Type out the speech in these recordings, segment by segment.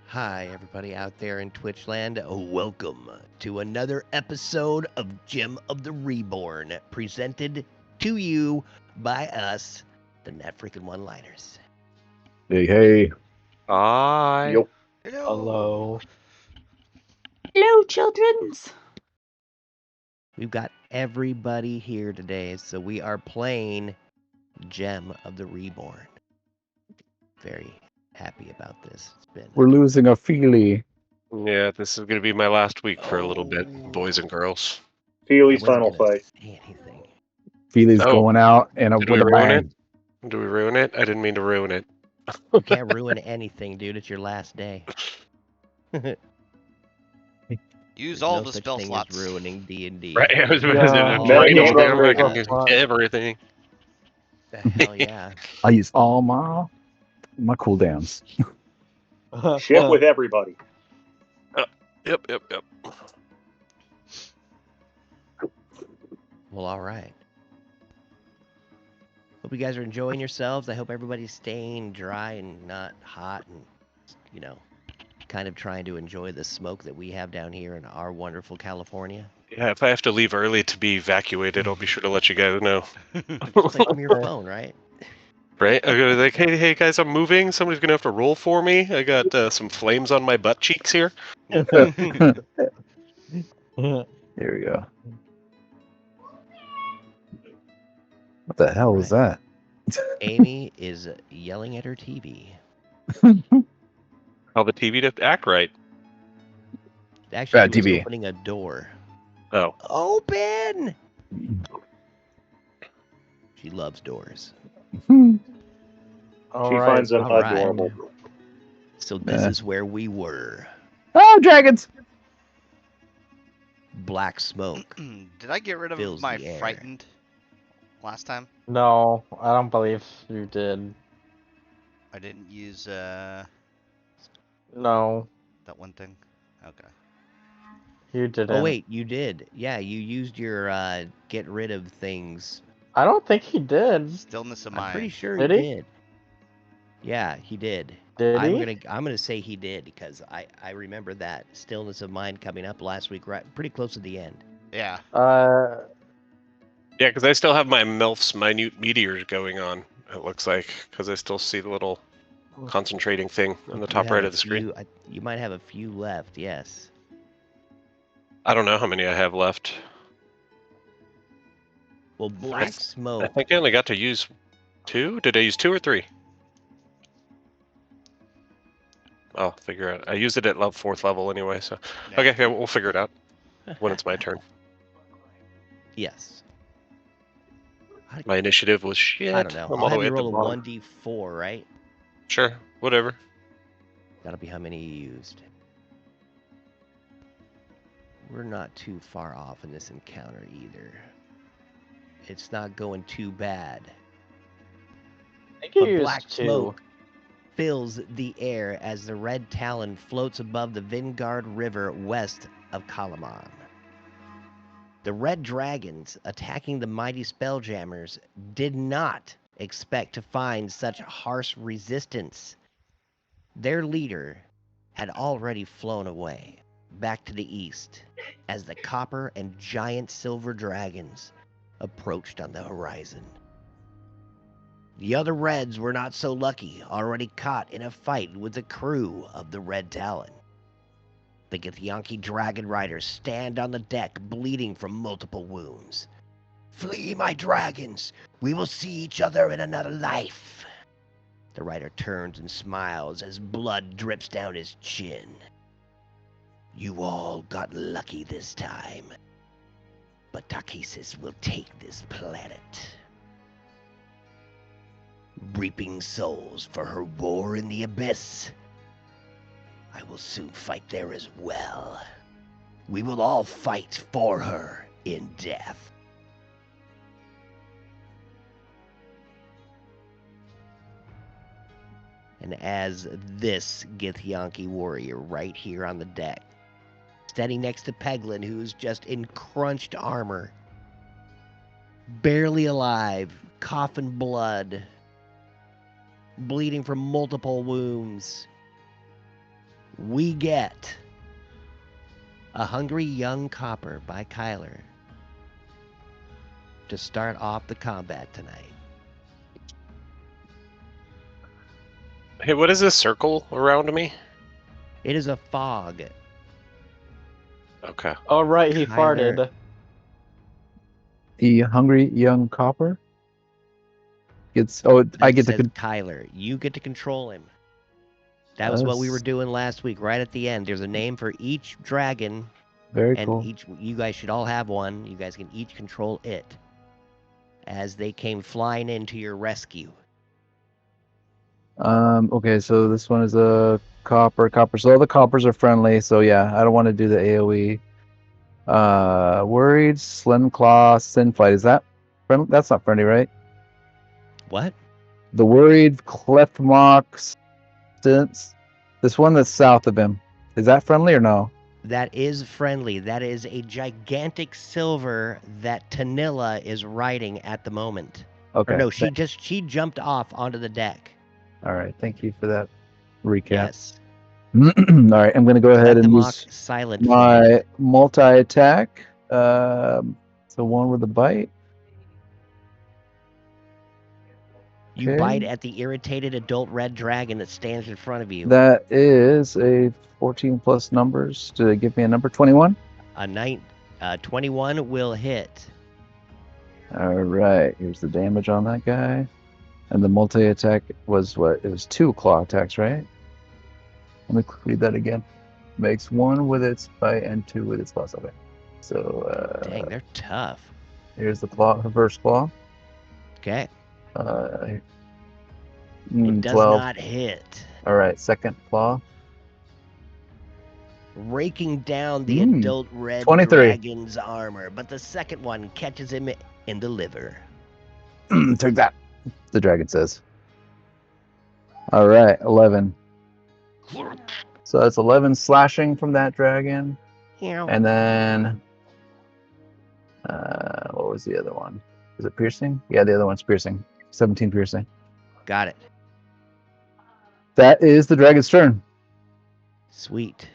Hi, everybody out there in Twitchland. Welcome to another episode of Gem of the Reborn, presented to you by us, the Net Freaking One-Liners. Hey. Hi. Yup. Hello. Hello, childrens. We've got everybody here today, so we are playing Gem of the Reborn. Very happy about this. It's been We're losing a feelie. Yeah, this is going to be my last week for a little bit, boys and girls. Feely's I wasn't final gonna fight. say anything. Feelie's Oh. going out and Did we with a ruin bang. it? Do we ruin it? I didn't mean to ruin it. You can't ruin anything, dude. It's your last day. Use There's all no the such spell thing slots. as ruining D&D. Right, I was Yeah. about to say, Oh, Never drain gave all up the very fucking much. everything. The hell yeah. I use all my cooldowns. Shit with everybody. Yep. Well, all right. Hope you guys are enjoying yourselves. I hope everybody's staying dry and not hot and, kind of trying to enjoy the smoke that we have down here in our wonderful California. Yeah, if I have to leave early to be evacuated, I'll be sure to let you guys know. Just play from your phone, right? Right? I'm gonna be like, hey guys, I'm moving. Somebody's gonna have to roll for me. I got some flames on my butt cheeks here. There we go. What the hell was that? Amy is yelling at her TV. Tell the TV to act right. Actually, Bad she was TV. opening a door. Oh. Open! She loves doors. She finds them All right. adorable. So this is where we were. Oh, dragons! Black smoke. Did I get rid of Fills my the air. frightened last time? No, I don't believe you did. I didn't use No, that one thing. Okay. you didn't. Oh wait, you did. Yeah, you used your get rid of things. I don't think he did. Stillness of I'm mind. pretty sure Did he he? did. Yeah, he did. Did I'm he? gonna say he did because I remember that stillness of mind coming up last week, right, pretty close to the end. Yeah. Yeah, because I still have my MILF's minute meteors going on, it looks like, because I still see the little concentrating thing on the You top have right a of the screen. few- you might have a few left. Yes. I don't know how many I have left. Well, black I smoke. think I only got to use 2? Did I use 2 or 3? I'll figure out. I used it at 4th level anyway, so... Yeah. Okay, yeah, we'll figure it out when it's my turn. Yes. My initiative was shit. I don't know. I'm I'll all the have way you at the roll a bottom. 1d4, right? Sure, whatever. That'll be how many you used. We're not too far off in this encounter either. It's not going too bad. I think you But used black 2. smoke fills the air as the red talon floats above the Vingard River west of Kalaman. The red dragons attacking the mighty spelljammers did not expect to find such harsh resistance. Their leader had already flown away, back to the east, as the copper and giant silver dragons approached on the horizon. The other Reds were not so lucky, already caught in a fight with the crew of the Red Talon. The Githyanki dragon riders stand on the deck, bleeding from multiple wounds. "Flee, my dragons! We will see each other in another life!" The rider turns and smiles as blood drips down his chin. "You all got lucky this time, but Takesis will take this planet. Reaping souls for her war in the abyss. I will soon fight there as well. We will all fight for her in death." And as this Githyanki warrior right here on the deck, standing next to Peglin, who's just in crunched armor, barely alive, coughing blood, bleeding from multiple wounds, we get a Hungry Young Copper by Kyler to start off the combat tonight. Hey, what is this circle around me? It is a fog. Okay. Oh right, he Kyler- farted. The hungry young copper gets. Oh, I That get to. says Kyler. You get to control him. That was what we were doing last week, right at the end. There's a name for each dragon, Very and cool. you guys should all have one. You guys can each control it as they came flying into your rescue. Okay, so this one is a copper. So all the coppers are friendly. So yeah, I don't want to do the AOE. Worried, Slim Claw, Sinfight. Is that friendly? That's not friendly, right? What? The worried Clefmox, this one that's south of him. Is that friendly or no? That is friendly. That is a gigantic silver that Tanilla is riding at the moment. Okay. Or no, she jumped off onto the deck. All right. Thank you for that recap. Yes. All right. I'm going to go ahead and Clefmox use silent flame. my multi-attack. So one with a bite. You Okay. bite at the irritated adult red dragon that stands in front of you. That is a 14 plus numbers to give me a number 21. 21 will hit. All right. Here's the damage on that guy. And the multi-attack was what? It was 2 claw attacks, right? Let me read that again. Makes 1 with its bite and 2 with its claws. Okay. So Dang, they're tough. here's the claw, reverse claw. Okay. It It does 12. not hit. All right, second claw. Raking down the Mm, adult red 23. dragon's armor, but the second one catches him in the liver. Take that. The dragon says. All right, 11. So that's 11 slashing from that dragon. And then, what was the other one? Is it piercing? Yeah, the other one's piercing. 17 piercing. Got it. That is the dragon's turn. Sweet.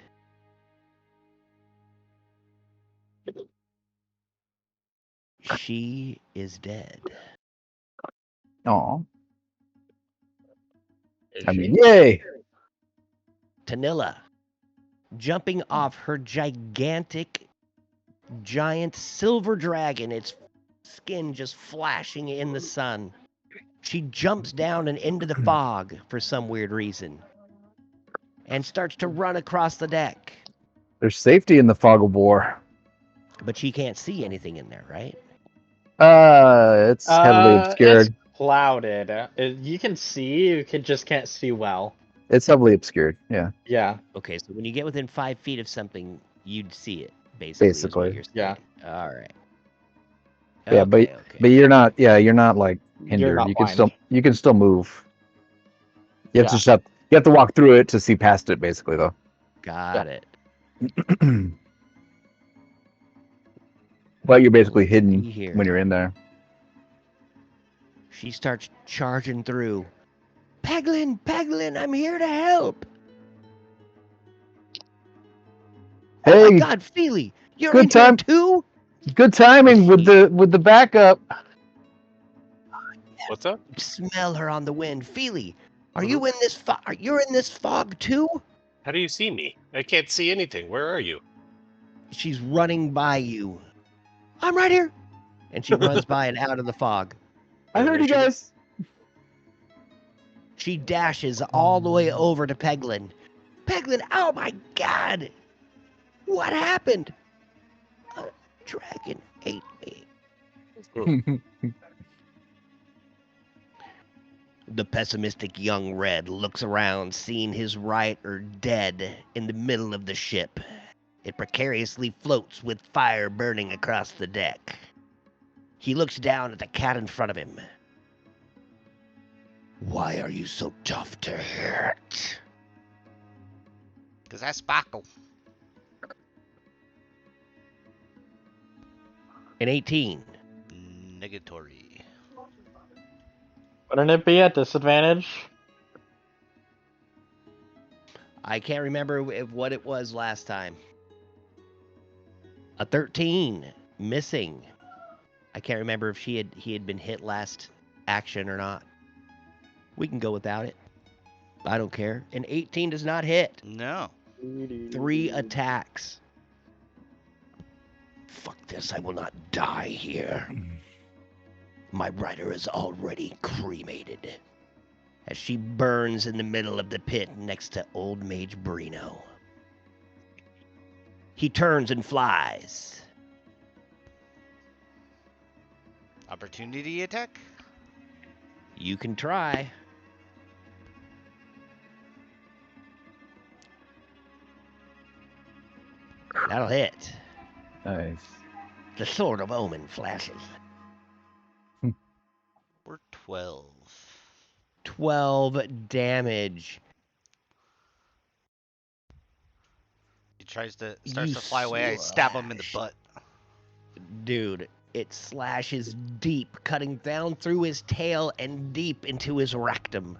She is dead. Aw. Is I she? mean, yay! Tanilla, jumping off her gigantic, giant silver dragon, its skin just flashing in the sun. She jumps down and into the fog for some weird reason and starts to run across the deck. There's safety in the fog of war. But she can't see anything in there, right? It's heavily obscured. It's clouded. You can see, just can't see well. It's heavily obscured. Yeah. Yeah. Okay, so when you get within 5 feet of something, you'd see it, basically. is what Basically. you're Yeah. saying. All right. Yeah, Okay. but you're not. Yeah, you're not like hindered. You're not You can blind. still move. You have Yeah. to you have to walk through it to see past it, basically, though. Got it. But you're basically Let's hidden see here. when you're in there. She starts charging through. Peglin, I'm here to help. Oh Hey, my God, Feely, you're good in here time. too? Good timing with the backup. What's up? Smell her on the wind, Feely. Are you in this fog? You're in this fog too? How do you see me? I can't see anything. Where are you? She's running by you. I'm right here. And she runs by and out of the fog. I heard you guys. She dashes all the way over to Peglin. Peglin, oh my God! What happened? A dragon ate me. The pessimistic young Red looks around, seeing his rider dead in the middle of the ship. It precariously floats with fire burning across the deck. He looks down at the cat in front of him. Why are you so tough to hurt? Because I sparkle. An 18. Negatory. Wouldn't it be at disadvantage? I can't remember what it was last time. A 13 missing. I can't remember if he had been hit last action or not. We can go without it. I don't care. An 18 does not hit. No. 3 attacks. Fuck this, I will not die here. My rider is already cremated. As she burns in the middle of the pit next to Old Mage Brino. He turns and flies. Opportunity attack? You can try. That'll hit. Nice. The Sword of Omen flashes. We're 12. 12 damage. He starts to fly away. I stab him in the butt. Dude, it slashes deep, cutting down through his tail and deep into his rectum.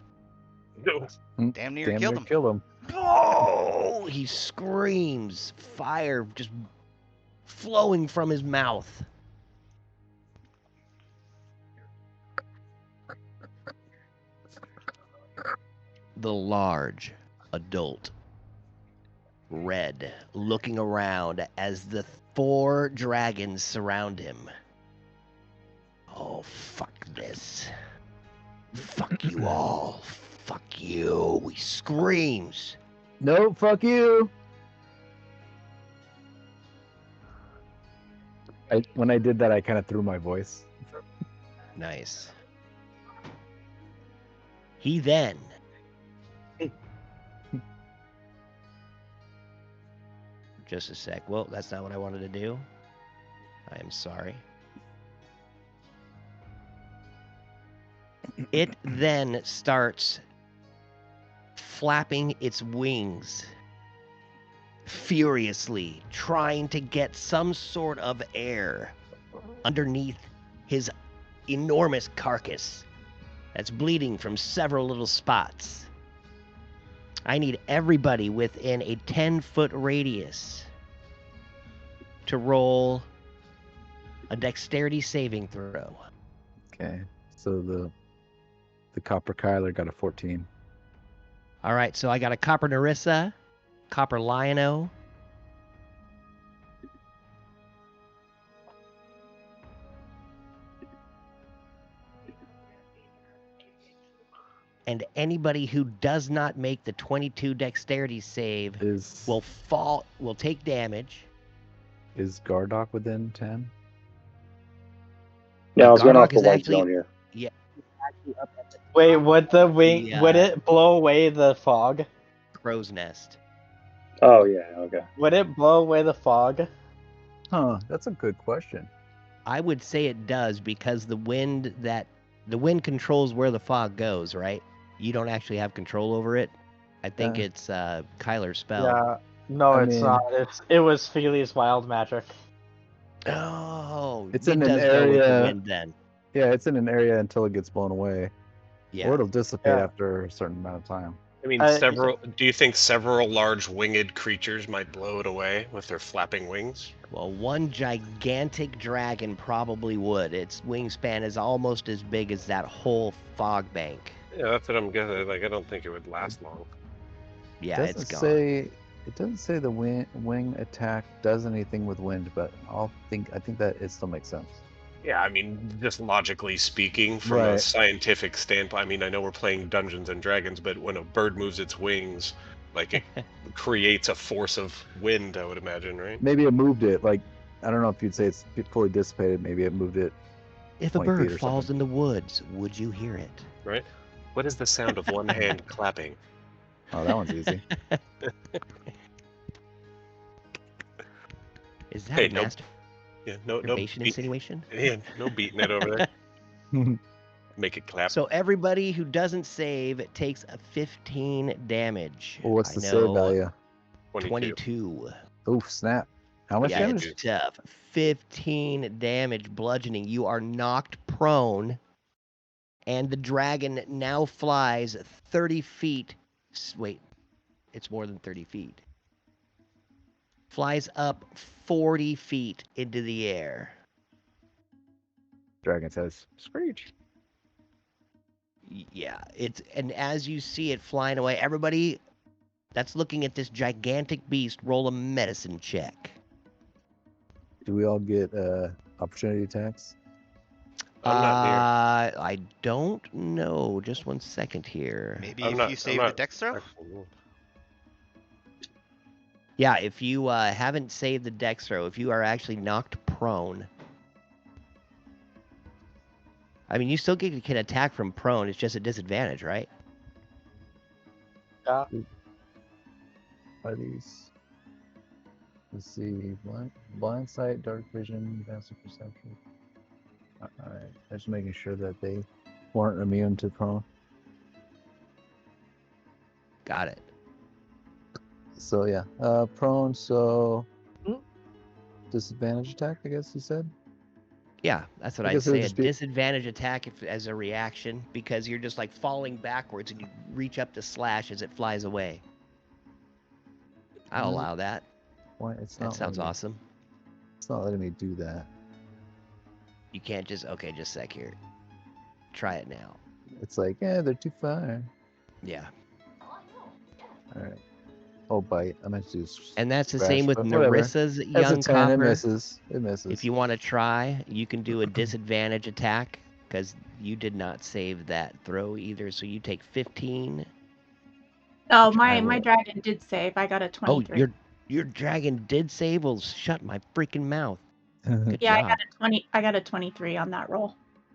Damn near killed him. Kill him. Oh! He screams, fire just flowing from his mouth. The large adult Red looking around as the 4 dragons surround him. Oh, fuck this. Fuck you all. Fuck you. He screams. No, fuck you. When I did that, I kind of threw my voice. Nice. He then just a sec. Well, that's not what I wanted to do. I am sorry. It then starts flapping its wings furiously, trying to get some sort of air underneath his enormous carcass that's bleeding from several little spots. I need everybody within a 10-foot radius to roll a dexterity saving throw. Okay, so the Copper Kyler got a 14. All right, so I got a Copper Narissa, Copper Liono, and anybody who does not make the 22 dexterity save will take damage. Is Gardock within 10? Yeah, I was going off Gardock the is white actually- zone here. Yeah. Wait, would the wing? Would it blow away the fog? Crow's Nest. Oh, yeah, okay. Would it blow away the fog? Huh, that's a good question. I would say it does because the wind controls where the fog goes, right? You don't actually have control over it. I think it's Kyler's spell. Yeah. No, I it's mean- not. It was Feely's wild magic. Oh, It's it in an does go with the area- wind then. Yeah, it's in an area until it gets blown away. Yeah. Or it'll dissipate Yeah. after a certain amount of time. I mean, do you think several large winged creatures might blow it away with their flapping wings? Well, one gigantic dragon probably would. Its wingspan is almost as big as that whole fog bank. Yeah, that's what I'm guessing. Like, I don't think it would last long. Yeah, It it's gone. It doesn't say the wing attack does anything with wind, but I think that it still makes sense. Yeah, I mean, just logically speaking, from a Right. scientific standpoint, I mean, I know we're playing Dungeons and Dragons, but when a bird moves its wings, like, it creates a force of wind, I would imagine, right? Maybe it moved it. Like, I don't know if you'd say it's fully dissipated. Maybe it moved it. If a 20 feet bird or falls something. in the woods, would you hear it? Right? What is the sound of one hand clapping? Oh, that one's easy. Is that Hey, a no- Yeah, no masturbation beat, insinuation? yeah, no beating it over there. Make it clap. So everybody who doesn't save takes a 15 damage. Well, what's I the know, save value? 22. Oof, snap. How much Yeah, damage? it's tough. 15 damage bludgeoning. You are knocked prone, and the dragon now flies 30 feet. Wait, It's more than 30 feet. Flies up 40 feet into the air. Dragon says, "Screech." Yeah, and as you see it flying away, everybody that's looking at this gigantic beast, roll a medicine check. Do we all get opportunity attacks? I'm not near. I don't know. Just 1 second here. Maybe I'm if not- you I'm save the not dex throw? actually- Yeah, if you haven't saved the dex throw, if you are actually knocked prone. I mean, you still can attack from prone. It's just a disadvantage, right? Yeah. Are these? Let's see. Blind sight, dark vision, passive perception. All right. Just making sure that they weren't immune to prone. Got it. So yeah, prone. So Hmm? disadvantage attack. I guess you said. Yeah, that's what I I'd guess it would say. A just be- disadvantage attack as a reaction because you're just like falling backwards and you reach up to slash as it flies away. I'll Mm. allow that. Why it's not? That sounds letting me- awesome. It's not letting me do that. You can't just okay, just a sec here. Try it now. It's like, yeah, they're too far. Yeah. All right. Oh, bite. I meant to do. And that's the Scratch, same with but whatever. Narissa's That's young a 10. It copper. misses. It misses. If you want to try, you can do a disadvantage attack because you did not save that throw either. So you take 15. Oh, Which I my will- dragon did save. I got a 23. Oh, your dragon did save. Well, shut my freaking mouth. Good yeah, job. I got a 20. I got a 23 on that roll.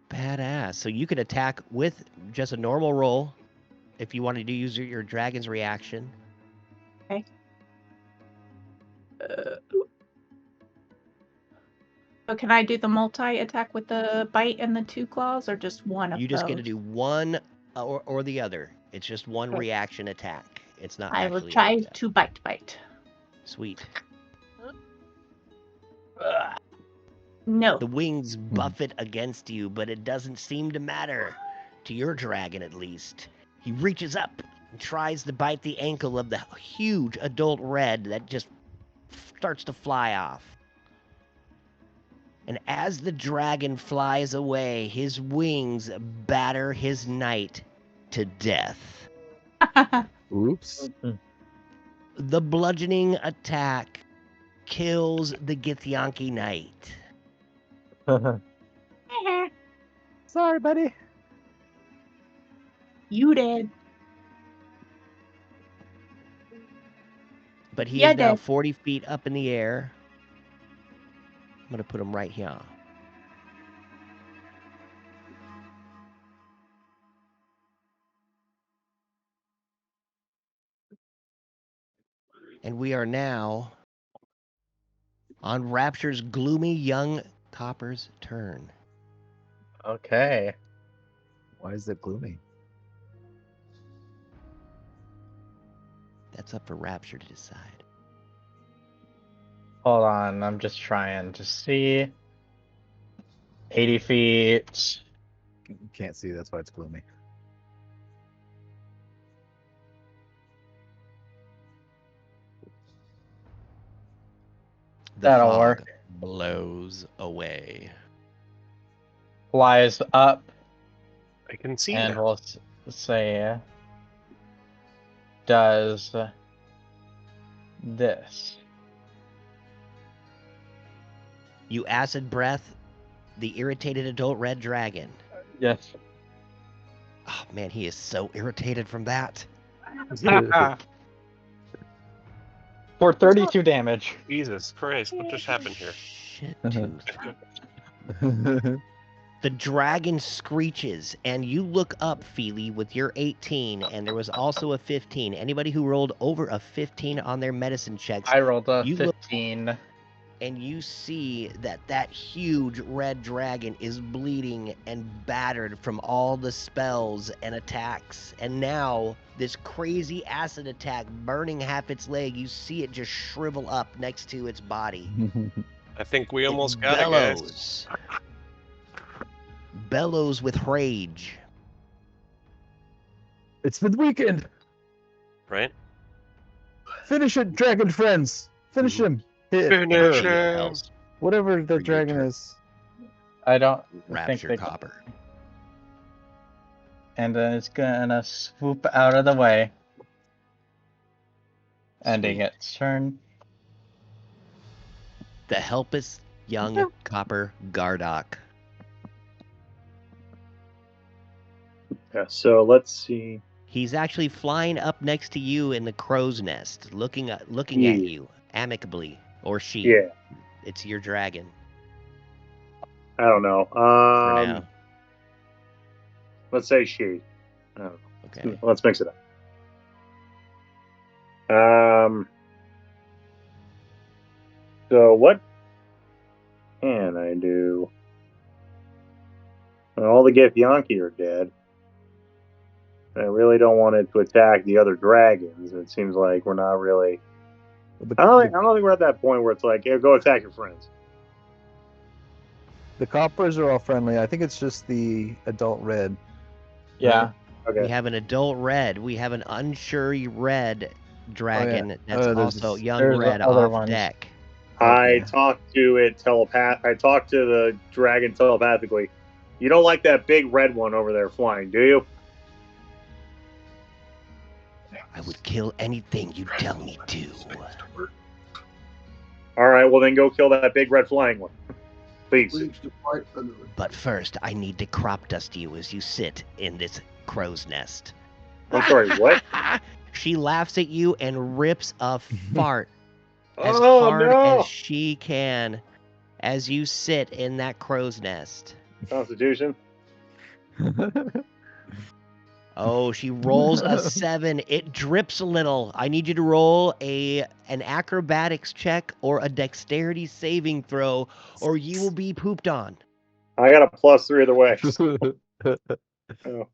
Badass. So you could attack with just a normal roll if you wanted to use your dragon's reaction. Okay. So can I do the multi attack with the bite and the 2 claws, or just one of You just those? get to do one or the other. It's just one Okay. reaction attack. It's not I will actually try an attack. to bite. Sweet. No. The wings buffet against you, but it doesn't seem to matter. To your dragon, at least. He reaches up and tries to bite the ankle of the huge adult red that just starts to fly off. And as the dragon flies away, his wings batter his knight to death. Oops. The bludgeoning attack kills the Githyanki knight. Sorry, buddy. You did. But he Yeah, is now Dad. 40 feet up in the air. I'm going to put him right here. And we are now on Rapture's gloomy young copper's turn. Okay. Why is it gloomy? That's up for Rapture to decide. Hold on. I'm just trying to see. 80 feet. You can't see. That's why it's gloomy. The That'll fog work. blows away. Flies up, I can see and now. we'll say does this. You acid breath the irritated adult red dragon. Yes. Oh man, he is so irritated from that. For 32 damage. Jesus Christ, what just happened here? Shit tooth. The dragon screeches, and you look up, Feely, with your 18, and there was also a 15. Anybody who rolled over a 15 on their medicine checks, I rolled a You look- 15. and you see that huge red dragon is bleeding and battered from all the spells and attacks. And now, this crazy acid attack burning half its leg, you see it just shrivel up next to its body. I think we It almost got it, guys. Bellows with rage. It's for the weekend. Right? Finish it, dragon friends. Finish him. Hit Finish her. him. Else Whatever the For your dragon turn. is. I don't think rapture they copper. And then it's gonna swoop out of the way, ending Sweet. its turn. The helpless young copper Gardock. Yeah, so let's see. He's actually flying up next to you in the crow's nest, looking at Yeah. you amicably, or she. Yeah, It's your dragon I don't know. for now. Let's say she. I don't know. Okay. Let's mix it up. So what can I do? Well, all the Githyanki are dead. I really don't want it to attack the other dragons. It seems like we're not really. I don't think we're at that point where it's like, yeah, go attack your friends. The coppers are all friendly. I think it's just the adult red. Yeah. Okay. We have an adult red. We have an unsure red dragon that's there's also this- young there's red other off ones. deck. I talked to it I talked to the dragon telepathically. You don't like that big red one over there flying, do you? I would kill anything you tell me to. All right, well then go kill that big red flying one, please. But first, I need to crop dust you as you sit in this crow's nest. I'm sorry, what? She laughs at you and rips a fart as Oh hard no! as she can as you sit in that crow's nest. Constitution. Oh, she rolls a 7. It drips a little. I need you to roll an acrobatics check or a dexterity saving throw, or you will be pooped on. I got a +3 either way. Oh.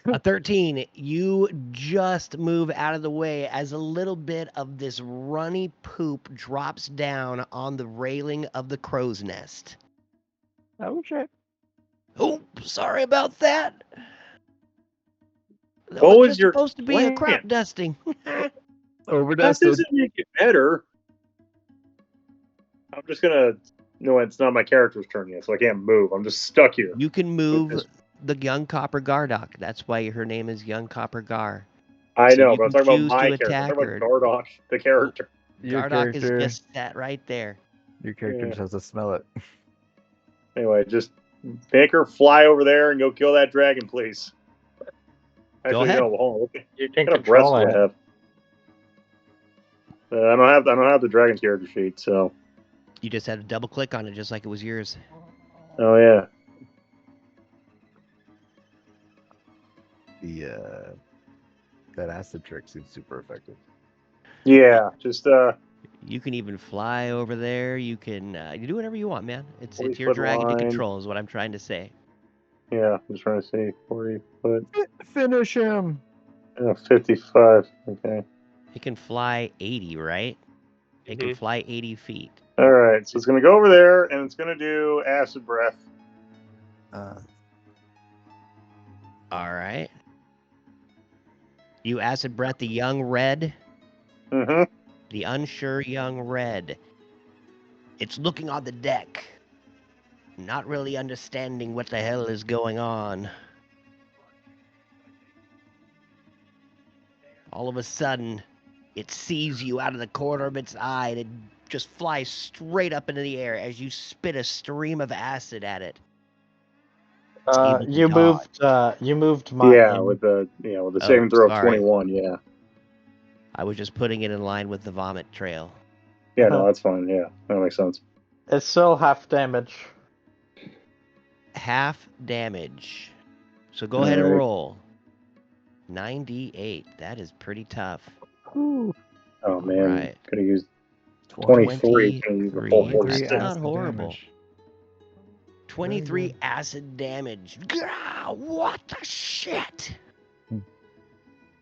A 13. You just move out of the way as a little bit of this runny poop drops down on the railing of the crow's nest. Oh shit. Oh, sorry about that. That What was just your supposed to be a plan? crop dusting. That Overdusted. doesn't make it better. I'm just gonna. No, it's not my character's turn yet, so I can't move. I'm just stuck here. You can move this- the young copper Gardock. That's why her name is Young Copper Gar. I So know, you but I'm can talking choose about my to character. I'm attack talking about Gardock, the character. Your Gardock is character, just that right there. your character Yeah. just has to smell it. Anyway, just make her fly over there and go kill that dragon, please. Actually, ahead. no, hold on. You can What kind of breath control do I it. have? I don't have the dragon's character sheet, so. You just had to double click on it just like it was yours. Oh yeah. The that acid trick seems super effective. Yeah, just You can even fly over there. You can you do whatever you want, man. It's 40 your foot dragon to line. control is what I'm trying to say. yeah. I'm just trying to see 40 foot, Finish him. 55. Okay. It can fly 80, right? It can fly 80 feet. All right, so it's gonna go over there and it's gonna do acid breath. All right. You acid breath the young red, Mm-hmm. the unsure young red. It's looking on the deck, not really understanding what the hell is going on. All of a sudden, it sees you out of the corner of its eye and it just flies straight up into the air as you spit a stream of acid at it. Able to You moved mine. Yeah, with the saving throw of sorry. 21. Yeah. I was just putting it in line with the vomit trail. Yeah, no, that's fine. Yeah, that makes sense. It's still half damage. Half damage. So go ahead and Alright. roll. 98. That is pretty tough. Ooh. Oh man, Right. could have used 23. Could have used the full 23. 46. That's not acid horrible. damage. 23 good. acid damage. Gah, what the shit? Hmm.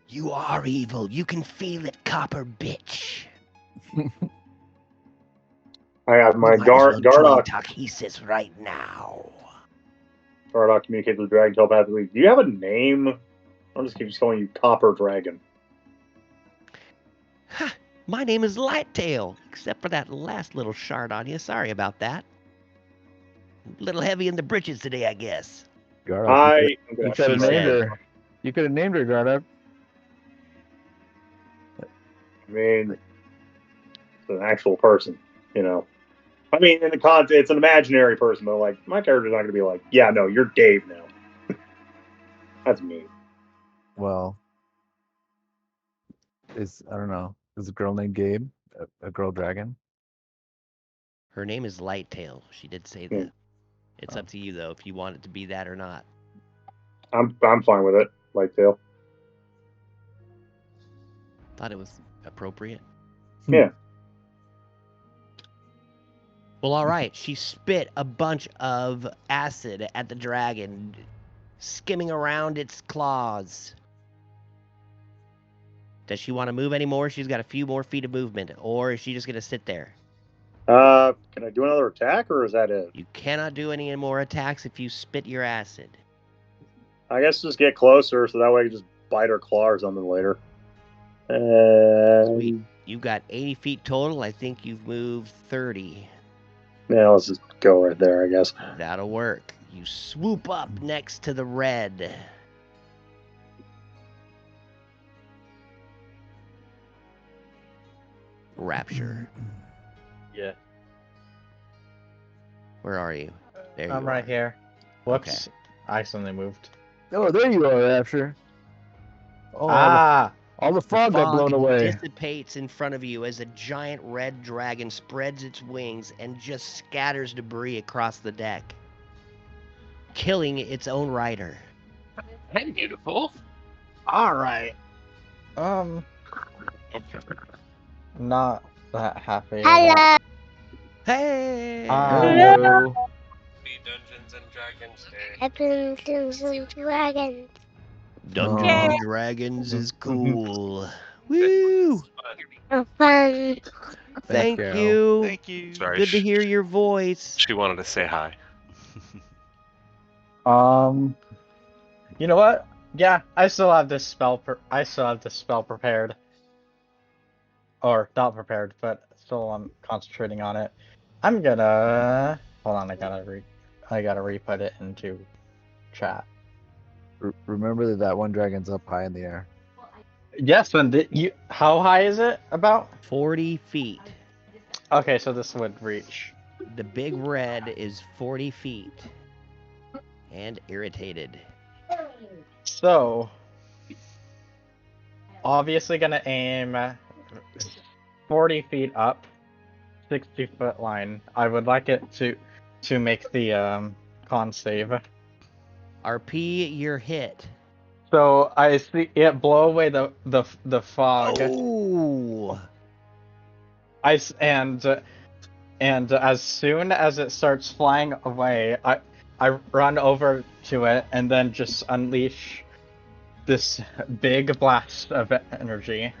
You are evil. You can feel it, copper bitch. I got my You might as well join Gardock. Takhisis right now. Gardock communicates with the dragon telepathically. Do you have a name? I'll just keep calling you Copper Dragon. Ha! My name is Lighttail, except for that last little shard on you. Sorry about that. A little heavy in the britches today, I guess. I'm You gonna could have She named said. her. You could have named her, Garda. I mean, it's an actual person, you know. I mean, in the context, it's an imaginary person, but like my character's not gonna be like, yeah, no, you're Dave now. That's me. Well, I don't know. Is a girl named Gabe a girl dragon? Her name is Lighttail. She did say Yeah. that. It's up to you, though, if you want it to be that or not. I'm fine with it. Lighttail. Thought it was appropriate. Yeah. Well, all right. She spit a bunch of acid at the dragon, skimming around its claws. Does she want to move anymore? She's got a few more feet of movement. Or is she just going to sit there? Can I do another attack, or is that it? You cannot do any more attacks if you spit your acid. I guess just get closer, so that way I can just bite her claw or something later. Sweet. You got 80 feet total. I think you've moved 30. Yeah, let's just go right there, I guess. That'll work. You swoop up next to the red. Rapture. Yeah. Where are you? There you I'm right are. here. Whoops. I accidentally moved. Oh, there you are, Rapture. Oh, Ah! all the fog got blown away. Dissipates in front of you as a giant red dragon spreads its wings and just scatters debris across the deck, killing its own rider. Hey, beautiful. Alright. Not that happy. Hello. Hey! Hello. Dungeons and Dragons Day. Dungeons and Dragons. Dungeons Oh. and Dragons is cool. Woo! Oh, fun. Thank Carol. you. Thank you. Sorry, Good to hear your voice. She wanted to say hi. You know what? Yeah, I still have this spell. Prepared, or not prepared, but still I'm concentrating on it. I'm gonna hold on. I gotta re-put it into chat. Remember that one dragon's up high in the air. Yes, how high is it? About? 40 feet. Okay, so this would reach. The big red is 40 feet. And irritated. So, obviously gonna aim 40 feet up, 60-foot line. I would like it to make the con save. RP, you're hit. So I see it blow away the fog. Oh! And as soon as it starts flying away, I run over to it and then just unleash this big blast of energy,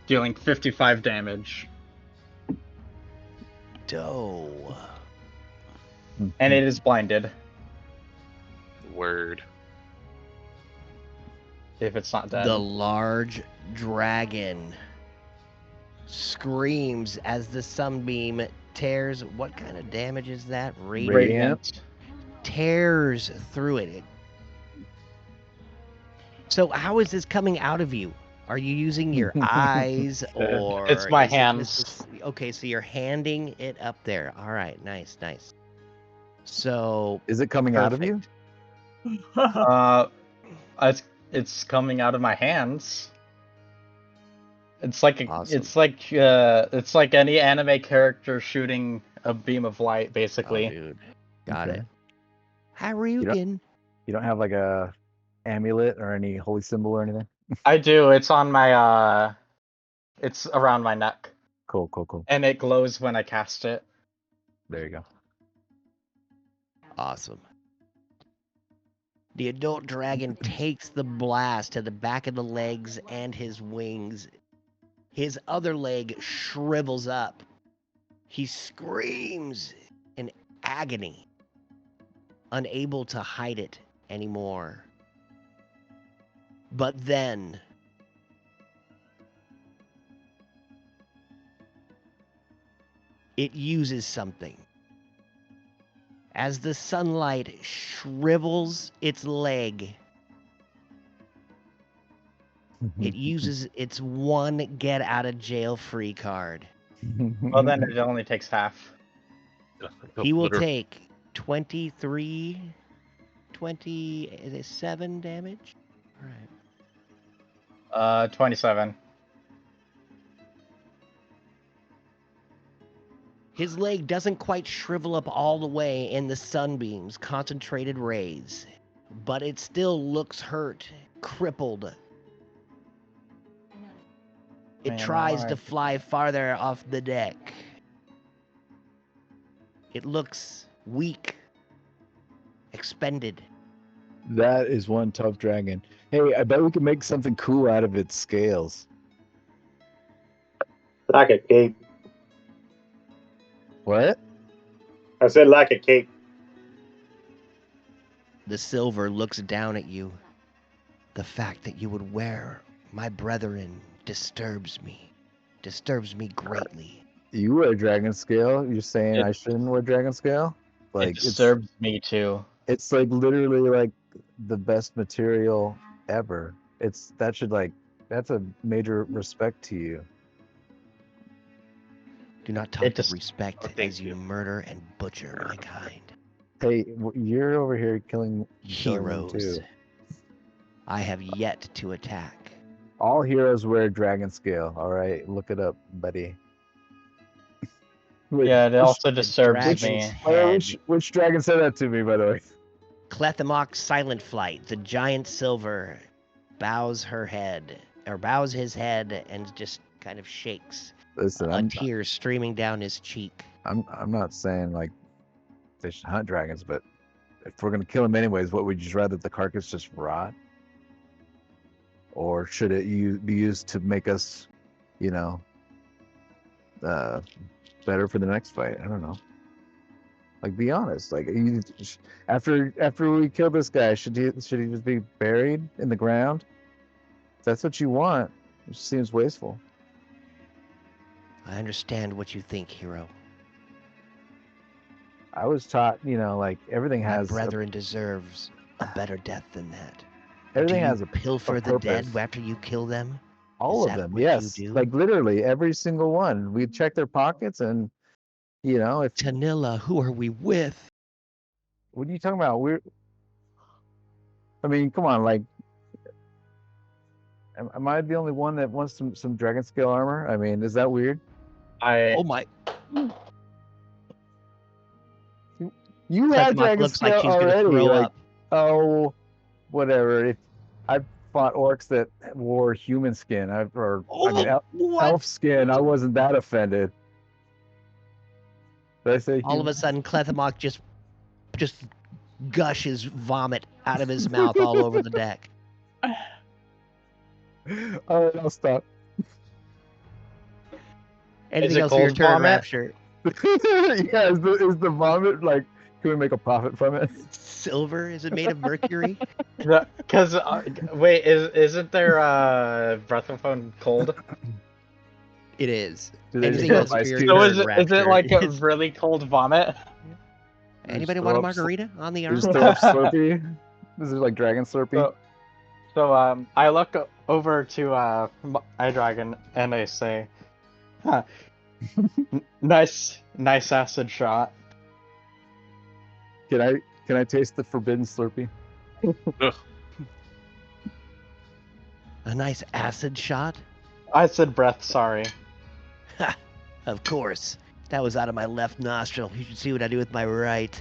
dealing 55 damage. Doe. And it is blinded, Word. if it's not dead. The large dragon screams as the sunbeam tears. What kind of damage is that? Radiant. Tears through it. So how is this coming out of you? Are you using your eyes or It's my is it hands. just okay, so you're handing it up there. All right, nice. So Is it coming out of you? It's coming out of my hands. It's like Awesome. it's like any anime character shooting a beam of light, basically. Oh, dude. Got Okay. it. Haryukin. You don't have like a amulet or any holy symbol or anything? I do. It's on my it's around my neck, Cool. and it glows when I cast it. There you go. Awesome. The adult dragon takes the blast to the back of the legs and his wings. His other leg shrivels up. He screams in agony, unable to hide it anymore. But then It uses something. As the sunlight shrivels its leg, it uses its one get out of jail free card. Well, then it only takes half. He will Literally. take 27 damage. All right. 27. His leg doesn't quite shrivel up all the way in the sunbeams, concentrated rays, but it still looks hurt, crippled. It Man, tries to alright. fly farther off the deck. It looks weak, expended. That is one tough dragon. Hey, I bet we can make something cool out of its scales. Like a cape. What? I said like a cape. The silver looks down at you. The fact that you would wear my brethren disturbs me greatly. You wear dragon scale? You're saying I It- shouldn't wear dragon scale? Like It disturbs me too. it's like literally like the best material ever. That's a major respect to you. Do not talk It of just- respect Oh, thank as you you. murder and butcher my kind. Hey, you're over here killing them Heroes. too. I have yet to attack. All heroes wear dragon scale. All right, look it up, buddy. Wait, Yeah, it also The disturbs dragon's me. head. which dragon said that to me, by the way? Clethamok Silent Flight, the giant silver, bows his head and just kind of shakes. Listen, A tear streaming down his cheek. I'm not saying like they should hunt dragons, but if we're gonna kill them anyways, what would you rather the carcass just rot, or should it be used to make us, better for the next fight? I don't know. Like, be honest. Like, after we kill this guy, should he just be buried in the ground? If that's what you want, it just seems wasteful. I understand what you think, hero. I was taught, like everything My has brethren deserves a better death than that. everything Do you has a pilfer the dead purpose. after you kill them? All Is of that them, what you yes. do? Like literally every single one. We check their pockets, and if Tanilla, who are we with? what are you talking about? I mean, come on, like, am I the only one that wants some dragon scale armor? I mean, is that weird? I Oh my! You had Clefmock dragon looks scale like she's already. gonna throw like, up. oh, whatever. If I fought orcs that wore human skin, elf skin, I wasn't that offended. Did I say All of a sudden, Clethamok just gushes vomit out of his mouth all over the deck. All right, I'll stop. Anything it else for your cold turn, vomit? Rapture? Yeah, is the vomit like? Can we make a profit from it? Silver? Is it made of mercury? Because wait, isn't there breath of phone cold? It is. Do they Anything just else have for ice your cubes? So turn, is it Rapture? like a really cold vomit? Anybody Just want a throw up margarita on the Just arm? throw up Slurpee. This is like Dragon Slurpee. So I look over to iDragon and I say, huh, nice acid shot. Can I taste the forbidden Slurpee? A nice acid shot? I said breath, sorry. Ha! Of course. That was out of my left nostril. You should see what I do with my right.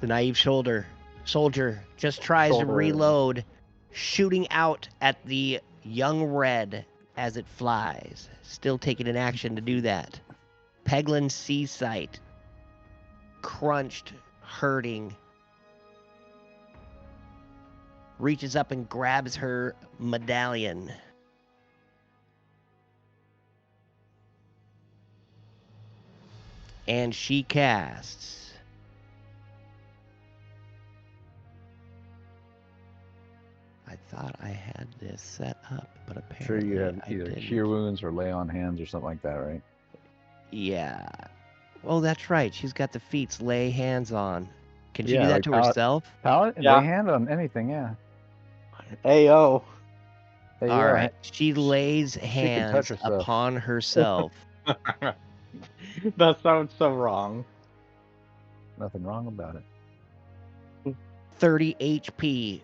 The naive soldier just tries to reload, shooting out at the young red as it flies. Still taking an action to do that. Peglin Sea Sight. Crunched, hurting. Reaches up and grabs her medallion. And she casts I thought I had this set up, but Sure, apparently you have I either didn't. cure wounds or lay on hands or something like that, right? Yeah. Oh, that's right. She's got the feats lay hands on. Can she Yeah, do that like to paladin. herself? Paladin, Yeah. lay hand on anything, yeah. Ayo. Hey, All yo, right. She lays can touch hands herself. upon herself. That sounds so wrong. Nothing wrong about it. 30 HP.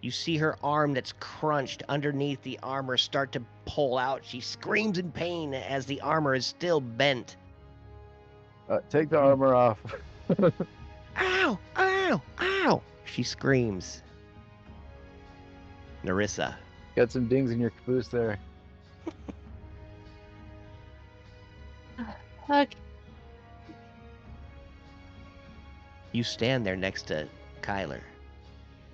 You see her arm that's crunched underneath the armor start to pull out. She screams in pain as the armor is still bent. Take the armor off. Ow! Ow! Ow! She screams. Narissa. Got some dings in your caboose there. Okay. You stand there next to Kyler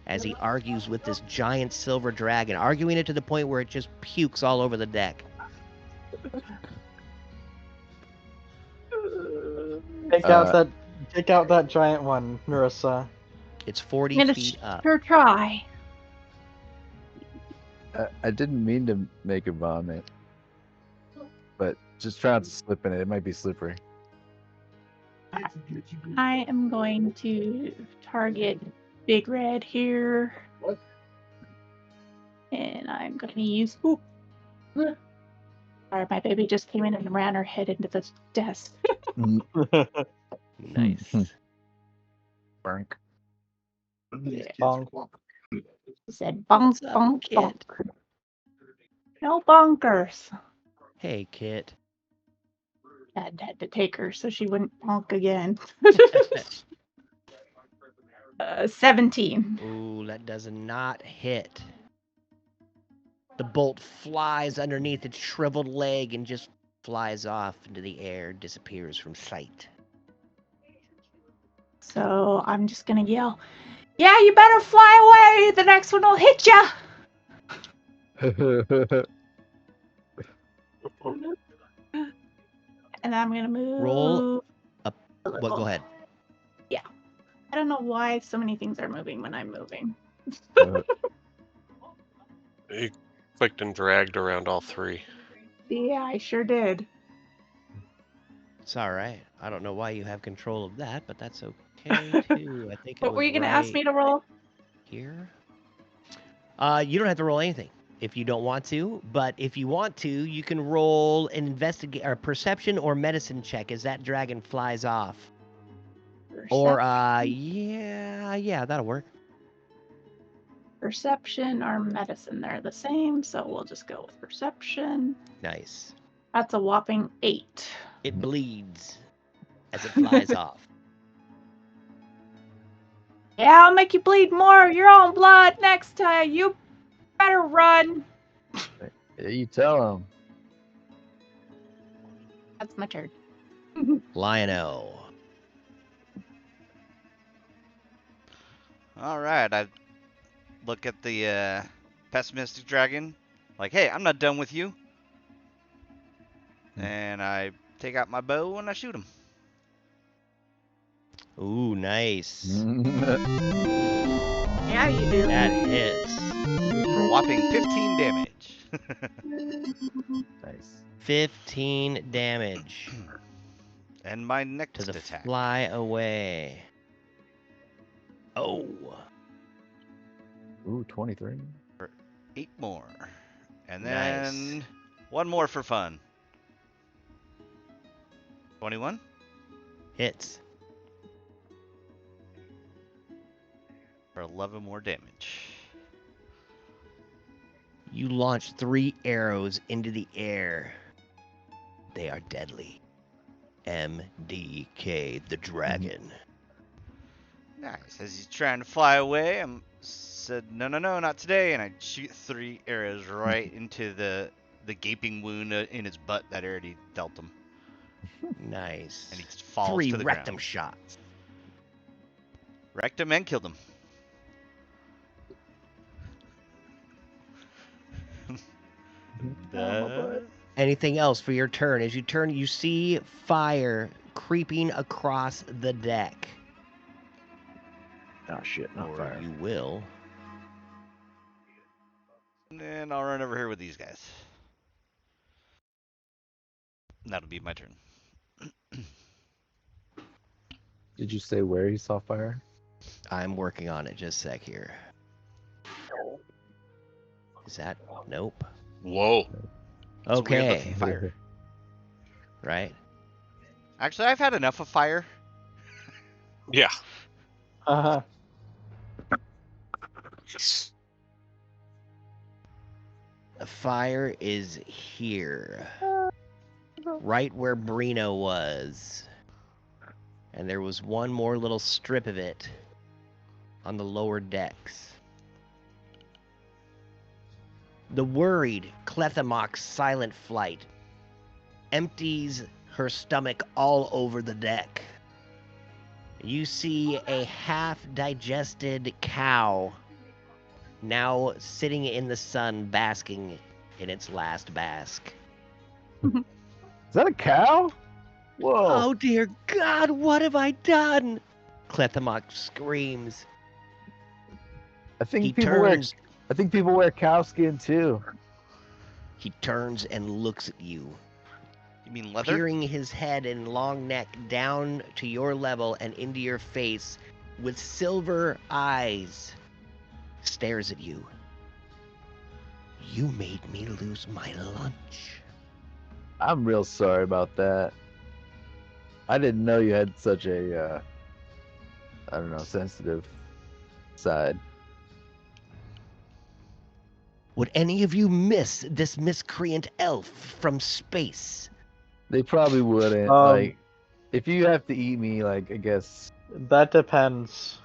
as he argues with this giant silver dragon, arguing it to the point where it just pukes all over the deck. Take out that giant one, Narissa. It's 40 I'm gonna feet up. sure try. I didn't mean to make it vomit, but just try not to slip in it. It might be slippery. I am going to target Big Red here. What? And I'm going to use. Ooh. Sorry, my baby just came in and ran her head into the desk. Nice. Burk. Bonk. She said bonk, What's up, bonk, kid? bonk. No bonkers. Hey, Kit. Dad had to take her so she wouldn't bonk again. 17. Ooh, that does not hit. The bolt flies underneath its shriveled leg and just flies off into the air, disappears from sight. So I'm just going to yell, yeah, you better fly away. The next one will hit ya. And I'm going to move. Roll up. a Well, little. go ahead. I don't know why so many things are moving when I'm moving. You clicked and dragged around all three. Yeah, I sure did. It's all right. I don't know why you have control of that, but that's okay too. I think. What were you going to ask me to roll? Here. You don't have to roll anything if you don't want to, but if you want to, you can roll an investigate or perception or medicine check as that dragon flies off. Or yeah, that'll work. Perception or medicine, they're the same, so we'll just go with perception. Nice. That's a whopping 8. It bleeds as it flies off. Yeah, I'll make you bleed more. Your own blood next time. You better run. You tell him. That's my turn. Lion-O. All right, I look at the pessimistic dragon, like, hey, I'm not done with you. And I take out my bow and I shoot him. Ooh, nice. Yeah, you do. That hits. For a whopping 15 damage. Nice. 15 damage And my next to the attack. fly away. Oh. Ooh, 23. 8 more. And Nice. then one more for fun. 21? Hits. For 11 more damage. You launch 3 arrows into the air. They are deadly. MDK the dragon. Nice. As he's trying to fly away, I said, no, not today. And I shoot 3 arrows right into the gaping wound in his butt that I already dealt him. Nice. And he just falls 3 to the rectum ground. shots. Wrecked him and killed him. Anything else for your turn? As you turn, you see fire creeping across the deck. Oh shit, not Or fire. you will. And I'll run over here with these guys. That'll be my turn. Did you say where he saw fire? I'm working on it. Just a sec here. Is that? Nope. Whoa. It's a weird Okay. looking fire. Right. Actually, I've had enough of fire. Yeah. Uh-huh. The fire is here. Right where Brino was. And there was one more little strip of it on the lower decks. The worried Clethamoc's silent flight empties her stomach all over the deck. You see a half-digested cow now sitting in the sun, basking in its last bask. Is that a cow? Whoa. Oh dear God, what have I done? Clethamoc screams. I think He people wear turns. cow skin too. He turns and looks at you, You mean leather? peering his head and long neck down to your level and into your face with silver eyes. Stares at you. You made me lose my lunch. I'm real sorry about that. I didn't know you had such a, I don't know, sensitive side. Would any of you miss this miscreant elf from space? They probably wouldn't. Like, if you have to eat me, like, I guess. That depends.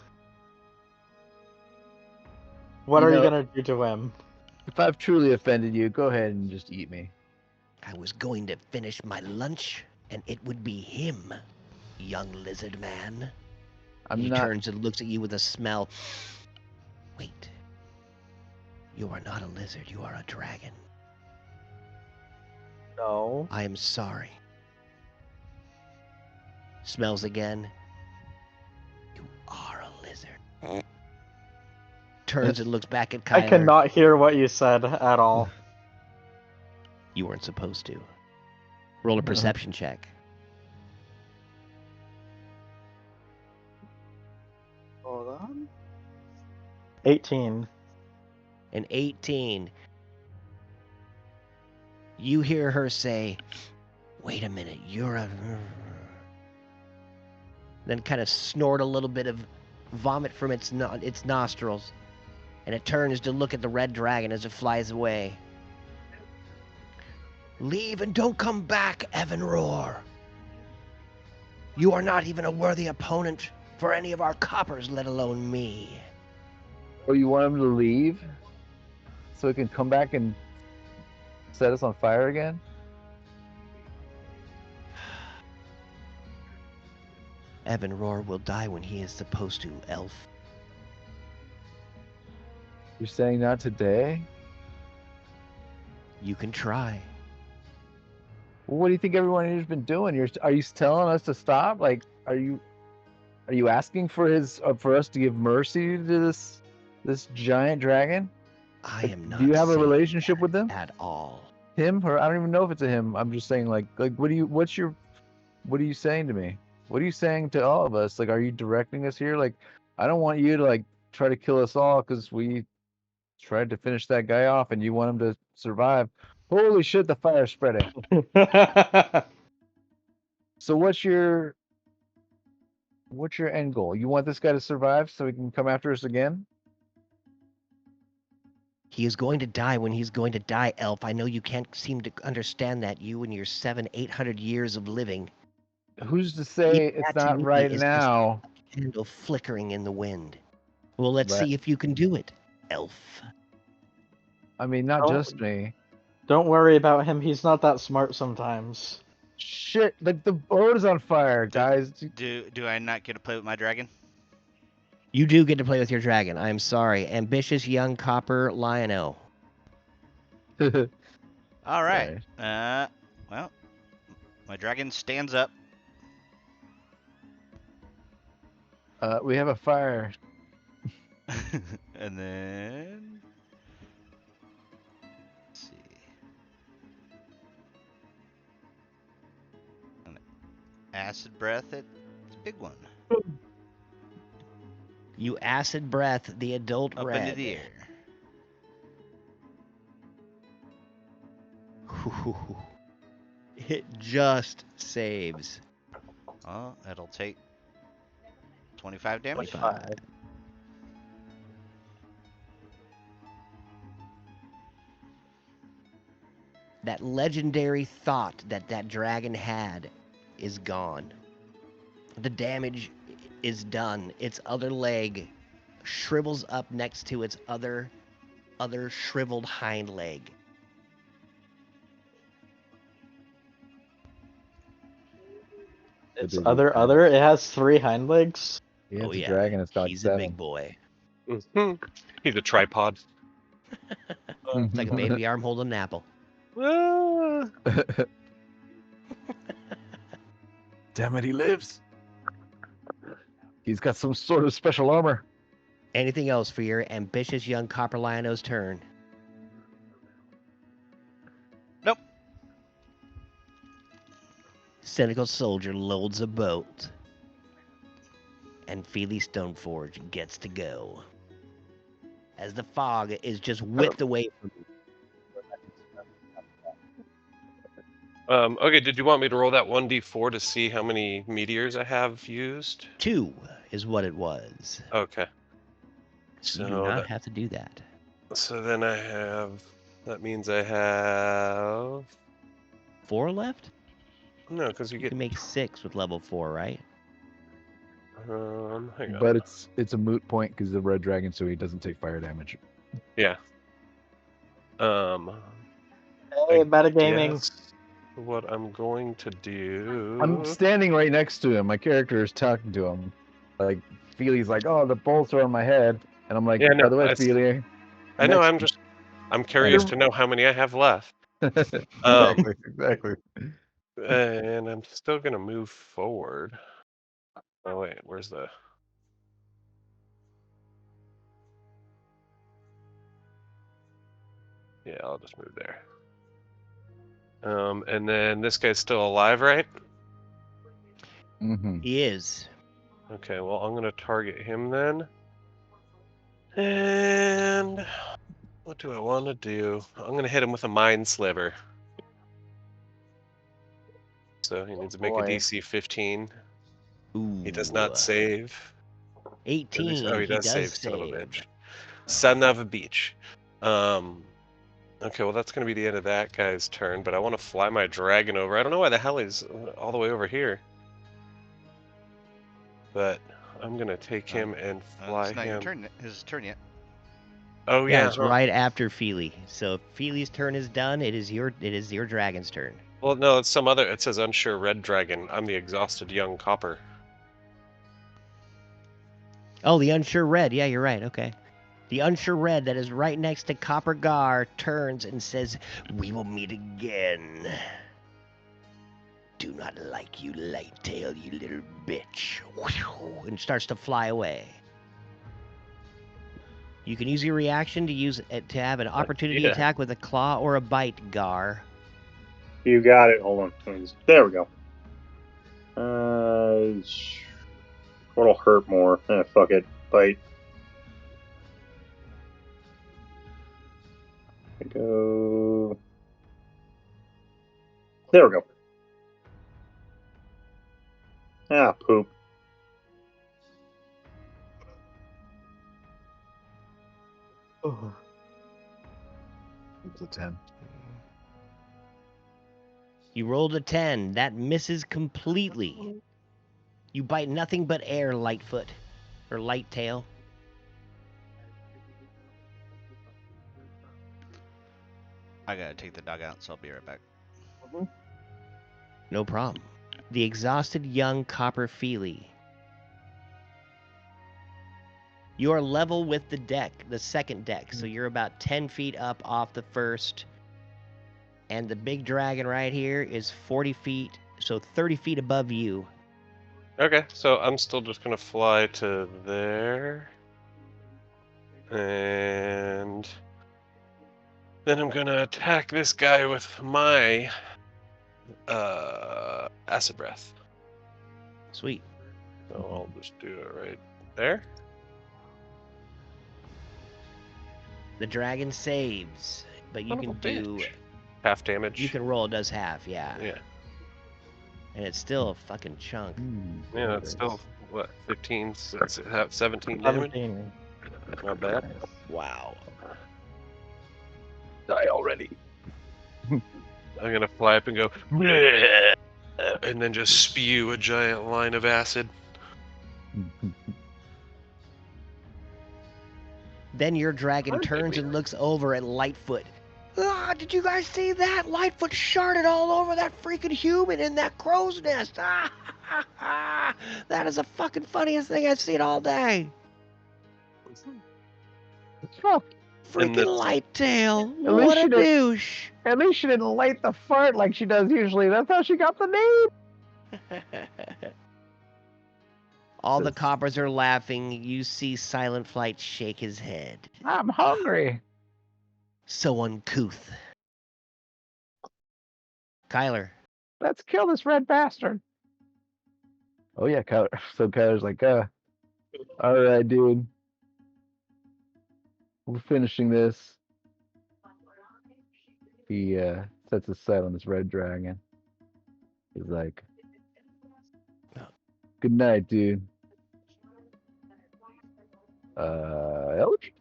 What You are you know- gonna do to him? If I've truly offended you, go ahead and just eat me. I was going to finish my lunch, and it would be him, young lizard man. He turns and looks at you with a smell. Wait. You are not a lizard, you are a dragon. No. I am sorry. Smells again. You are a lizard. Turns and looks back at Kyler. I cannot hear what you said at all. You weren't supposed to. Roll a perception check. Hold on. 18. An 18. You hear her say, wait a minute, you're a... Then kind of snort a little bit of vomit from its nostrils. And it turns to look at the red dragon as it flies away. Leave and don't come back, Evan Roar. You are not even a worthy opponent for any of our coppers, let alone me. Oh, you want him to leave? So he can come back and set us on fire again? Evan Roar will die when he is supposed to, elf. You're saying not today? You can try. Well, what do you think everyone here's been doing? Are you telling us to stop? Like, are you asking for us to give mercy to this giant dragon? I Like, am not. Do you have a saying relationship with him? at all? Him, or I don't even know if it's a him. I'm just saying, like, what are you saying to me? What are you saying to all of us? Like, are you directing us here? Like, I don't want you to like try to kill us all because we tried to finish that guy off, and you want him to survive. Holy shit, the fire's spreading. So what's your end goal? You want this guy to survive so he can come after us again? He is going to die when he's going to die, elf. I know you can't seem to understand that, you and your 800 years of living. Who's to say That it's to not me right is just now? a candle flickering in the wind. Well, let's Right. see if you can do it, elf. I mean, not Don't- just me. Don't worry about him. He's not that smart sometimes. Shit, like the boat is on fire, guys. Do I not get to play with my dragon? You do get to play with your dragon. I'm sorry. Ambitious young copper Lionel. All right. Well, my dragon stands up. We have a fire. And then acid breath at the big one. You acid breath the adult Up red. into the air. It just saves. Oh, it'll take 25 damage. 25. That legendary thought that dragon had is gone. The damage is done. Its other leg shrivels up next to its other shriveled hind leg. It's other. It has 3 hind legs. Yeah, Oh it's a yeah, dragon. It's got he's 7. a big boy. Mhm. He's a tripod. It's like a baby arm holding an apple. Ah. Damn it, he lives. He's got some sort of special armor. Anything else for your ambitious young Copper Lion-O's turn? Nope. Cynical soldier loads a bolt. And Feely Stoneforge gets to go. As the fog is just whipped away from you. Okay, did you want me to roll that 1d4 to see how many meteors I have used? 2 is what it was. Okay. So you So do not that- have to do that. So then I have... That means I have... 4 left? No, because you You get... can make 6 with level 4, right? hang on. But it's a moot point because the red dragon, so he doesn't take fire damage. Yeah. Hey, I metagaming. guess what I'm going to do... I'm standing right next to him. My character is talking to him. Like, Feely's like, oh, the bolts are on my head. And I'm like, Yeah, no, by the way, I- Feely. I know, next- I'm curious to know how many I have left. exactly. And I'm still gonna move forward. Oh wait, where's the... Yeah, I'll just move there. And then this guy's still alive, right? Mm-hmm. He is. Okay, well, I'm gonna target him then. And what do I want to do? I'm gonna hit him with a Mind Sliver. So he needs to make a boy. DC 15. Ooh. He does not save. 18. Oh, he does save, save. son of a bitch. Son of a beach. Okay, well, that's going to be the end of that guy's turn, but I want to fly my dragon over. I don't know why the hell he's all the way over here. But I'm going to take him and fly It's not him. his turn yet. Oh, Yeah, yeah. it's right after Feely. So if Feely's turn is done, it is your dragon's turn. Well, no, it's some other. It says unsure red dragon. I'm the exhausted young copper. Oh, the unsure red. Yeah, you're right. Okay. The unsure red that is right next to Copper Gar turns and says, "We will meet again. Do not like you, Lighttail, you little bitch." And starts to fly away. You can use your reaction to use it to have an opportunity Yeah. attack with a claw or a bite, Gar. You got it. Hold on. There we go. What'll hurt more? Fuck it. Bite. Go. There we go. Ah, poop. It's a 10. You rolled a 10. That misses completely. You bite nothing but air, Lightfoot. Or Lighttail. I gotta take the dog out, so I'll be right back. No problem. The exhausted young Copper Feely. You are level with the deck, the second deck, so you're about 10 feet up off the first. And the big dragon right here is 40 feet, so 30 feet above you. Okay, so I'm still just going to fly to there. And then I'm going to attack this guy with my acid breath. Sweet. So I'll just do it right there. The dragon saves, but you Son of can a do. bitch. Half damage. You can roll. It does half, yeah. Yeah. And it's still a fucking chunk. Yeah, that's still what 15, 17 damage. 17. Not bad. Wow. Die already. I'm gonna fly up and go, "Bleh," and then just spew a giant line of acid. Then your dragon Hard to turns be. and looks over at Lightfoot. Ah, did you guys see that? Lightfoot sharted all over that freaking human in that crow's nest. Ah, that is the fucking funniest thing I've seen all day. Oh, Freaking that's- Lighttail. At least What a she did- douche. at least she didn't light the fart like she does usually. That's how she got the name. All the coppers are laughing. You see Silent Flight shake his head. I'm hungry. So uncouth. Kyler. Let's kill this red bastard. Oh yeah, Kyler. So Kyler's like, all right, dude. We're finishing this. He sets his sight on this red dragon. He's like, good night, dude. Eldritch?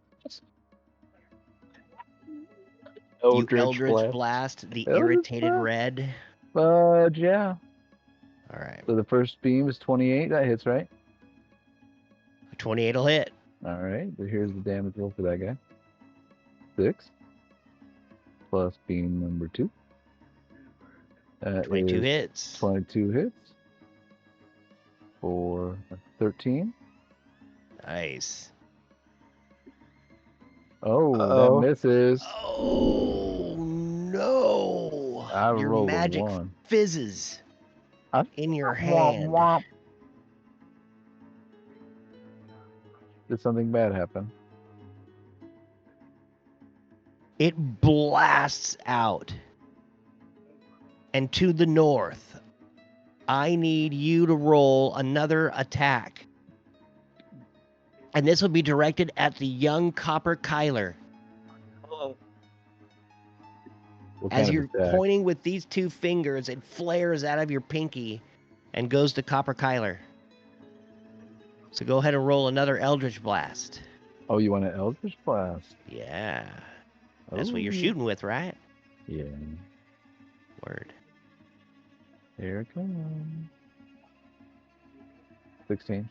You Eldritch Blast, the Eldritch irritated Blast? red. Yeah. All right. So the first beam is 28. That hits, right? 28 will hit. All right. So here's the damage roll for that guy. 6. Plus beam number 2. That 22 is hits. 22 hits. For 13. Nice. Oh, Uh-oh. that misses. Oh, no. I Your rolled magic a 1. fizzes Huh? in your Womp, hand. womp. Did something bad happen? It blasts out. And to the north, I need you to roll another attack. And this will be directed at the young copper Kyler. What As kind you're of attack? pointing with these two fingers, it flares out of your pinky and goes to copper Kyler. So go ahead and roll another Eldritch Blast. Oh, you want an Eldritch Blast? Yeah. That's what Oh, you're shooting with, right? Yeah. Word. Here it comes. 16.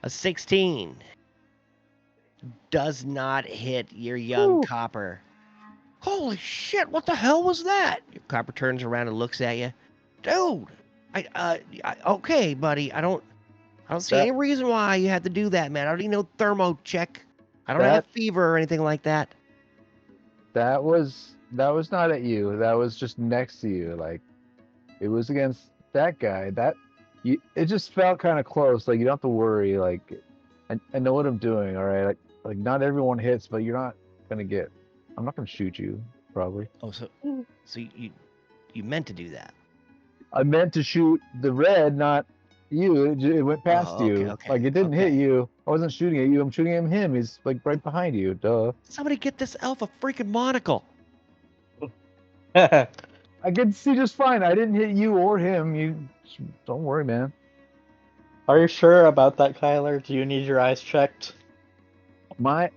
A 16 does not hit your young Ooh. copper. Holy shit, what the hell was that? Your copper turns around and looks at you. Dude, okay, buddy, I don't see any reason why you had to do that, man. I don't need no thermo check. I don't have fever or anything like that. That was not at you. That was just next to you. Like, it was against that guy. It just felt kind of close. Like, you don't have to worry. Like, I know what I'm doing. All right. Like not everyone hits, but you're not gonna get. I'm not gonna shoot you, probably. Oh, so you meant to do that. I meant to shoot the red, not you. It went past you. Okay, Like, it didn't hit okay. you. I wasn't shooting at you. I'm shooting at him. He's like right behind you. Duh. Somebody get this elf a freaking monocle. I can see just fine. I didn't hit you or him. You don't worry, man. Are you sure about that, Kyler? Do you need your eyes checked? My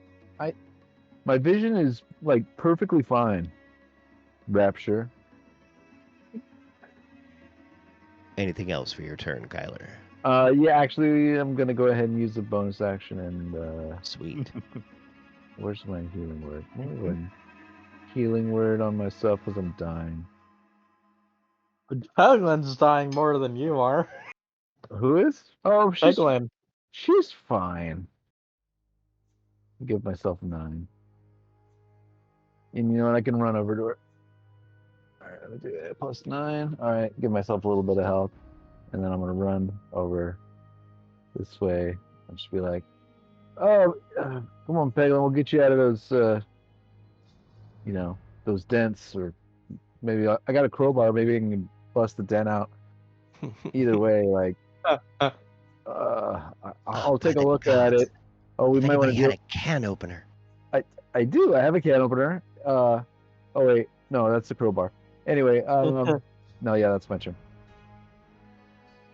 vision is like perfectly fine. Rapture. Anything else for your turn, Kyler? Yeah, actually, I'm gonna go ahead and use the bonus action and Sweet. where's my healing word? Healing word on myself because I'm dying. Peglin's dying more than you are. Who is? Oh, Peglin. she's fine. Give myself 9. And you know what? I can run over to her. All right, let me do that. Plus 9. All right, give myself a little bit of health, and then I'm gonna run over this way. I'll just be like, "Oh, come on, Peglin, we'll get you out of those, those dents, or maybe I got a crowbar. Maybe I can bust the dent out. Either way, like, I'll take by a the look at gods. it. Oh, we If might want anybody to had do. a can opener. I do. I have a can opener. Oh wait, no, that's the crowbar. Anyway, no, yeah, that's my turn.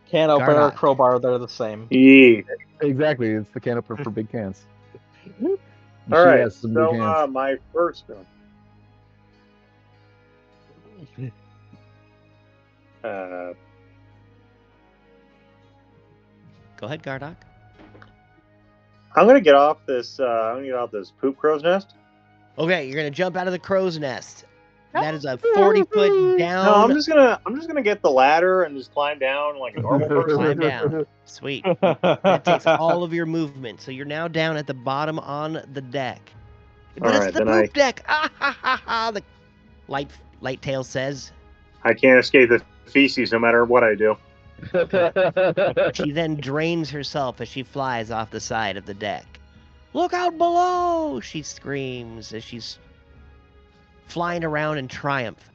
Can opener, Gardock. crowbar, they're the same. Yeah. Exactly, it's the can opener for big cans. All She right. has some big So cans. my first one. Go ahead, Gardock. I'm gonna get off this. I'm gonna get off this poop crow's nest. Okay, you're gonna jump out of the crow's nest. That is a 40-foot down. No, I'm just gonna get the ladder and just climb down like a normal person. Climb down. Sweet. That takes all of your movement. So you're now down at the bottom on the deck. But All it's right, the then poop deck. Ah ha ha ha. The light tail says. I can't escape the feces no matter what I do. She then drains herself as she flies off the side of the deck. Look out below! She screams as she's flying around in triumph.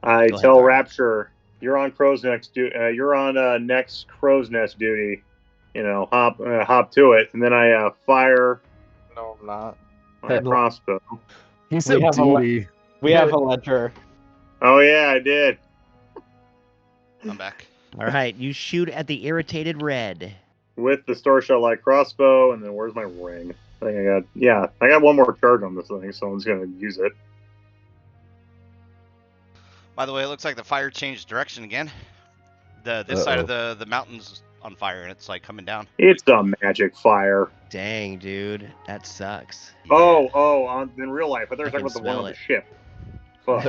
I Go ahead, tell Gardock. Rapture, you're on you're on next crow's nest duty. Hop to it, and then I fire No, I'm not. my crossbow. He said have a duty. We have a ledger. Oh yeah, I did. I'm back. All right, you shoot at the irritated red. With the star shot light crossbow, and then where's my ring? I think I got one more charge on this thing, so I'm just gonna use it. By the way, it looks like the fire changed direction again. This side of the mountain's on fire, and it's like coming down. It's a magic fire. Dang, dude, that sucks. Oh, in real life. I thought you were talking I can about the one smell on the it. ship. Fuck.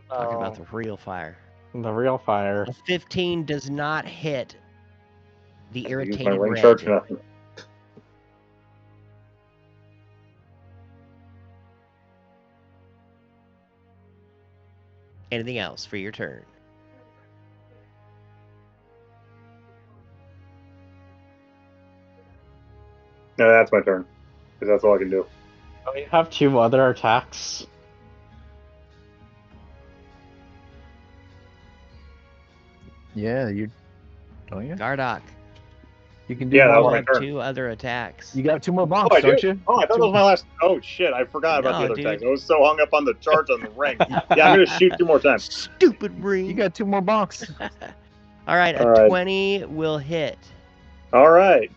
No, talking about the real fire. The real fire. A 15 does not hit the Use my irritated ring red. charge for nothing. Anything else for your turn? No, that's my turn. Because that's all I can do. Do we have 2 other attacks? Yeah, you don't you? Gardock, You can do Yeah, that more. was my have turn. 2 other attacks. You got 2 more Oh, bombs, I don't do? you? Oh, I thought that was my last. Oh, shit. I forgot about No, the other dude. attacks. I was so hung up on the charge on the ring. Yeah, I'm going to shoot 2 more times. Stupid ring. You got 2 more bonks. All right, All a right. 20 will hit. All right.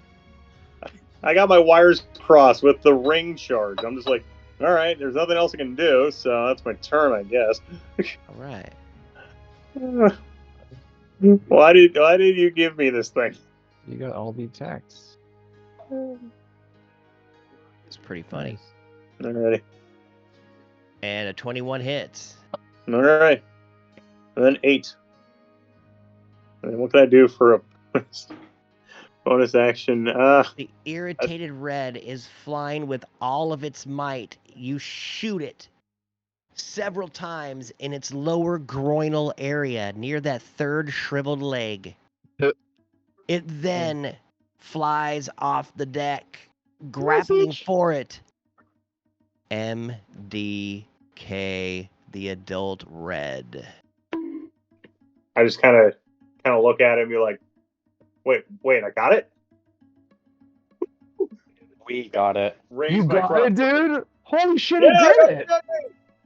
I got my wires crossed with the ring charge. I'm just like, all right, there's nothing else I can do, so that's my turn, I guess. All right. Why did you give me this thing? You got all the attacks. It's pretty funny. All right. And a 21 hits. All right. And then 8. And then what can I do for a bonus action? The irritated red is flying with all of its might. You shoot it several times in its lower groinal area near that third shriveled leg. It then flies off the deck, grappling for it. MDK, the adult red. I just kind of look at it and be like, wait, I got it? We got it. Raise You my got cross- it, dude! Holy shit, Yeah, it did it!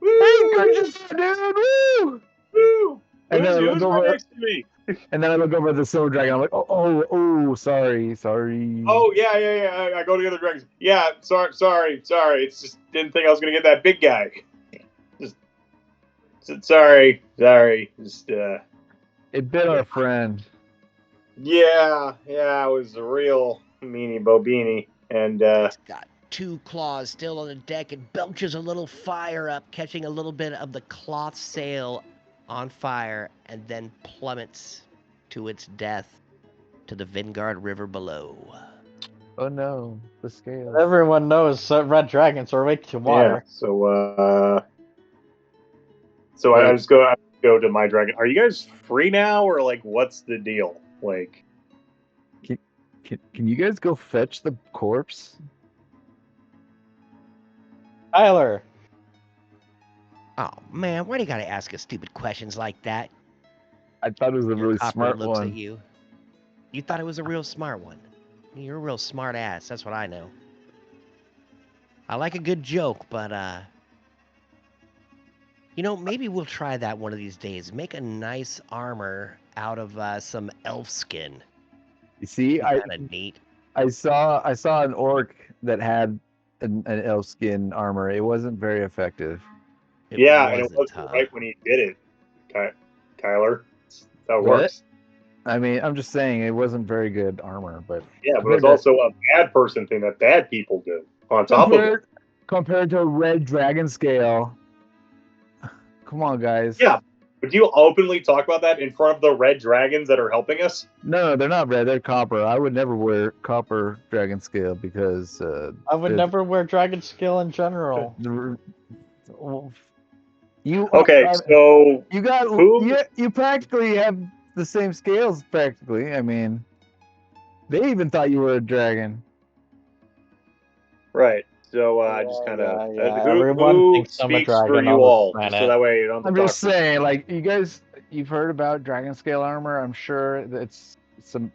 Woo! Hey, good job, dude! Woo! Woo! And then I Who's look right over, next to me? and then I look over at the silver dragon. I'm like, oh, sorry. Oh yeah. I go to the other dragons. Yeah, sorry. It's just didn't think I was gonna get that big guy. Just sorry. Just It bit our friend. yeah. It was a real meanie bobini, and It's got 2 claws still on the deck. It belches a little fire up, catching a little bit of the cloth sail on fire, and then plummets to its death to the Vingard River below. Oh no, the scales. Everyone knows that red dragons are weak to yeah. water. So I just go to my dragon. Are you guys free now, or like what's the deal? Like, Can you guys go fetch the corpse? Tyler, Oh man, why do you gotta ask us stupid questions like that? I thought it was a Your really copper smart looks one. at you. You thought it was a real smart one. You're a real smart ass. That's what I know. I like a good joke, but maybe we'll try that one of these days. Make a nice armor out of some elf skin. You see, Kind of neat. I saw an orc that had an elf skin armor. It wasn't very effective. It Yeah, and it wasn't, wasn't huh? right when he did it, Kyler. That's how it What? works. I mean, I'm just saying it wasn't very good armor, but Yeah, but it's also a bad person thing that bad people do. On top of it, compared to a red dragon scale. Come on, guys. yeah. Would you openly talk about that in front of the red dragons that are helping us? No, they're not red. They're copper. I would never wear copper dragon scale because I would never wear dragon scale in general. You Okay, so you got who? you practically have the same scales practically. I mean, they even thought you were a dragon. Right. So just kind of Everyone who thinks I'm a speaks for dragon you on all, this just so planet. that way you don't have I'm to just talk. saying, like you've heard about dragon scale armor. I'm sure that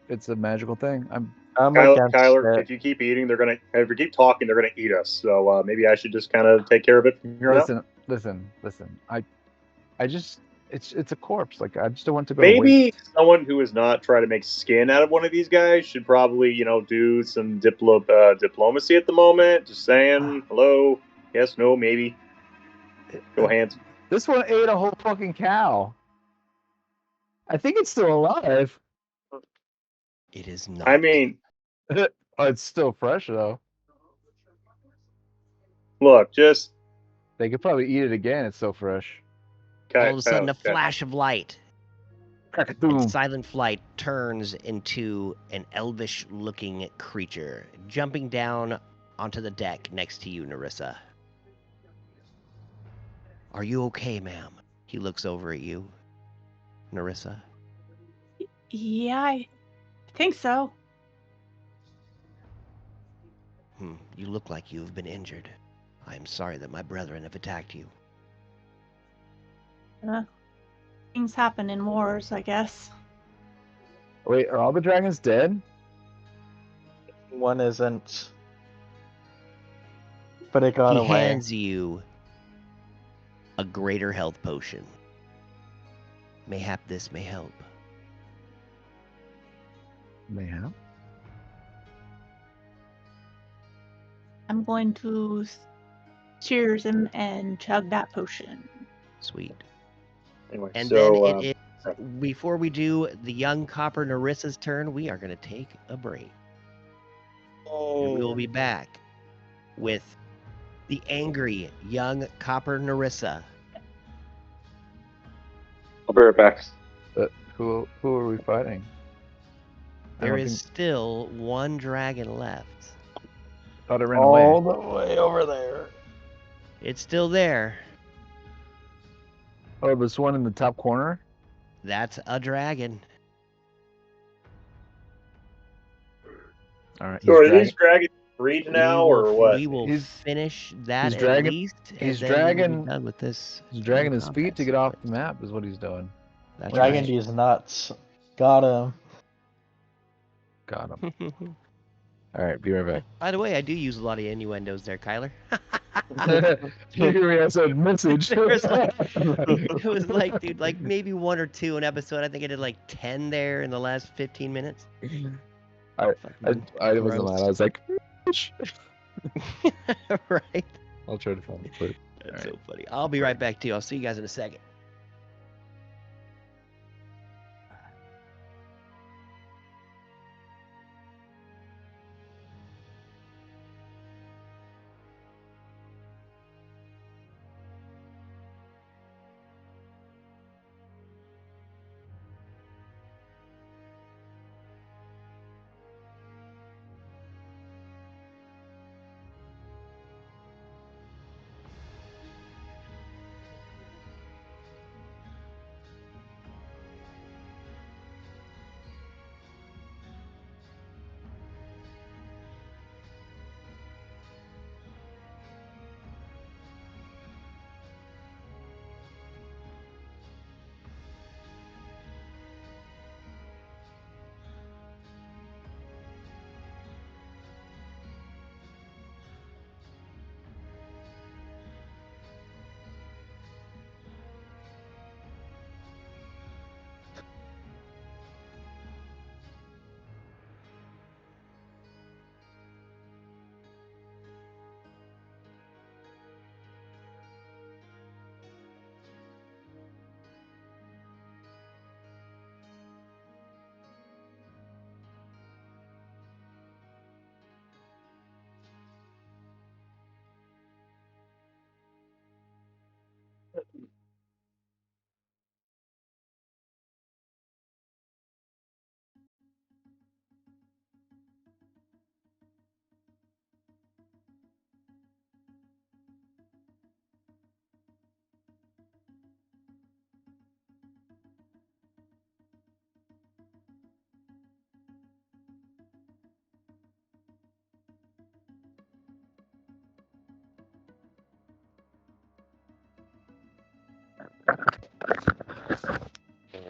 it's a magical thing. I'm Kyler, if you keep eating, if you keep talking, they're gonna eat us. So maybe I should just kind of take care of it from here on out. Listen. I just it's a corpse. Like I just don't want to go. Maybe someone who is not trying to make skin out of one of these guys should probably, do some diplomacy at the moment. Just saying, hello, yes, no, maybe. Go hands. This one ate a whole fucking cow. I think it's still alive. It is not. I mean, oh, it's still fresh though. Look, they could probably eat it again. It's so fresh. All of a sudden, a flash of light. Boom. And Silent Flight turns into an elvish-looking creature, jumping down onto the deck next to you, Narissa. Are you okay, ma'am? He looks over at you, Narissa. Yeah, I think so. You look like you have been injured. I am sorry that my brethren have attacked you. Things happen in wars, I guess. Wait, are all the dragons dead? One isn't. But it got He away. hands you a greater health potion. Mayhap this may help. Mayhap? I'm going to cheers him and chug that potion. Sweet. Anyway, And so, then before we do the young copper Narissa's turn, we are going to take a break. And we will be back with the angry young copper Narissa. I'll be right back. But who are we fighting? There is still one dragon left. Thought it ran away. All the way over there. It's still there. Oh, this one in the top corner? That's a dragon. All right. So are these dragons breed now, or what? We will finish that he's at dragging- least. he's and then we'll be dragging- done with this. He's dragging his combat feet to get off the sequence. map, is what he's doing. That's Dragon right. D's nuts. Got him. Got him. All right, be right back. By the way, I do use a lot of innuendos there, Kyler. Here we have a message. It was like, dude, like maybe one or two an episode. I think I did like 10 there in the last 15 minutes. I wasn't mad. I was like, right. I'll try to find it. That's so funny. I'll be right back too. I'll see you guys in a second.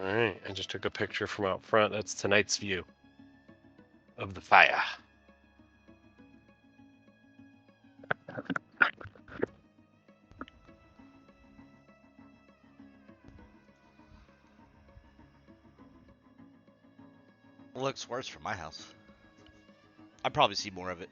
All right, I just took a picture from out front. That's tonight's view of the fire. Looks worse from my house. I'd probably see more of it.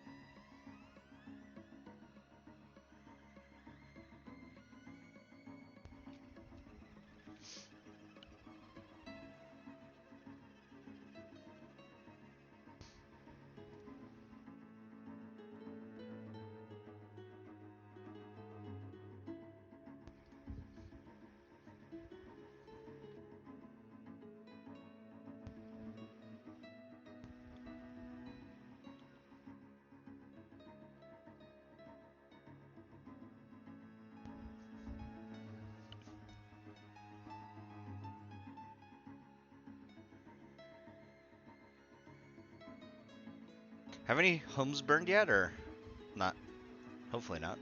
Have any homes burned yet, or not? Hopefully not.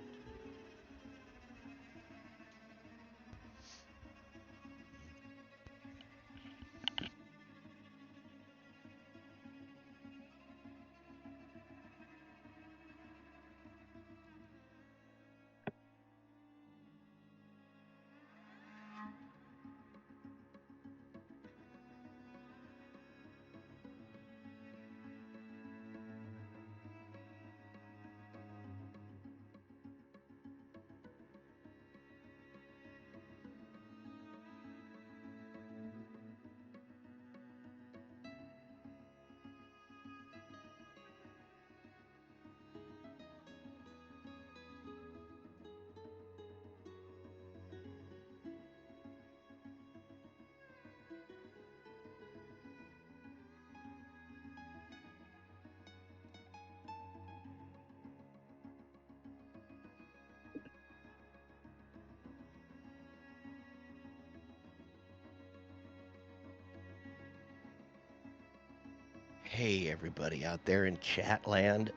Hey, everybody out there in chat land.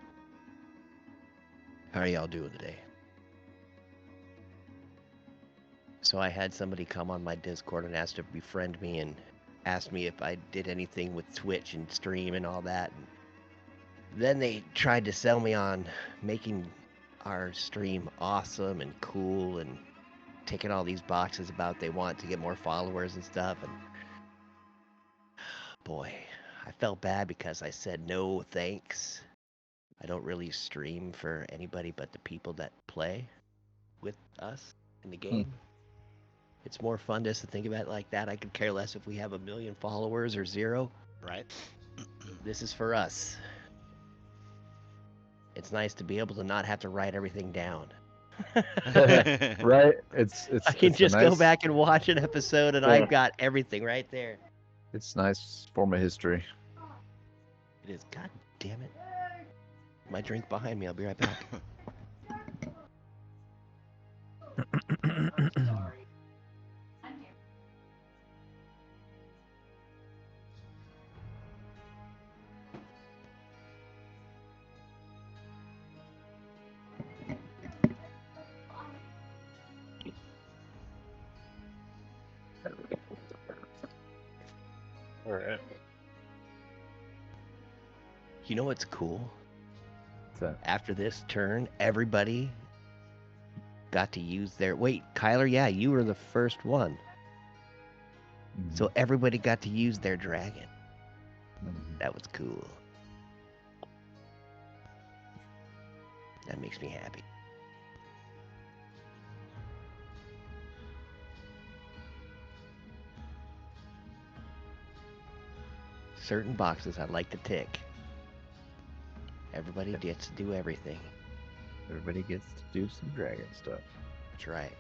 How are y'all doing today? So I had somebody come on my Discord and asked to befriend me and asked me if I did anything with Twitch and stream and all that. And then they tried to sell me on making our stream awesome and cool and ticking all these boxes about they want to get more followers and stuff. And boy, I felt bad because I said no thanks. I don't really stream for anybody but the people that play with us in the game. It's more fun just to think about it like that. I could care less if we have 1 million followers or 0. Right. This is for us. It's nice to be able to not have to write everything down. Right? It's I can it's a just go nice- back and watch an episode and Yeah. I've got everything right there. It's nice form of history. It is. God damn it. My drink behind me. I'll be right back. All right. You know what's cool? What's that? After this turn, everybody got to use their... Wait, Kyler, yeah, you were the first one. So everybody got to use their dragon. That was cool. That makes me happy. Certain boxes I like to tick. Everybody gets to do everything. Everybody gets to do some dragon stuff. That's right.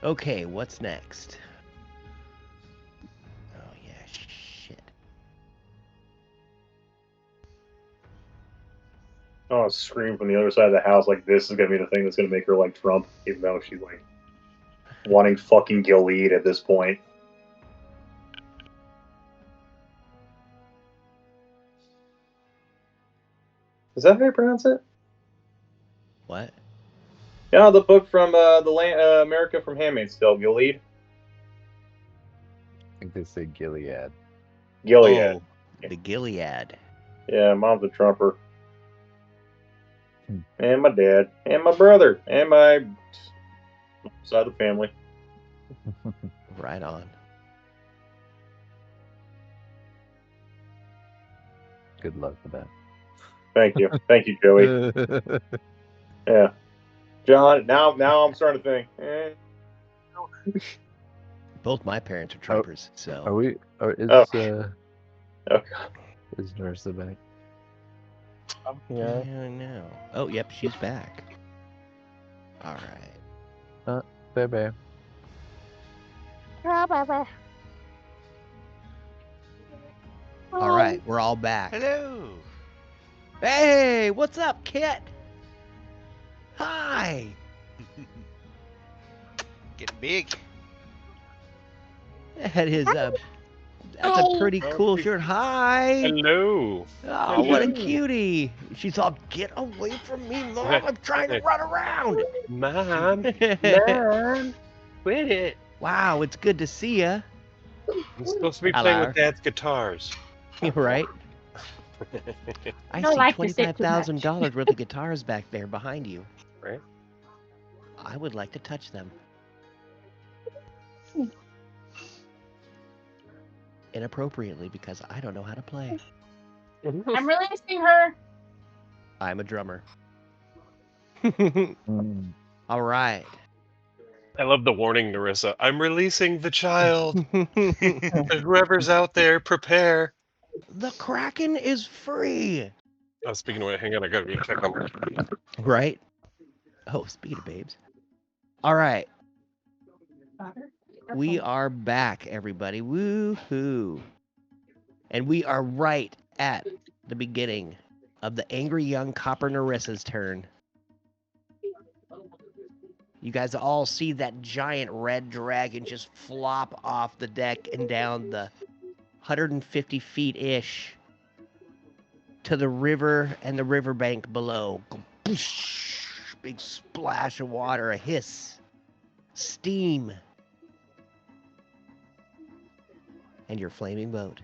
Okay, what's next? Oh yeah, shit. Oh, a scream from the other side of the house like this is gonna be the thing that's gonna make her like Trump, even though she's like wanting fucking Gilead at this point. Is that how you pronounce it? What? Yeah, the book from the land, America from Handmaid's Tale, Gilead. I think they say Gilead. Gilead. Oh, the Gilead. Yeah, mom's a Trumper. Hmm. And my dad. And my brother. And my side of the family. Right on. Good luck with that. Thank you. Thank you, Joey. Yeah. John, now I'm starting to think. Both my parents are Trumpers, so. Are we? Or is Oh. Okay. is Narissa back? Yeah, no. Oh, yep, she's back. All right. Baby. All right, we're all back. Hello. Hey, what's up, Kit? Hi. Getting big. That is that's a pretty cool shirt. Hi. Hello. Oh, what a Hello. cutie. She's all, get away from me, Mom. I'm trying to run around. Mom. Mom. Quit it. Wow, it's good to see ya. I'm supposed to be Hello. playing with Dad's guitars. You're right. I don't see like to sit too much. $25,000 worth of guitars back there behind you. Right? I would like to touch them. Inappropriately, because I don't know how to play. I'm releasing her. I'm a drummer. Mm. All right. I love the warning, Narissa. I'm releasing the child. Whoever's out there, prepare. The Kraken is free. Oh, speaking of which, hang on, I gotta go check on her. Right? Oh, speed of babes. All right. We are back, everybody. Woohoo. And we are right at the beginning of the angry young Copper Narissa's turn. You guys all see that giant red dragon just flop off the deck and down the 150 feet-ish to the river and the riverbank below. Big splash of water, a hiss, steam, and your flaming boat.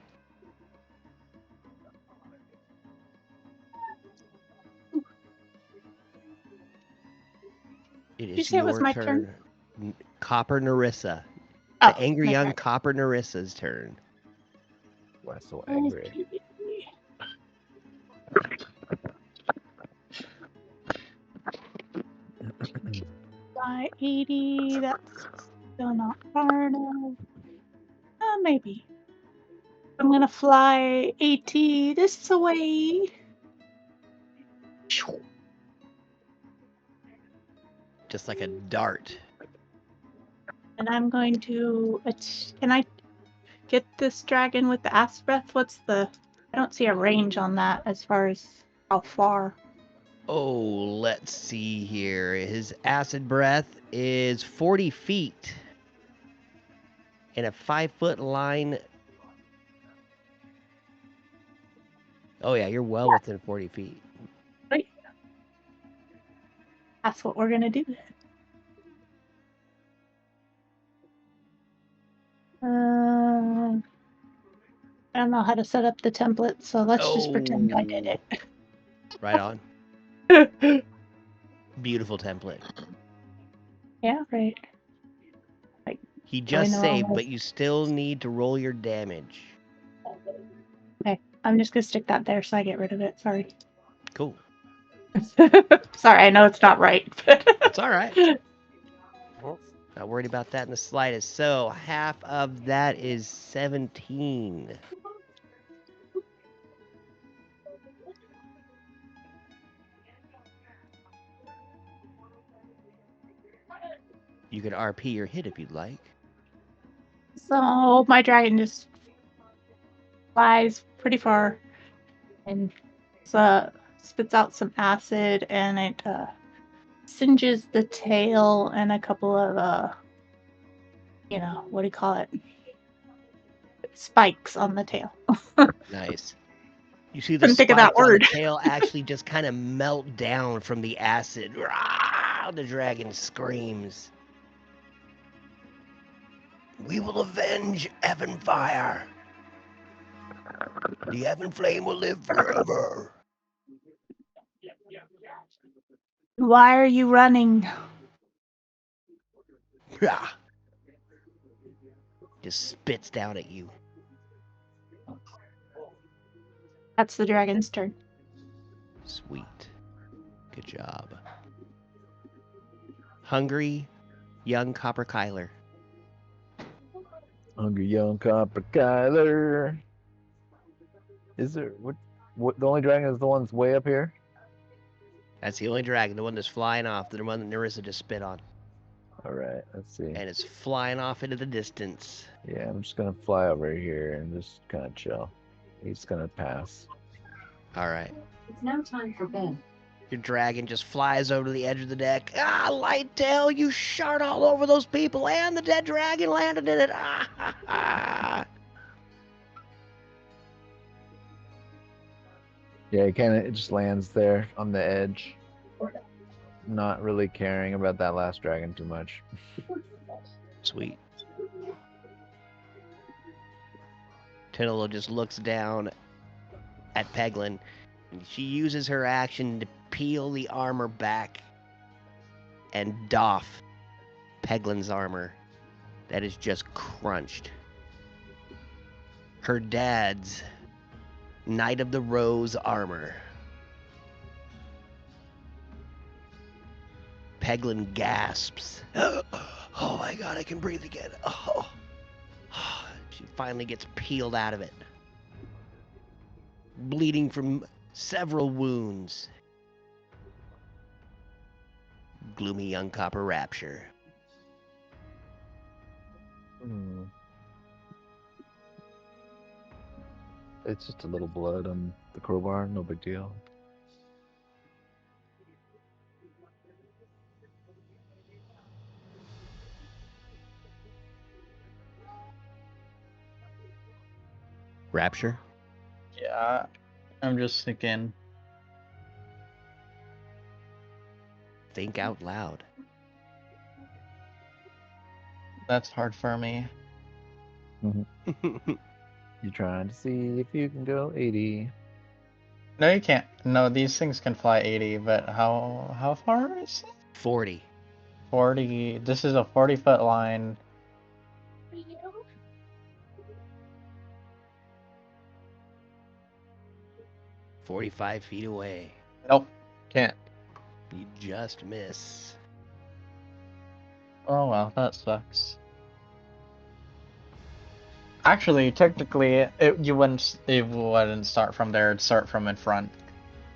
It you is say it was your my turn. Copper Narissa. Oh, The angry my young turn. Copper Narissa's turn. Why so angry? By 80, that's still not far enough. Maybe. I'm gonna fly 80 this way. Just like a dart. And I'm going to. Can I get this dragon with the acid breath? What's the. I don't see a range on that as far as how far. Oh, let's see here. His acid breath is 40 feet. In a 5-foot line. Oh, yeah, you're well within 40 feet. Right. That's what we're gonna do. I don't know how to set up the template, so let's just pretend I did it. Right on. Beautiful template. Yeah, right. He just the wrong saved, way. but you still need to roll your damage. Okay, I'm just gonna stick that there so I get rid of it. Sorry. Cool. Sorry, I know it's not right. It's all right. Not worried about that in the slightest. So half of that is 17. You can RP your hit if you'd like. So my dragon just flies pretty far and spits out some acid, and it singes the tail and a couple of what do you call it? Spikes on the tail. Nice. You see the Couldn't think of that spikes on the word. tail actually just kind of melt down from the acid. Rah! The dragon screams. We will avenge Evan Fire. The Evan Flame will live forever. Why are you running? Rah! Just spits down at you. That's the dragon's turn. Sweet. Good job. Hungry, young Copper Kyler. Hungry young Copper Kyler. Is there what? The only dragon is the one that's way up here. That's the only dragon, the one that's flying off, the one that Nerissa just spit on. All right, let's see. And it's flying off into the distance. Yeah, I'm just gonna fly over here and just kind of chill. He's gonna pass. All right. It's now time for bed. Your dragon just flies over to the edge of the deck. Ah, Lighttail, you shart all over those people, and the dead dragon landed in it. Ah, ha, ha. Yeah, it just lands there on the edge. Not really caring about that last dragon too much. Sweet. Tinola just looks down at Peglin. And she uses her action to peel the armor back and doff Peglin's armor that is just crunched. Her dad's Knight of the Rose armor. Peglin gasps. Oh my god, I can breathe again. Oh. She finally gets peeled out of it. Bleeding from several wounds. Gloomy young Copper Rapture. It's just a little blood on the crowbar, no big deal. Rapture? Yeah, I'm just thinking. Think out loud. That's hard for me. You trying to see if you can go 80? No, you can't. No, these things can fly 80, but how far is it? 40. 40. This is a 40-foot line. $45 feet away. Nope, can't. You just miss. Oh well, that sucks. Actually, technically, it wouldn't start from there. It'd start from in front,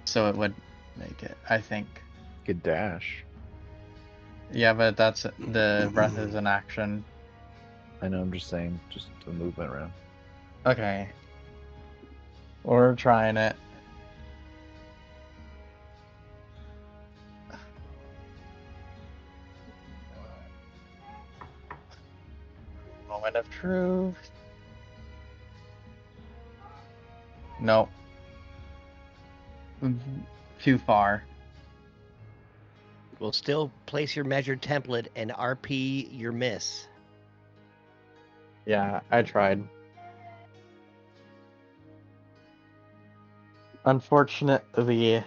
so it would make it. I think. Good dash. Yeah, but that's the breath is an action. I know. I'm just saying, just the movement around. Okay. We're trying it. Moment of truth. Nope. Too far. We'll still place your measured template and RP your miss. Yeah, I tried. Unfortunately,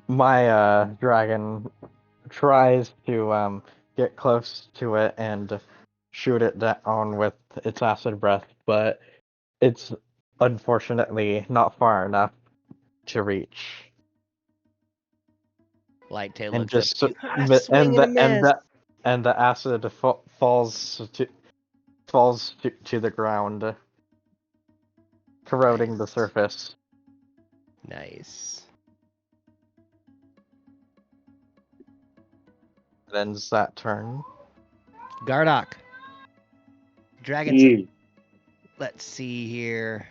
my dragon tries to get close to it and shoot it down with its acid breath, but it's unfortunately not far enough to reach. Lighttail And looks just up at you. Swing and a miss. And the acid falls to the ground, corroding the surface. Nice. That ends that turn. Gardock. Dragons. Yee. Let's see here.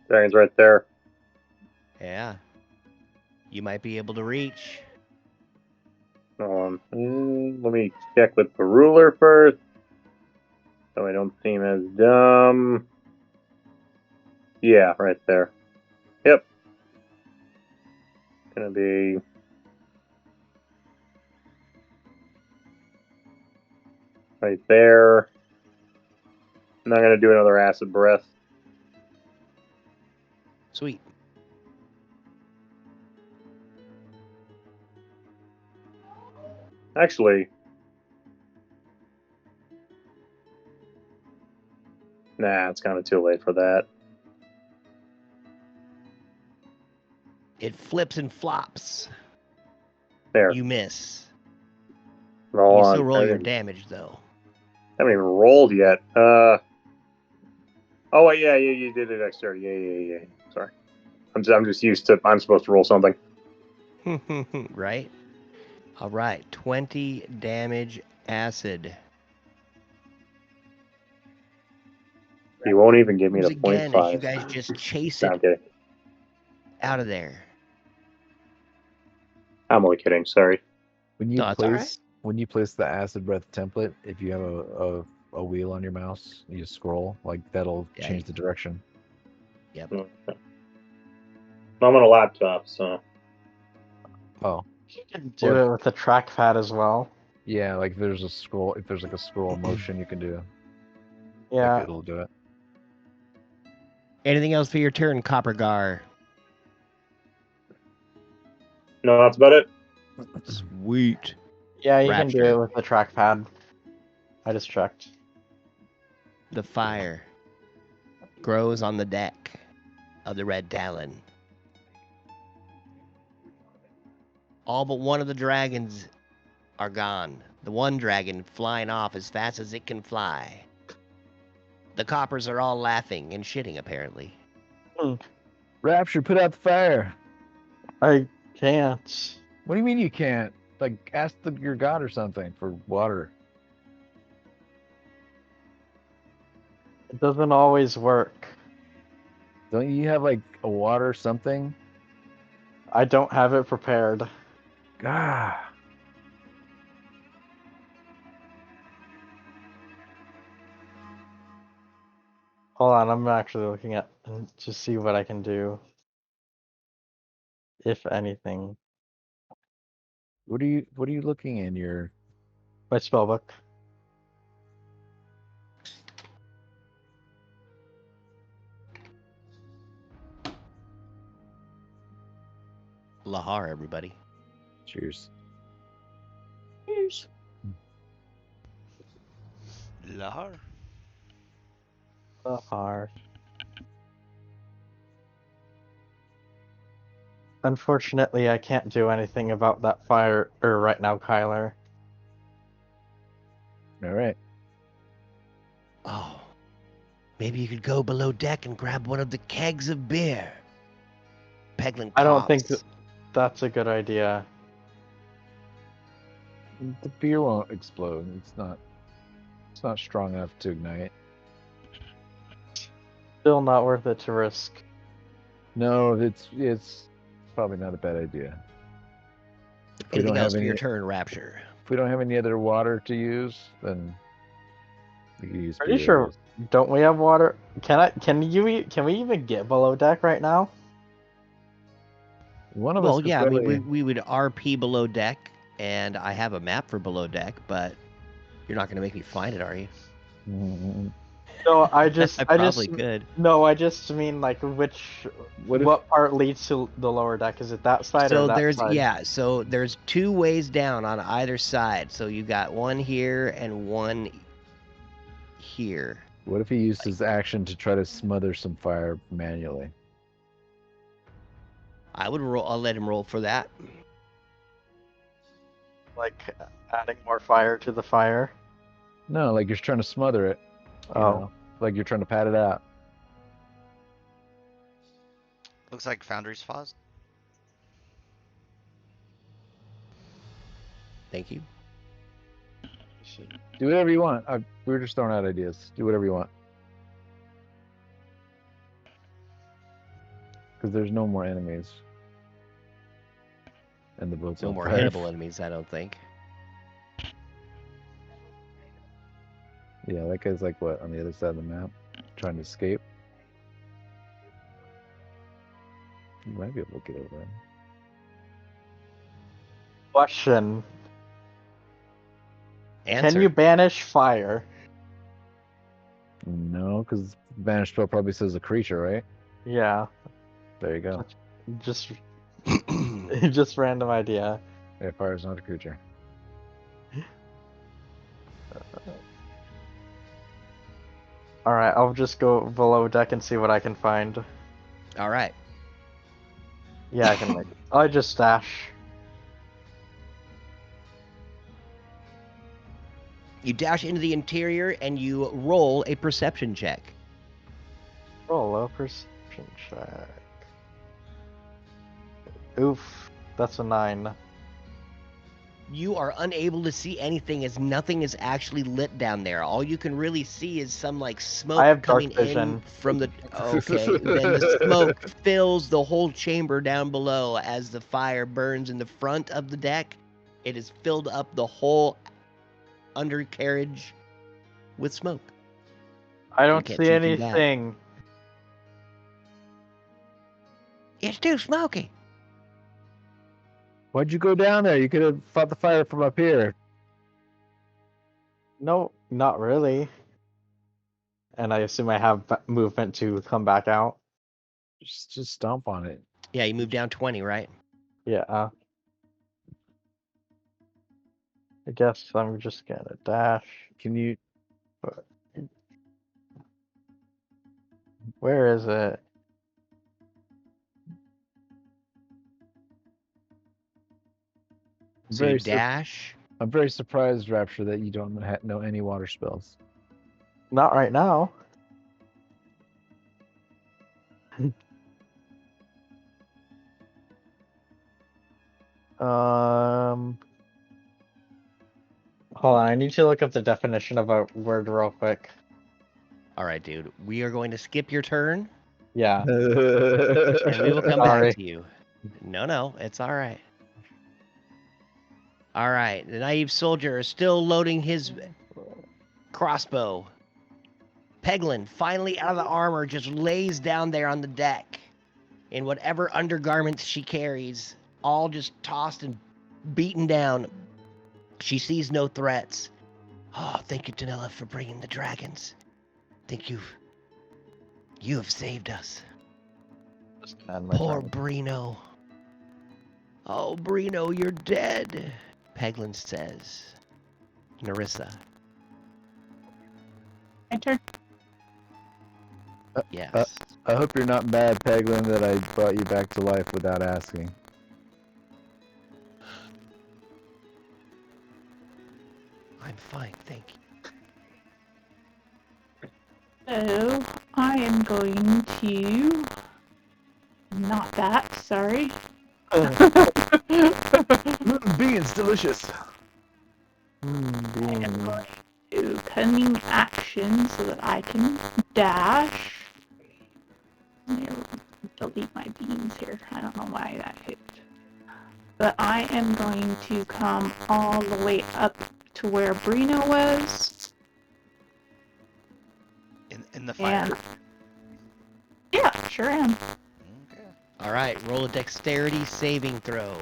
Dragon's right there. Yeah. You might be able to reach. Let me check with the ruler first, so I don't seem as dumb. Yeah, right there. Yep. Gonna be right there. I'm not gonna do another acid breath. Sweet. Actually, nah, it's kind of too late for that. It flips and flops. There. You miss. Roll You on. still roll I your haven't damage though. even rolled yet. Oh wait, yeah, you did it dexterity. Yeah. Sorry, I'm just used to. I'm supposed to roll something. Right? All right. 20 damage acid. You won't even give me the Again, as you 0.5. guys just chase No, it I'm kidding. out of there. I'm only kidding. Sorry. When you No, it's all right. place the acid breath template, if you have a wheel on your mouse, you just scroll, like that'll Yeah, change the direction. Yep. I'm on a laptop, so Oh, You can do it with the trackpad as well. yeah, like there's a scroll. If there's like a scroll motion, you can do. Yeah. Like it'll do it. Anything else for your turn, Coppergar? no, that's about it. Sweet. Yeah, you can do Rapture. it with the trackpad. I just checked. The fire grows on the deck of the Red Talon. All but one of the dragons are gone. The one dragon flying off as fast as it can fly. The coppers are all laughing and shitting, apparently. Rapture, put out the fire. I can't. What do you mean you can't? Like, ask your god or something for water. It doesn't always work. Don't you have like a water something? I don't have it prepared. Ah. Hold on, I'm actually looking at to see what I can do. If anything. What are you looking in your My spellbook. Lahar, everybody. cheers? Cheers. Lahar. Hard. Unfortunately, I can't do anything about that fire right now, Kyler. All right. Oh, maybe you could go below deck and grab one of the kegs of beer. Peglin I don't think coughs. that's a good idea. The beer won't explode. It's not strong enough to ignite. Still not worth it to risk. No, it's probably not a bad idea. If we Anything don't else have for your any turn, Rapture? if we don't have any other water to use, then we can use Pretty beer, I sure. guess. Don't we have water? Can we even get below deck right now? One of Well, us could yeah, I mean, probably we would RP below deck, and I have a map for below deck, but you're not going to make me find it, are you? Mm, No, I just probably could. No, I just mean like what part leads to the lower deck? Is it that side or So that side? so there's two ways down on either side. So you got one here and one here. What if he used his action to try to smother some fire manually? I would roll. I'll let him roll for that. Like adding more fire to the fire? No, like you're trying to smother it. You know, like you're trying to pat it out. Looks like Foundry's paused. Thank you. Do whatever you want. We were just throwing out ideas. Do whatever you want. Because there's no more enemies. And the boat's No on more fire. hittable enemies, I don't think. Yeah, that guy's like what, on the other side of the map? Trying to escape. You might be able to get over there. Question. Answer. Can you banish fire? No, because Banish Spell probably says a creature, right? Yeah. There you go. Just just random idea. Yeah, fire's not a creature. Alright, I'll just go below deck and see what I can find. All right. Yeah, I can make it. I just stash. You dash into the interior and you roll a perception check. Roll low perception check. Oof, that's a 9. You are unable to see anything as nothing is actually lit down there. All you can really see is some like smoke I have dark coming in vision. from the. Okay, then the smoke fills the whole chamber down below as the fire burns in the front of the deck. It has filled up the whole undercarriage with smoke. I don't can't see see through that. anything. It's too smoky. Why'd you go down there? You could have fought the fire from up here. No, not really. And I assume I have movement to come back out. Just stomp on it. Yeah, you moved down 20, right? Yeah. I guess I'm just gonna dash. Can you? Where is it? So you dash. I'm very surprised, Rapture, that you don't know any water spells. Not right now. Hold on, I need to look up the definition of a word real quick. All right, dude. We are going to skip your turn, Yeah. and we will come Sorry. back to you. No, it's all right. All right, the naive soldier is still loading his crossbow. Peglin, finally out of the armor, just lays down there on the deck in whatever undergarments she carries, all just tossed and beaten down. She sees no threats. Oh, thank you, Danella, for bringing the dragons. Thank you. You have saved us. Poor Brino. Oh, Brino, you're dead, Peglin says. Narissa. My turn. Yes. I hope you're not mad, Peglin, that I brought you back to life without asking. I'm fine, thank you. So I am going to. Not that. Sorry. Beans, delicious. I am going to cunning action so that I can dash. Let me delete my beans here. I don't know why that hit. But I am going to come all the way up to where Brino was. In the fire. And yeah, sure am. Okay. All right, roll a dexterity saving throw.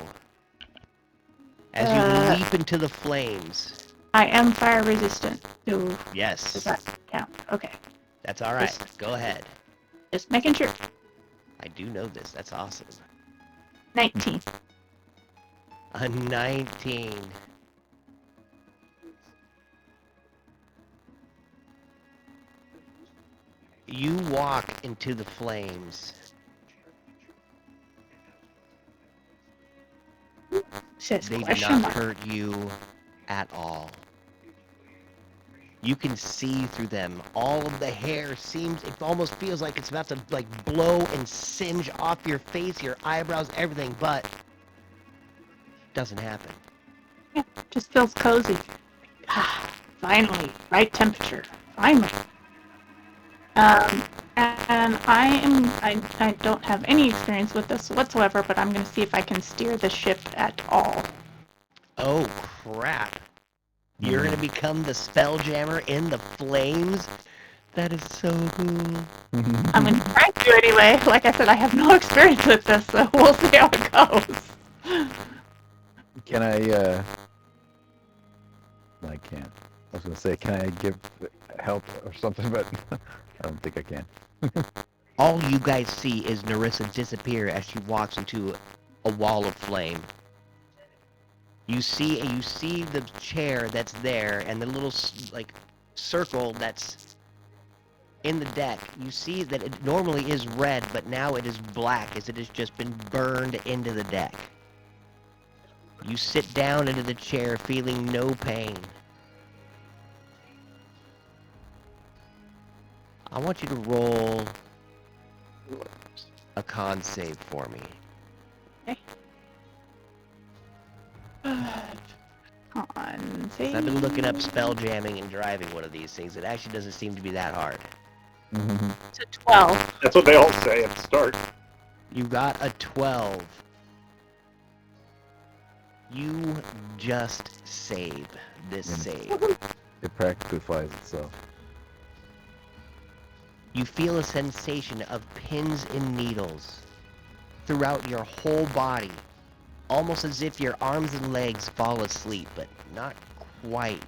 As you leap into the flames. I am fire resistant. So does Yes, that count? Okay. that's all right. Go ahead. Just making sure. I do know this. That's awesome. 19. A 19. You walk into the flames. Says They do question not mark. hurt you at all. You can see through them. All of the hair seems, it almost feels like it's about to like blow and singe off your face, your eyebrows, everything, but doesn't happen. Just feels cozy. Finally, right temperature. Finally. And I don't have any experience with this whatsoever, but I'm going to see if I can steer the ship at all. Oh, crap. You're going to become the Spelljammer in the flames? That is so cool. I'm going to try to anyway. Like I said, I have no experience with this, so we'll see how it goes. Can I, I can't. I was gonna say, can I give help or something, but I don't think I can. All you guys see is Narissa disappear as she walks into a wall of flame. You see the chair that's there and the little circle that's in the deck. You see that it normally is red, but now it is black as it has just been burned into the deck. You sit down into the chair feeling no pain. I want you to roll a con save for me. Okay. Con save. I've been looking up spell jamming and driving one of these things. It actually doesn't seem to be that hard. It's a 12. That's what they all say at the start. You got a 12. You just save this save. It practically flies itself. You feel a sensation of pins and needles throughout your whole body, almost as if your arms and legs fall asleep, but not quite.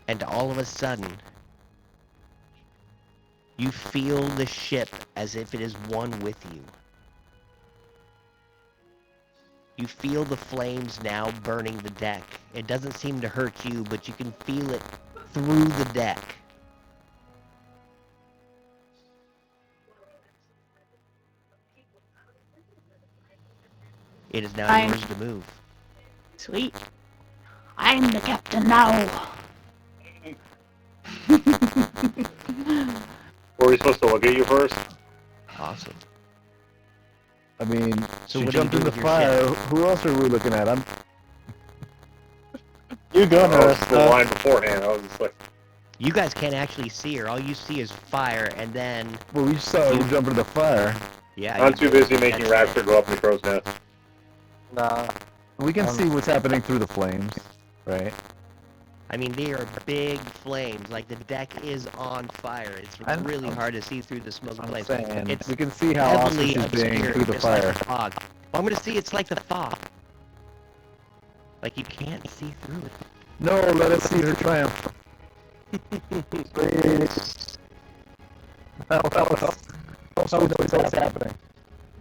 And all of a sudden, you feel the ship as if it is one with you. You feel the flames now burning the deck. It doesn't seem to hurt you, but you can feel it through the deck. It is now yours to move. Sweet. I'm the captain now. Were we supposed to look at you first? Awesome. I mean, So she what do you jumped do in the with your fire. ship? Who else are we looking at? You go, I was the Narissa. line beforehand. I was just like, You guys can't actually see her. All you see is fire, and then Well, we saw her jump into the fire. yeah. I'm you too both busy making catch Raptor go up in the crow's nest. Nah. We can see what's happening through the flames, right? I mean, they are big flames. Like the deck is on fire. It's I'm- really hard to see through the smoke and I'm flames. saying It's we can see how heavily Oscar is being obscured, through the just like fire. the fog. Well, I'm gonna see it's like the fog. Like you can't see through it. No, let us see her triumph. Please. No. Tell me what's happening.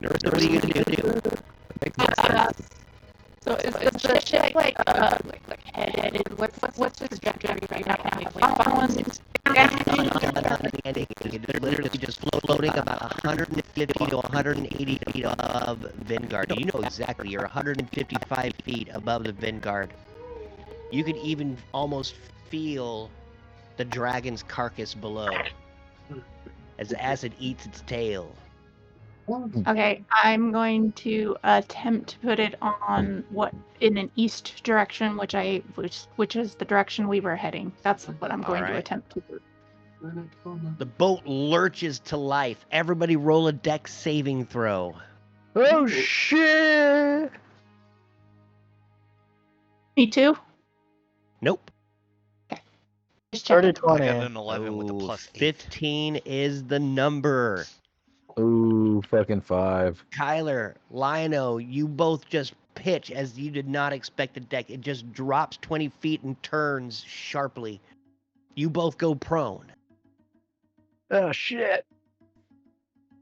Narissa, what are you gonna do? Make more sense. So is the ship like headed? What's its trajectory right now? It's literally just floating about 150 to 180 feet above Vanguard. You know exactly. You're 155 feet above the Vanguard. You can even almost feel the dragon's carcass below as it eats its tail. Okay, I'm going to attempt to put it on in an east direction, which is the direction we were heading. That's what I'm going to Alright. attempt to do. The boat lurches to life. Everybody roll a deck saving throw. Oh shit! Me too. Nope. Just checking. 30, I 20. got an 11 with a Oh, plus 8. 15 is the number. Ooh, fucking 5. Kyler, Lionel, you both just pitch as you did not expect the deck. It just drops 20 feet and turns sharply. You both go prone. Oh shit!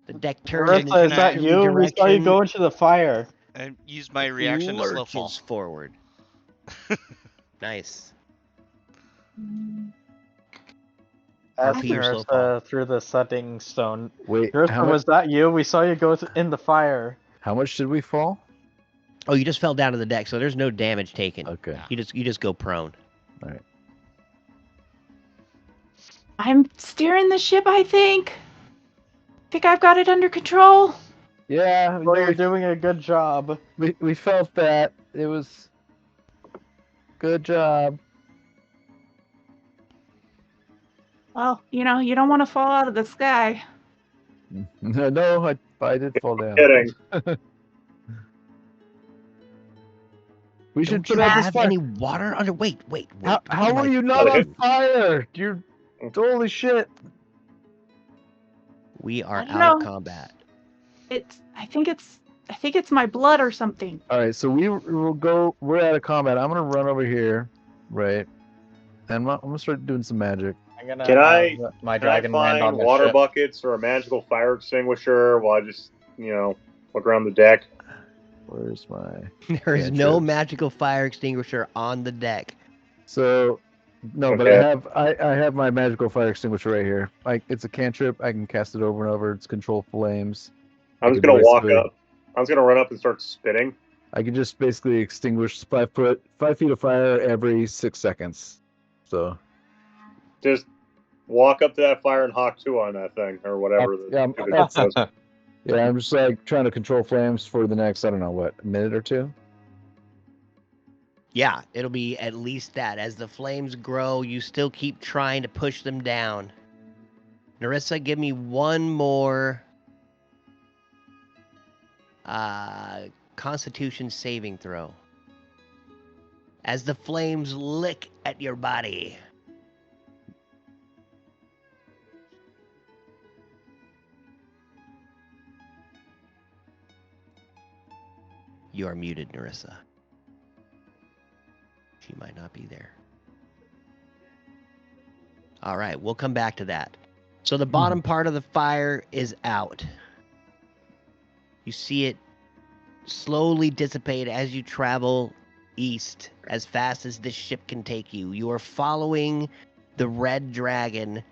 The deck turns in Narissa, an is that easterly you? We direction. saw you go into the fire. And use my reaction to slow fall. lurches forward. Nice. As RP or slow fall. Narissa through the setting stone. Wait, Narissa, was that you? We saw you go in the fire. how much did we fall? Oh, you just fell down to the deck, so there's no damage taken. Okay. You just go prone. Alright. I'm steering the ship, I think. Think I've got it under control. Yeah, Well, no, you're doing a good job. we felt that. It was good job. Well, you don't want to fall out of the sky. No, I did fall down. Kidding. We should Don't put you out this have fire. any water under? Wait. How What am are I you not on thinking? fire? You're holy shit. We are I don't out of know. combat. I think it's my blood or something. All right, so we'll go. We're out of combat. I'm gonna run over here, right? And I'm gonna start doing some magic. I'm gonna Can have I my Can I dragon land find on the water ship. buckets or a magical fire extinguisher while I just, look around the deck? Where's my? There is no Cantrips. magical fire extinguisher on the deck. So, no, but Okay. I have my magical fire extinguisher right here. Like it's a cantrip. I can cast it over and over. It's control flames. I'm I just can gonna walk basically- up. I'm just gonna run up and start spitting. I can just basically extinguish 5 feet of fire every 6 seconds. So Just walk up to that fire and hawk 2 on that thing or whatever. yeah, the stupid thing was. yeah, I'm just like trying to control flames for the next, I don't know what, a minute or two. Yeah, it'll be at least that. As the flames grow, you still keep trying to push them down. Narissa, give me one more Constitution saving throw. As the flames lick at your body. You are muted, Narissa. She might not be there. All right, we'll come back to that. So the bottom part of the fire is out. You see it slowly dissipate as you travel east as fast as this ship can take you. You are following the red dragon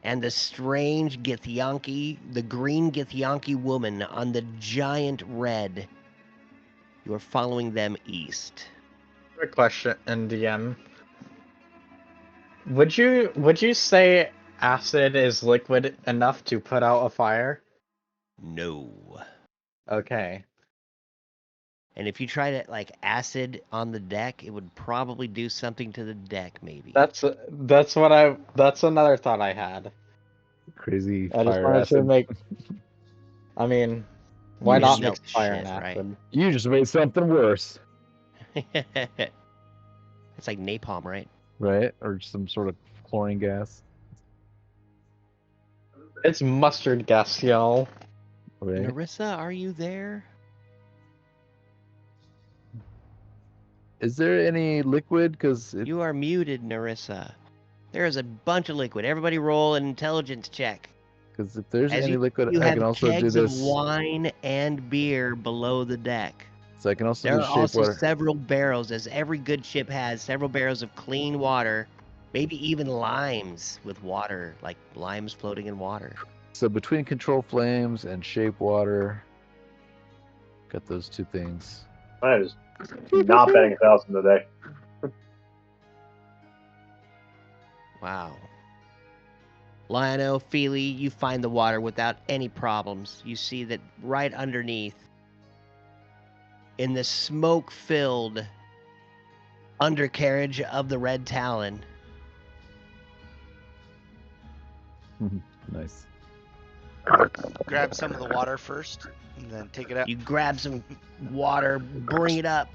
and the strange Githyanki, the green Githyanki woman on the giant red. You are following them east. Quick question, DM. Would you say acid is liquid enough to put out a fire? No. Okay. And if you try to acid on the deck, it would probably do something to the deck, maybe. That's another thought I had. Crazy I just fire wanted to acid. make. I mean, why You not just mix melt fire shit, and right? acid? You just made something worse, It's like napalm, right? right? Or some sort of chlorine gas, It's mustard gas, y'all. right? Narissa, are you there? Is there any liquid? Because You are muted, Narissa. There is a bunch of liquid. Everybody roll an intelligence check. if there's As any you liquid, you I have can also do kegs this. of wine and beer below the deck. So I can also There do are shape also water. several barrels, as every good ship has, several barrels of clean water, maybe even limes with water, like limes floating in water. So between control flames and shape water, got those 2 things. I just not betting 1,000 today. Wow. Lionel, Feely, you find the water without any problems. You see that right underneath, in the smoke-filled undercarriage of the Red Talon, Nice. Grab some of the water first, and then take it out. you grab some water, bring it up.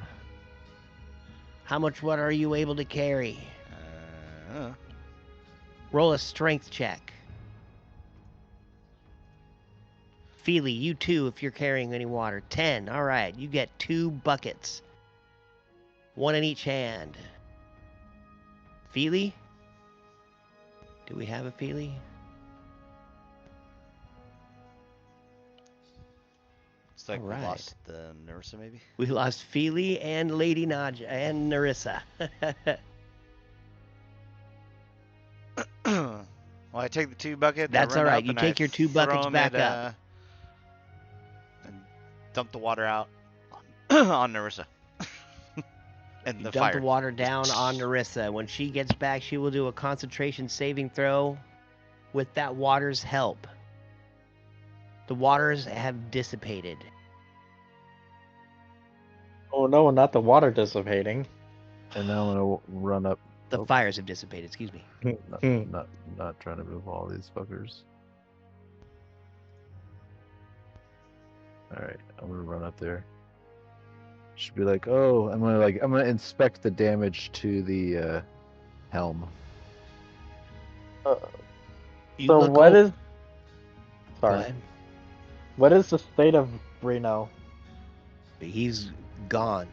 How much water are you able to carry? Roll a strength check. Feely, you too, if you're carrying any water. 10. All right, you get 2 buckets. 1 in each hand. Feely? Do we have a Feely? It's like we Alright. lost the Narissa, maybe. We lost Feely and Lady Naja and Narissa. Well, I take the 2 buckets. That's I run all right. up You and take I your 2 throw buckets 'em back at, up. And dump the water out on Narissa. And You the dump fire. the water down on Narissa. When she gets back, she will do a concentration saving throw with that water's help. The waters have dissipated. Oh no, not the water dissipating. And now I'm gonna run up. The Oh. fires have dissipated, excuse me. Not trying to move all these fuckers. All right, I'm gonna run up there. Should be like, oh, I'm gonna inspect the damage to the helm. You So look what o- is? Go Sorry. ahead. What is the state of Reno? He's gone.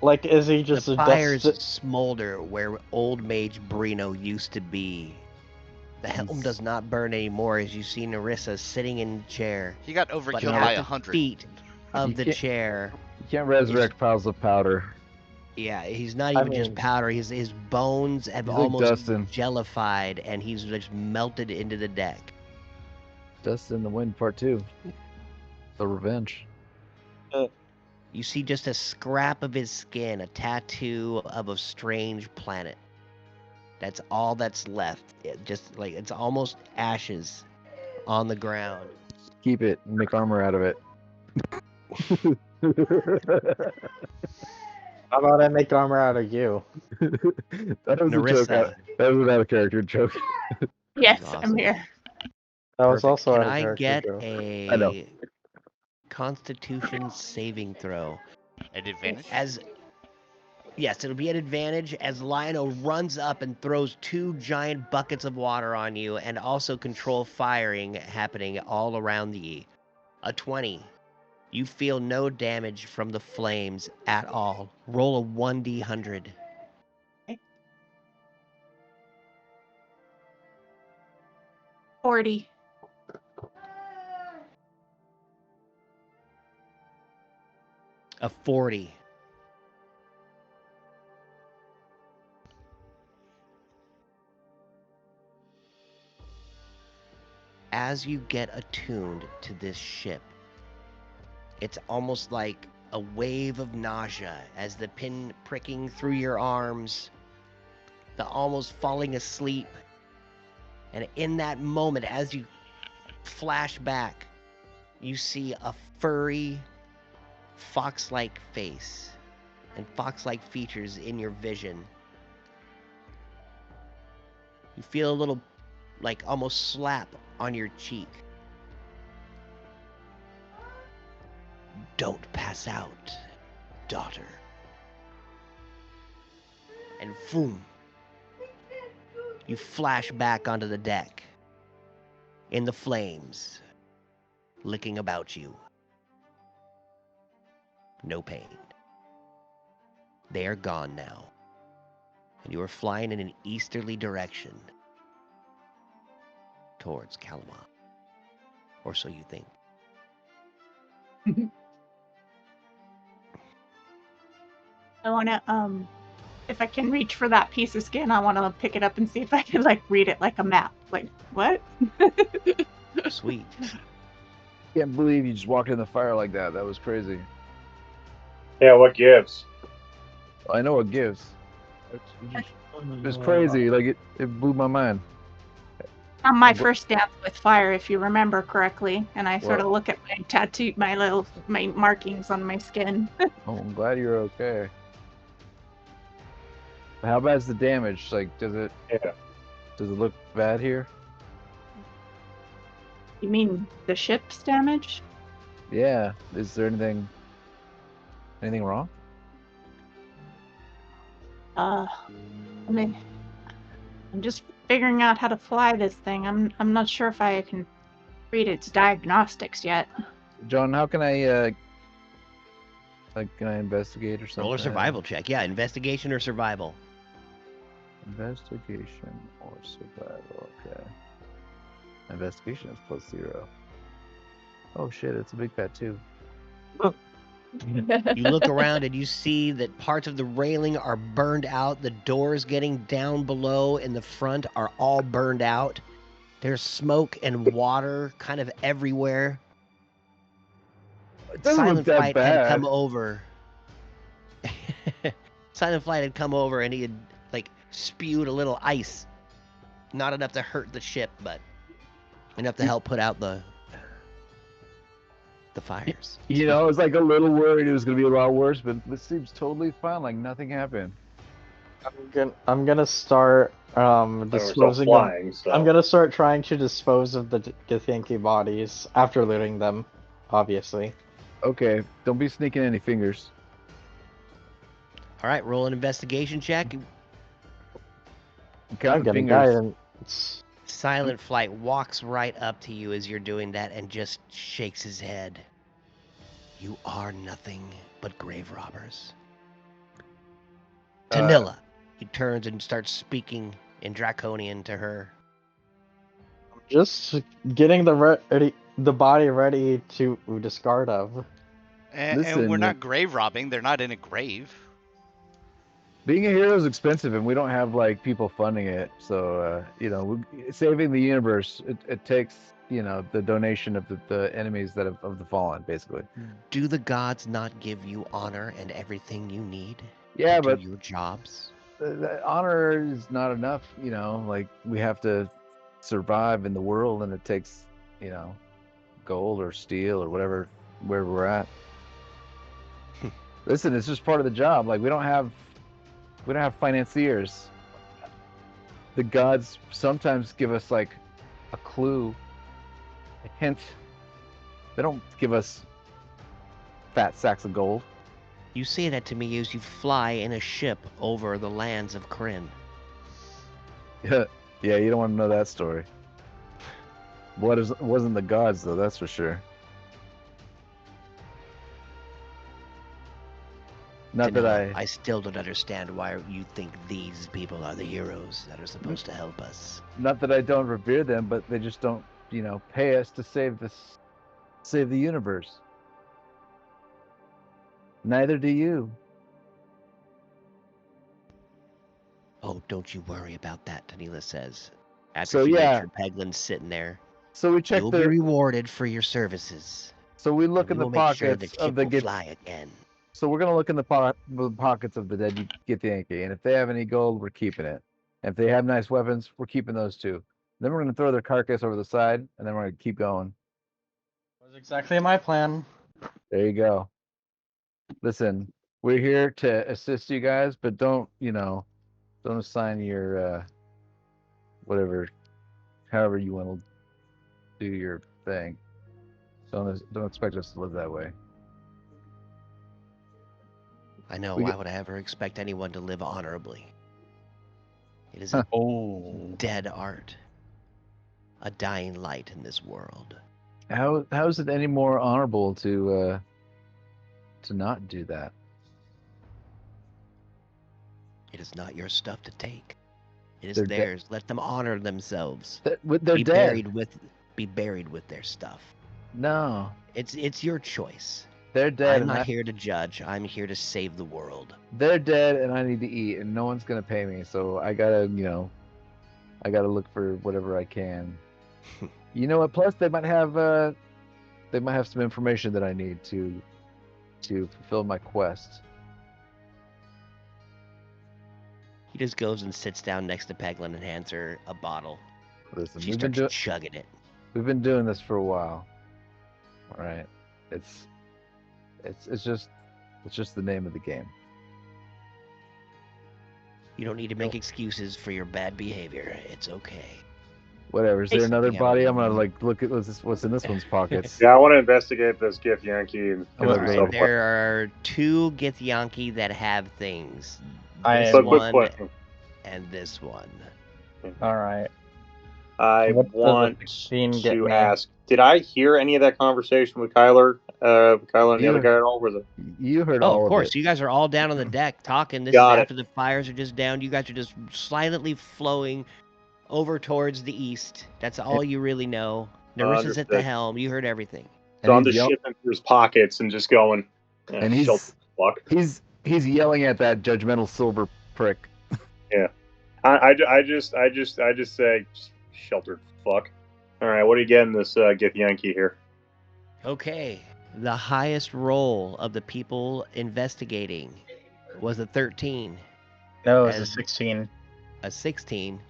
Like, is he just The a fires dust? smolder where old mage Brino used to be. The helm does not burn anymore, as you see Narissa sitting in the chair. He got But overkilled at by the 100. feet of You the can't- chair, You can't resurrect piles of powder. yeah, he's not I even just mean- powder. His bones have He's like almost Dustin. jellified, and he's just melted into the deck. Dust in the Wind Part 2. The Revenge. You see just a scrap of his skin, a tattoo of a strange planet. That's all that's left. Just like it's almost ashes on the ground. Keep it. Make armor out of it. How about I make armor out of you? That was a joke. Narissa. That was not a character joke. Yes, Awesome. I'm here. That was Perfect. also Can out of I character get joke. I know. a Constitution saving throw? At advantage? Yes, it'll be an advantage as Lionel runs up and throws 2 giant buckets of water on you, and also control firing happening all around ye. A 20. You feel no damage from the flames at all. Roll a 1d100. 40. A 40. As you get attuned to this ship, it's almost like a wave of nausea as the pin pricking through your arms, the almost falling asleep. And in that moment, as you flash back, you see a furry, fox-like face and fox-like features in your vision. You feel a little, like, almost slap on your cheek. Don't pass out, daughter. And boom, you flash back onto the deck in the flames, licking about you. No pain. They are gone now, and you are flying in an easterly direction towards Kalamon. Or so you think. I wanna if I can reach for that piece of skin, I wanna pick it up and see if I can like read it like a map. Like what? Sweet. Can't believe you just walked in the fire like that. That was crazy. Yeah, what gives? I know it gives. It was crazy. Like it blew my mind. On my first dance with fire, if you remember correctly, and I sort of Well- look at my tattoo, my markings on my skin. Oh, I'm glad you're okay. How bad's the damage? Like, does it look bad here? You mean the ship's damage? Yeah. Is there anything wrong? I mean, I'm just figuring out how to fly this thing. I'm not sure if I can read its diagnostics yet. John, how can I can I investigate or something? Roll a survival check. Yeah, investigation or survival. Investigation or survival. Okay. Investigation is +0. Oh shit! It's a big fat 2. You look around and you see that parts of the railing are burned out. The doors getting down below in the front are all burned out. There's smoke and water kind of everywhere. It doesn't Silent look that Flight had bad. come over. Silent Flight had come over and he had like spewed a little ice. Not enough to hurt the ship, but enough to help put out the the fires. You know, I was like a little worried it was gonna be a lot worse, but this seems totally fine. Like nothing happened. I'm gonna start They were still disposing of. flying, so. I'm gonna start trying to dispose of the Githyanki bodies after looting them, obviously. Okay, don't be sneaking any fingers. All right, roll an investigation check. I'm I'm counting gonna fingers. guidance. Silent Flight walks right up to you as you're doing that and just shakes his head. You are nothing but grave robbers. Tanilla. He turns and starts speaking in Draconian to her. Just getting the body ready to discard of. And Listen, we're not grave robbing. They're not in a grave. Being a hero is expensive, and we don't have like people funding it. So you know, saving the universe, it takes the donation of the enemies of the fallen, basically. Do the gods not give you honor and everything you need Yeah, to but do your jobs? the honor is not enough. You know, like we have to survive in the world, and it takes gold or steel or whatever where we're at. Listen, it's just part of the job. Like we don't have financiers. The gods sometimes give us like a clue, a hint. They don't give us fat sacks of gold. You say that to me as you fly in a ship over the lands of Kryn. Yeah, you don't want to know that story. Wasn't the gods though, that's for sure. Not that Tanilla, I I still don't understand why you think these people are the heroes that are supposed to help us. Not that I don't revere them, but they just don't, pay us to save the universe. Neither do you. Oh, don't you worry about that, Tanilla says. After So, she yeah. makes sure Peglin's sitting there. So we check You'll be rewarded for your services. So we look and in we the will make sure pockets the of ship the will fly again. So we're gonna look in the pockets of the dead Githyanki, and if they have any gold, we're keeping it. And if they have nice weapons, we're keeping those too. Then we're gonna throw their carcass over the side, and then we're gonna keep going. That was exactly my plan. There you go. Listen, we're here to assist you guys, but don't assign your however you want to do your thing. Don't expect us to live that way. I know. We Why get- would I ever expect anyone to live honorably? It is Huh. a dead art, a dying light in this world. How is it any more honorable to not do that? It is not your stuff to take. It is They're dead. theirs. Let them honor themselves. They're be dead. buried with their stuff. No, It's your choice. they're dead. I'm not here to judge. I'm here to save the world. They're dead, and I need to eat, and no one's gonna pay me. So I gotta look for whatever I can. You know what? Plus, they might have some information that I need to fulfill my quest. He just goes and sits down next to Peglin and hands her a bottle. Listen, She we've been starts chugging it. doing this for a while. All right, it's just the name of the game. You don't need to make excuses for your bad behavior. It's okay. Whatever. Is there another Yeah. body? I'm gonna look at what's in this one's pockets. Yeah, I want to investigate this Githyanki and All look right, this Alright, up. there are 2 Githyanki that have things. I This am- But quick one question. and this one. All right. I What does a want vaccine get to me? ask, did I hear any of that conversation with Kyler? Kyler and the You- other guy at all? Was it? You heard Oh, all of course. it. You guys are all down on the deck talking. This Got is it. after the fires are just down. You guys are just silently flowing over towards the east. That's all you really know. Narissa's at the Understood. helm. You heard everything. So I'm And just shipping through his pockets and just going. And he's- shelter fuck. he's yelling at that judgmental silver prick. I just say sheltered fuck. All right, what do you get in this Githyanki here? Okay. The highest roll of the people investigating was a 13. No, it was a As- 16. A 16.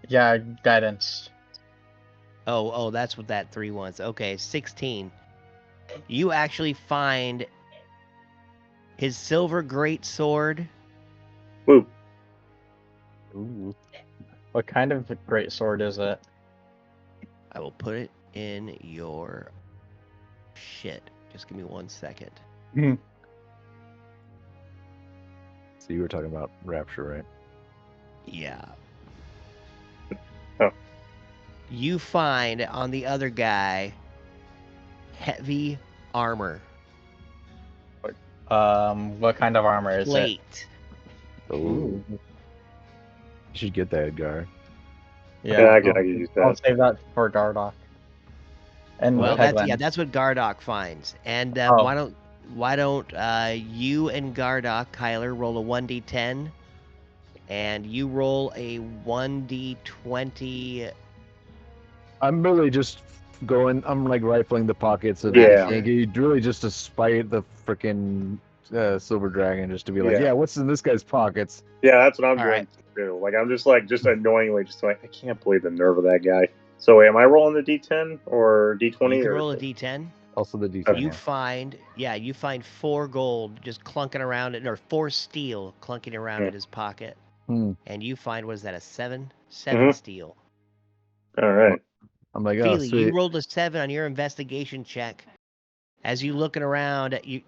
Yeah, guidance. Oh, that's what that 3 was. Okay, 16. You actually find his silver great sword. Woo. Ooh. What kind of great sword is it? I will put it in your shit. Just give me 1 second. So you were talking about Rapture, right? Yeah. Oh. You find on the other guy heavy armor. What kind of armor is it? Plate. Oh. You should get that, Edgar. Yeah, I could use I'll that. save that for Gardock. And Well, Peglin. that's what Gardock finds. And Oh. why don't you and Gardock, Kyler, roll a 1d10, and you roll a 1d20. I'm really just going. I'm like rifling the pockets of Yeah. Yankee, really just to spite the freaking silver dragon, just to be like, Yeah. yeah, what's in this guy's pockets? Yeah, that's what I'm All doing right. too. Like I'm just annoyingly just like I can't believe the nerve of that guy. So wait, am I rolling the D10 or D20? You can or roll a d10. Also the D10. You find 4 gold just clunking around it, or 4 steel clunking around in his pocket. Hmm. And you find, what is that, a 7? 7 Mhm. steel. All right. I'm like, oh, Feely, you sweet. rolled a 7 on your investigation check. As you looking around, you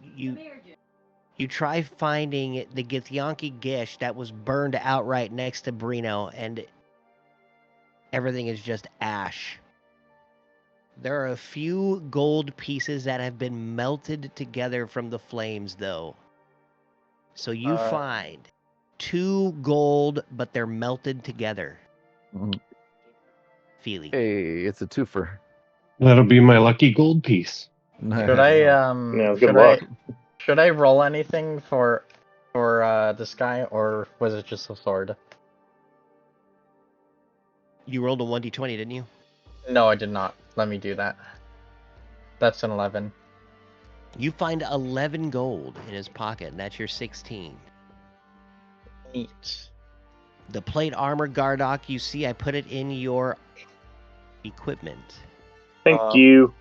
try finding the Githyanki Gish that was burned outright next to Brino, and everything is just ash. There are a few gold pieces that have been melted together from the flames, though. So you find 2 gold, but they're melted together. Mhm. Feely. Hey, it's a twofer. That'll be my lucky gold piece. Should I Yeah, good luck. should I roll anything for this guy, or was it just a sword? You rolled a 1d20, didn't you? No, I did not. Let me do that. That's an 11. You find 11 gold in his pocket, and that's your 16. Neat. The plate armor, Gardock, you see I put it in your equipment. Thank you.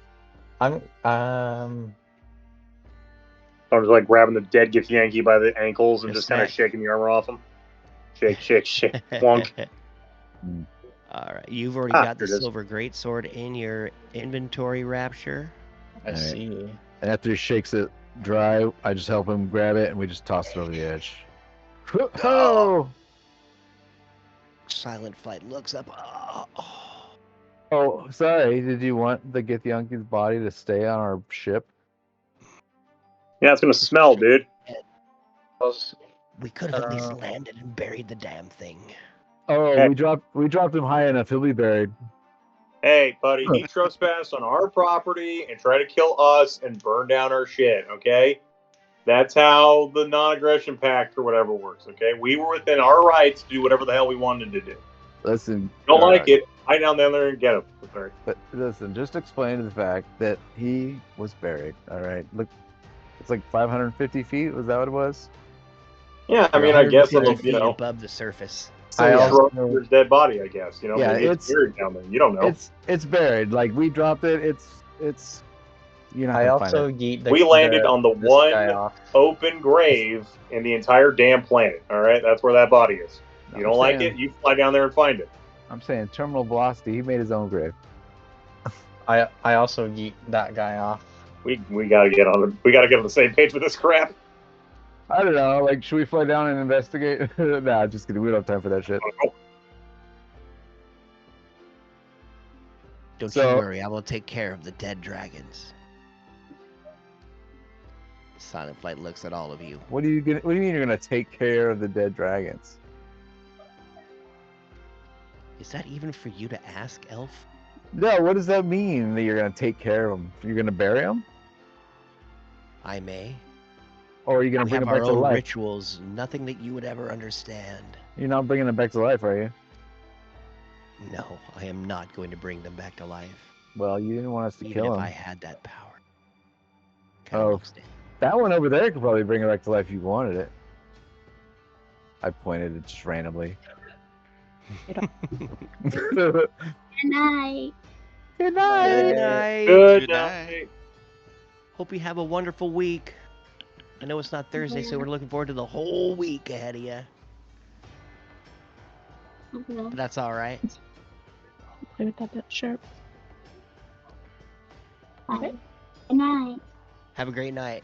I'm I was like grabbing the dead Githyanki by the ankles and Just just kind of that. shaking the armor off him. Shake, shake, shake. Plunk. All right, you've already Ah, got the here it is. silver greatsword in your inventory, Rapture. I Alright. see. And after he shakes it dry, I just help him grab it, and we just toss it over the edge. Oh! Silent Flight looks up. Oh, sorry. Did you want the Githyanki's body to stay on our ship? Yeah, it's gonna smell, dude. We could have at least landed and buried the damn thing. Oh, Hey. we dropped him high enough. He'll be buried. Hey, buddy, he trespassed on our property and tried to kill us and burn down our shit, okay? That's how the non-aggression pact or whatever works, okay? We were within our rights to do whatever the hell we wanted to do. Listen, Don't like it, hide down there and get him. Sorry. But listen, just explain the fact that he was buried. All right, look, it's like 550 feet. Was that what it was? Yeah, I mean, I guess 150 it'll, feet above the surface. So I yeah, also- Schroeder's dead body, I guess. You know, Yeah, maybe it's buried down there. You don't know. it's buried. Like we dropped it. It's you're not I gonna find also it. yeet We landed on the this one guy off. open grave in the entire damn planet. All right, that's where that body is. You don't like it, you fly down there and find it. I'm saying terminal velocity. He made his own grave. I also yeet that guy off. We gotta get on. We gotta get on the same page with this crap. I don't know. Like, should we fly down and investigate? Nah, just kidding. We don't have time for that shit. Don't you worry, I will take care of the dead dragons. Silent Flight looks at all of you. What do you mean you're gonna take care of the dead dragons? Is that even for you to ask, Elf? No, what does that mean that you're gonna take care of them? You're gonna bury them, I may. or are you gonna We bring have them back our to own life? rituals, nothing that you would ever understand. You're not bringing them back to life, are you? No, I am not going to bring them back to life. Well, you didn't want us to Even kill if them. I had that power. Kinda Oh, looks dead. that one over there could probably bring it back to life if you wanted it. I pointed it just randomly. Good night. Good night. Good Good night. Hope you have a wonderful week. I know it's not Thursday, so we're looking forward to the whole week ahead of you. But that's all right. Play with that bit sharp. Bye. Good night. Have a great night.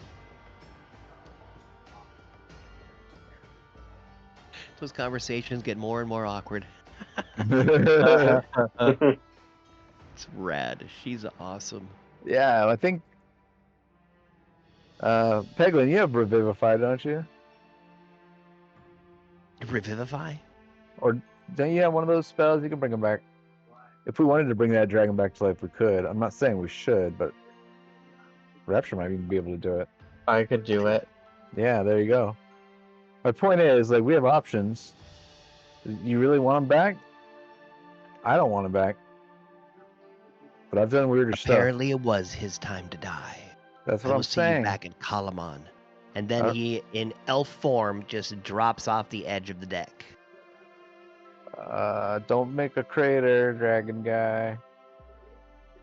Those conversations get more and more awkward. It's rad. She's awesome. Yeah, I think. Peglin, you have Revivify, don't you? Revivify? Or don't you have one of those spells? You can bring them back. If we wanted to bring that dragon back to life, we could. I'm not saying we should, but Rapture might even be able to do it. I could do it. Yeah, there you go. My point is, like, we have options. You really want them back? I don't want them back. But I've done weirder stuff. Apparently it was his time to die. That's what I I'm will see you saying. back in Kalamon. And then he, in elf form, just drops off the edge of the deck. Don't make a crater, dragon guy.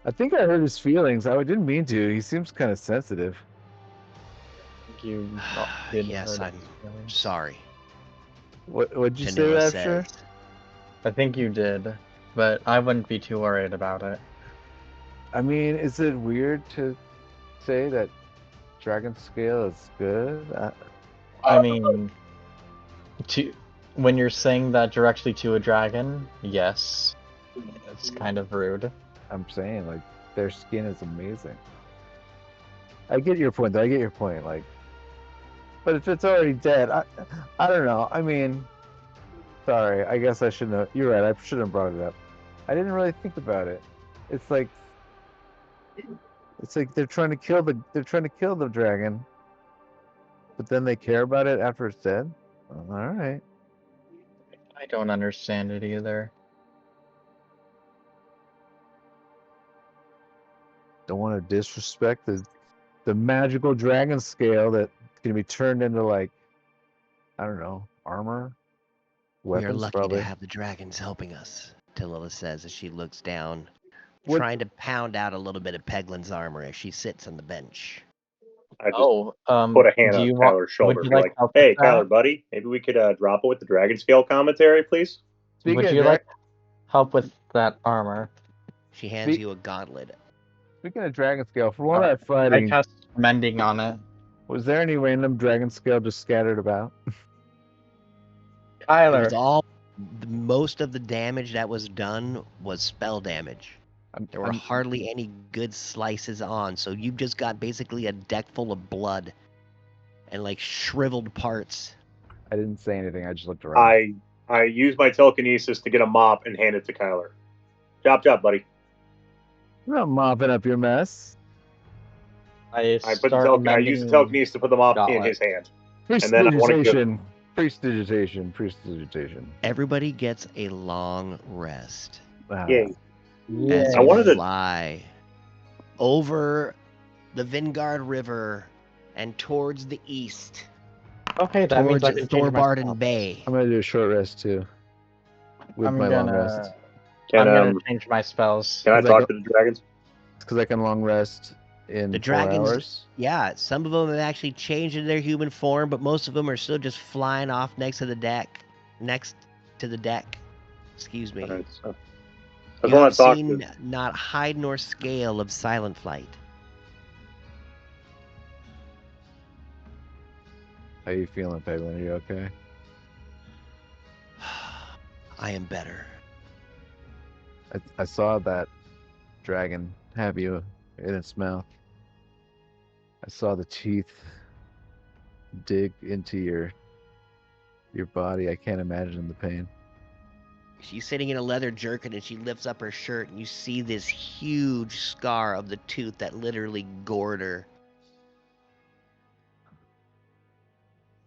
I think I hurt his feelings. I didn't mean to. He seems kind of sensitive. You didn't Yes, hurt I'm his feelings. sorry. What'd you say, Tanua Rapture? says. I think you did, but I wouldn't be too worried about it. I mean, is it weird to say that dragon scale is good? I mean, when you're saying that directly to a dragon, yes, it's kind of rude. I'm saying, like, their skin is amazing. I get your point, though. I get your point. Like, but if it's already dead, I don't know. I mean, sorry. I guess I shouldn't have. You're right. I shouldn't have brought it up. I didn't really think about it. It's like they're trying to kill the dragon, but then they care about it after it's dead. Well, all right. I don't understand it either. Don't want to disrespect the magical dragon scale that can be turned into, like, I don't know, armor, We are weapons, lucky probably. to have the dragons helping us, Talila says as she looks down, What- trying to pound out a little bit of Peglin's armor as she sits on the bench. I just Put put a hand on Kyler's shoulder. Would you Be like like, help hey, with that? Kyler, buddy, maybe we could drop it with the dragon scale commentary, please? Speaking Would of you like help with that armor? She hands Spe- you a gauntlet. Speaking of dragon scale, for one of that I fighting, cast mending on it. was there any random dragon scale just scattered about? It Kyler, was all most of the damage that was done was spell damage. There were hardly any good slices on, so you just got basically a deck full of blood and like shriveled parts. I didn't say anything. I just looked around. I used my telekinesis to get a mop and hand it to Kyler. Chop, chop, buddy. I'm not mopping up your mess. I used the telekinesis to put the mop in his hand. And then I want to go. Prestidigitation. Everybody gets a long rest. Yay. As I you wanted to fly over the Vingard River and towards the east, Okay, that means towards I can change my Thorbarden spell. Bay. I'm gonna do a short rest too. With I'm my long gonna- rest. Can, I'm gonna change my spells. can I Is that talk to the dragons? Because I can long rest in The 4 dragons- hours. Yeah, some of them have actually changed into their human form, but most of them are still just flying off next to the deck. Excuse me. Alright, so I You just want have to talk seen to. not hide nor scale of silent flight. How you feeling, Peglin? Are you okay? I am better. I saw that dragon have you in its mouth. I saw the teeth dig into your body. I can't imagine the pain. She's sitting in a leather jerkin and she lifts up her shirt and you see this huge scar of the tooth that literally gored her.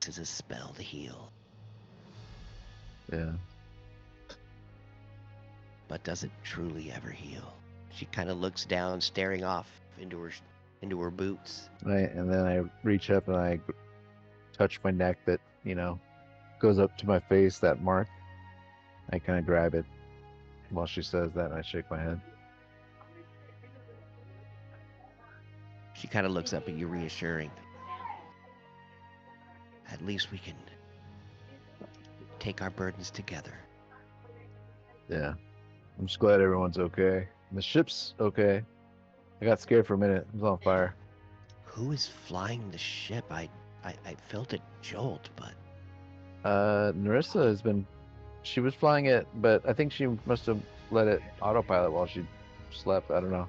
This is a spell to heal. Yeah. But does it truly ever heal? She kind of looks down, staring off into her boots. And then I reach up and I touch my neck that, goes up to my face, that mark. I kind of grab it while she says that and I shake my head. She kind of looks up at you, reassuring. At least we can take our burdens together. Yeah. I'm just glad everyone's okay. The ship's okay. I got scared for a minute. It was on fire. Who is flying the ship? I felt it jolt, but Narissa has been. She was flying it, but I think she must have let it autopilot while she slept. I don't know.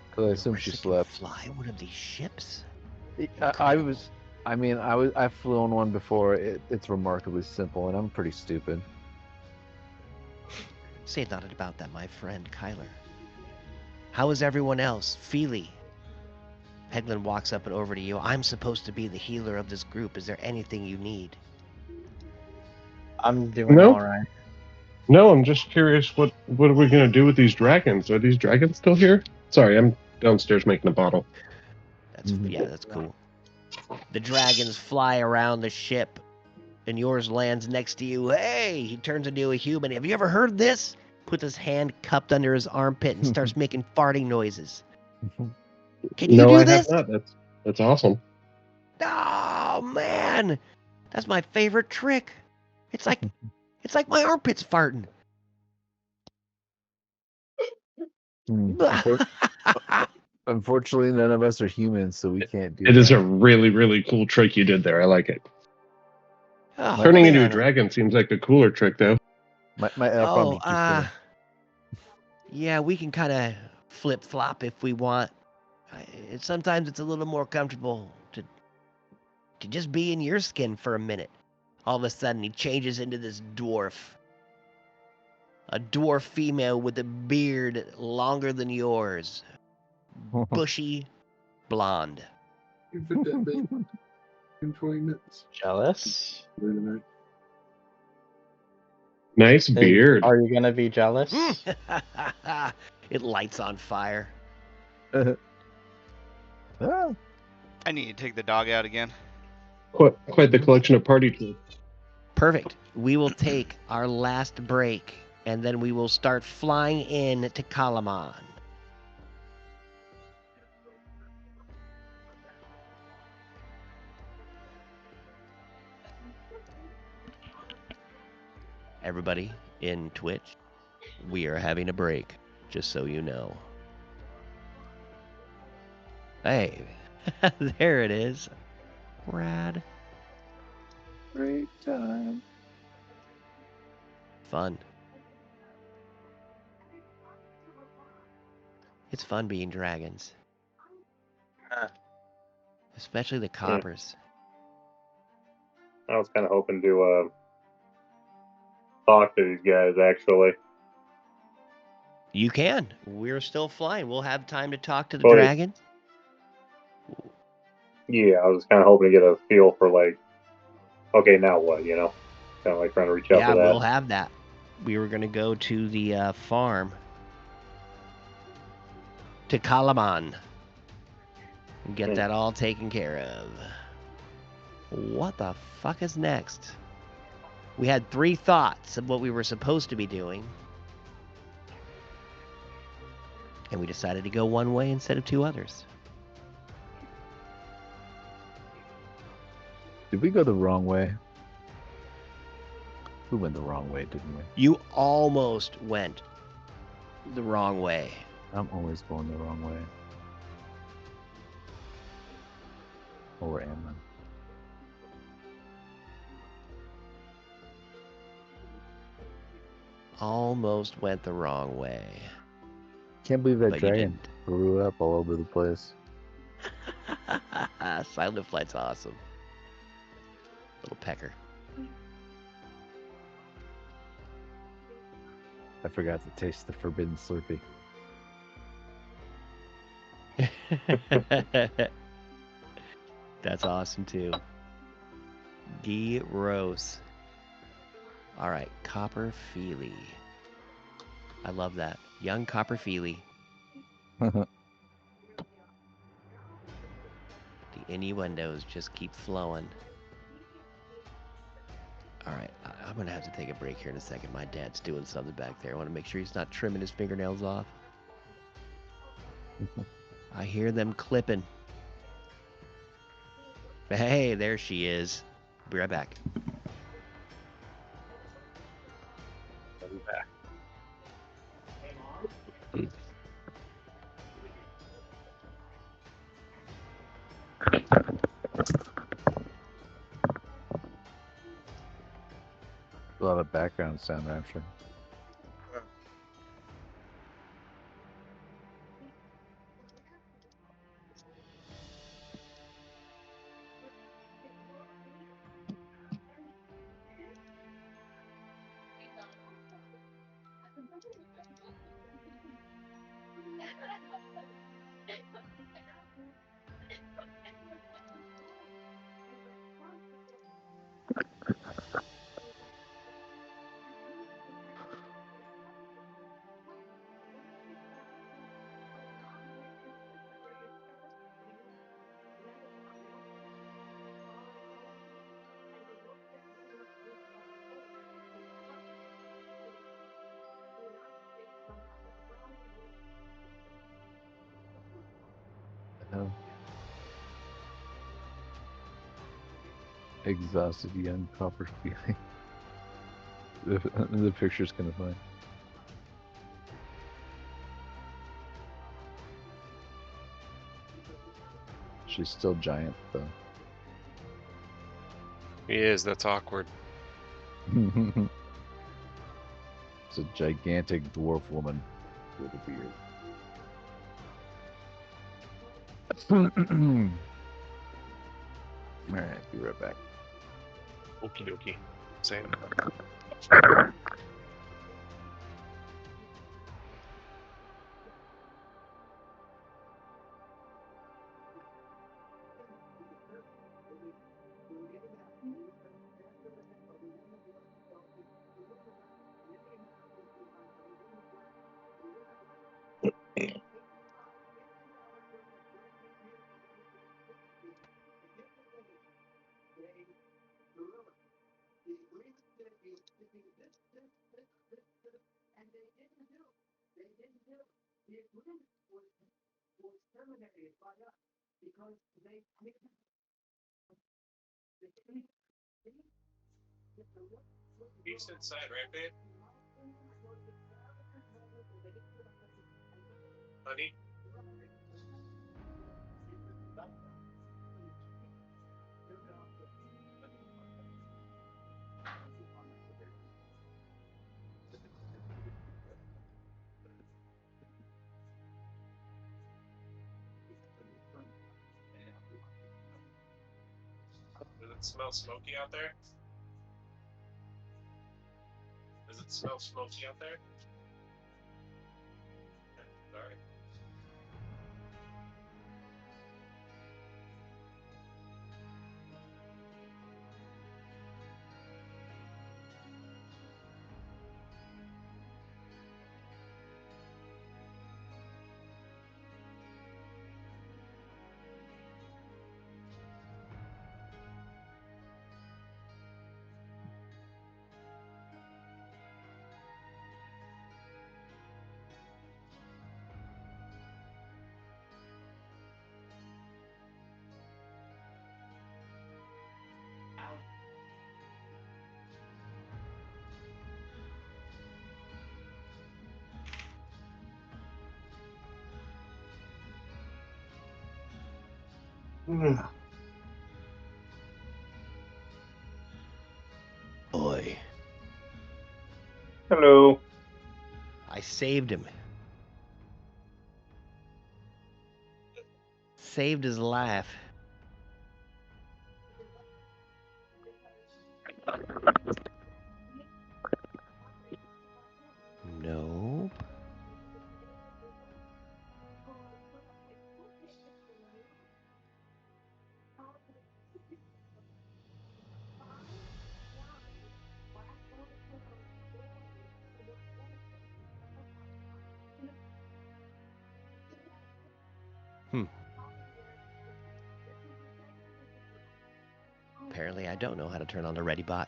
Because I assume she Marissa can slept. fly one of these ships? I've flown one before. It's remarkably simple, and I'm pretty stupid. Say not about that, my friend Kyler. How is everyone else? Feely. Peglin walks up and over to you. I'm supposed to be the healer of this group. Is there anything you need? I'm doing No. all right. No, I'm just curious. What are we gonna do with these dragons? Are these dragons still here? Sorry, I'm downstairs making a bottle. Yeah, that's cool. The dragons fly around the ship, and yours lands next to you. Hey, he turns into a human. Have you ever heard this? Puts his hand cupped under his armpit and starts making farting noises. Can you do this? I have not. That's awesome. Oh man, that's my favorite trick. It's like my armpits farting. Unfortunately, none of us are humans, so we can't do It that. is a really, really cool trick you did there. I like it. Oh, Turning into a man. dragon seems like a cooler trick, though. Yeah, we can kind of flip-flop if we want. Sometimes it's a little more comfortable to just be in your skin for a minute. All of a sudden, he changes into this dwarf. A dwarf female with a beard longer than yours. Bushy, blonde. You fit that baby in 20 minutes. Jealous? Nice beard. Are you gonna be jealous? It lights on fire. I need to take the dog out again. Quite the collection of party tools. Perfect. We will take our last break, and then we will start flying in to Kalaman. Everybody in Twitch, we are having a break, just so you know. Hey, there it is. Rad. Great time. Fun. It's fun being dragons. Especially the coppers. I was kind of hoping to talk to these guys, actually. You can. We're still flying. We'll have time to talk to the Well, dragon. Yeah, I was kind of hoping to get a feel for, like, okay, now what, you know? Kind of like trying to reach out Yeah, for that. we'll have that. We were going to go to the farm. To Kalaman. And get that all taken care of. What the fuck is next? We had 3 thoughts of what we were supposed to be doing. And we decided to go one way instead of 2 others. Did we go the wrong way? We went the wrong way, didn't we? You almost went the wrong way. I'm always going the wrong way. Or am I? Almost went the wrong way. Can't believe that But you dragon grew up all over the place. Silent Flight's awesome. Little pecker. I forgot to taste the forbidden Slurpee. That's awesome too. Gyros. Alright, Copper Feely. I love that. Young Copper Feely. The innuendos just keep flowing. Alright, I'm gonna have to take a break here in a second. My dad's doing something back there. I want to make sure he's not trimming his fingernails off. I hear them clipping. Hey, there she is. Be right back. I'll be back. A lot of background sound, actually. Hell. Exhausted young copper feeling. The picture's kind of funny. She's still giant, though. He is. That's awkward. It's a gigantic dwarf woman with a beard. Alright, be right back. Okie dokie. Same. He's inside, right, babe? Honey? Does it smell smoky out there? Does it smell smoky out there? Sorry. Boy, Hello. I saved him. Saved his life. Nope. Apparently, I don't know how to turn on the ready bot.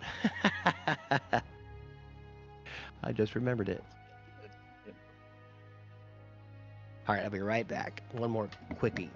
I just remembered it. All right, I'll be right back. One more quickie.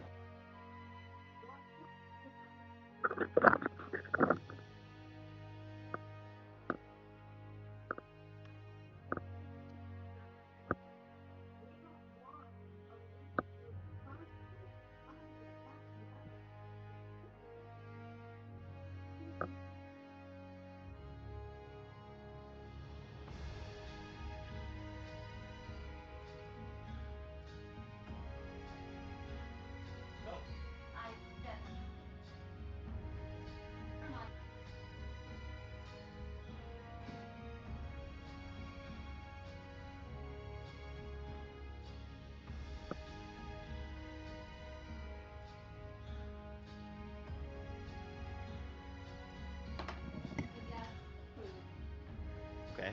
Okay.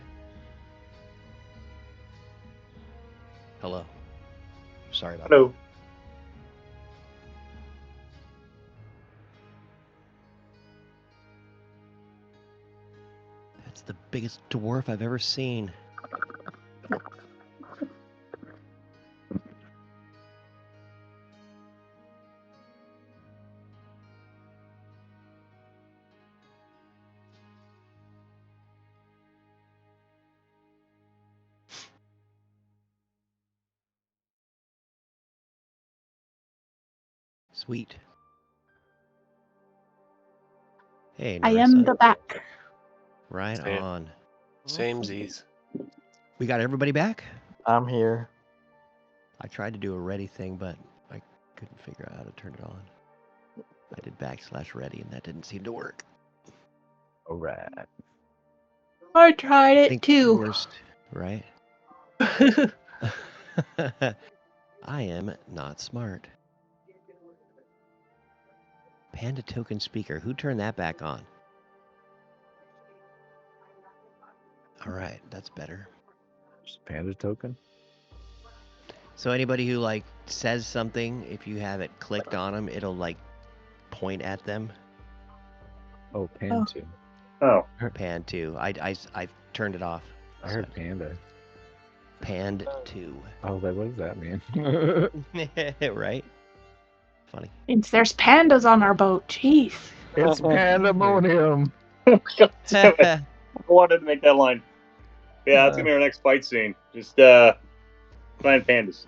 Hello. Sorry about Hello. that. That's the biggest dwarf I've ever seen. Sweet. Hey, I Narissa. am the back. Right Same. on. Samesies. We got everybody back? I'm here. I tried to do a ready thing, but I couldn't figure out how to turn it on. I did /ready, and that didn't seem to work. All right. I tried I it think too. worst, right? I am not smart. Panda token speaker. Who turned that back on? All right, that's better. Just panda token. So anybody who like says something, if you have it clicked on them, it'll like point at them. Oh, Oh. panda. Oh, Pan 2. I turned it off. I heard panda. Pand 2. I was like, what does that mean? Right? Funny. Means there's pandas on our boat. Jeez. It's pandemonium. God damn it. I wanted to make that line. Yeah, that's gonna be our next fight scene. Just find pandas.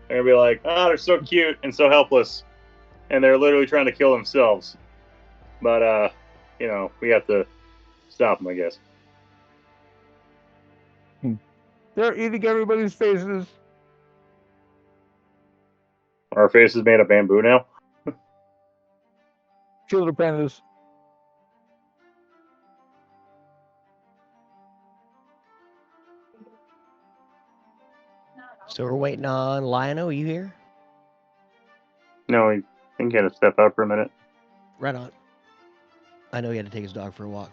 They're gonna be like, oh, they're so cute and so helpless, and they're literally trying to kill themselves. But you know, we have to stop them, I guess. They're eating everybody's faces. Our face is made of bamboo now. Kill the pandas. So we're waiting on Lionel. Are you here? No, he can get to step out for a minute. Right on. I know he had to take his dog for a walk.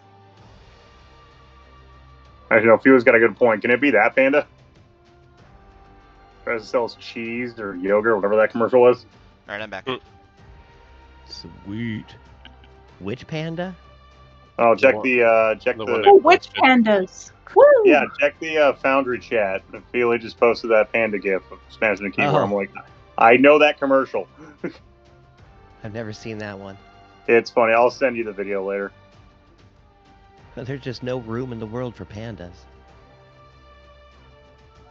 Actually, no, Fu's got a good point. Can it be that panda? Tries to sell us cheese or yogurt, whatever that commercial was. All right, I'm back. Sweet. Which panda? Oh, check one- check the the. one Oh, which pandas? Woo! Yeah, check the Foundry chat. Feely just posted that panda gif of smashing a keyboard. Oh. I'm like, I know that commercial. I've never seen that one. It's funny. I'll send you the video later. There's just no room in the world for pandas.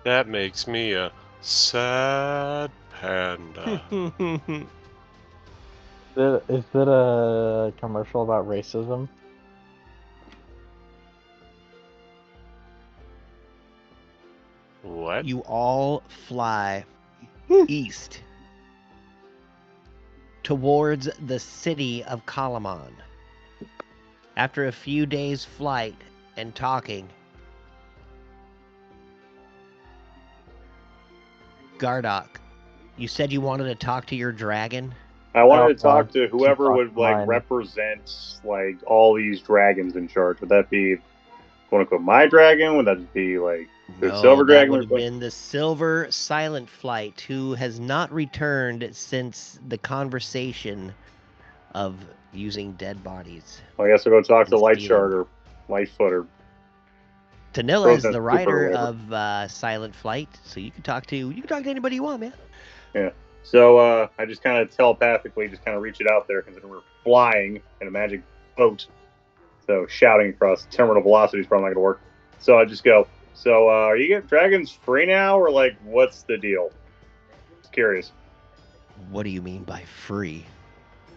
That makes me a sad panda. Is it a commercial about racism? What? You all fly east towards the city of Kalamon. After a few days' flight and talking, Gardock, you said you wanted to talk to your dragon? I wanted Oh, to talk God. to whoever Talk would to like mine. represent like all these dragons in charge. Would that be, quote unquote, my dragon? Would that just be like the No, silver that dragon? would have been the Silver Silent Flight, who has not returned since the conversation of using dead bodies. Well, I guess I'll go talk to and Light stealing. Shard or Lightfoot or Tanilla is Frozen the Super writer or whatever. of Silent Flight, so you can talk to anybody you want, man. Yeah. So I just kind of telepathically just kind of reach it out there because we're flying in a magic boat. So shouting across terminal velocity is probably not going to work. So I just go, so are you getting dragons free now, or like what's the deal? Just curious. What do you mean by free?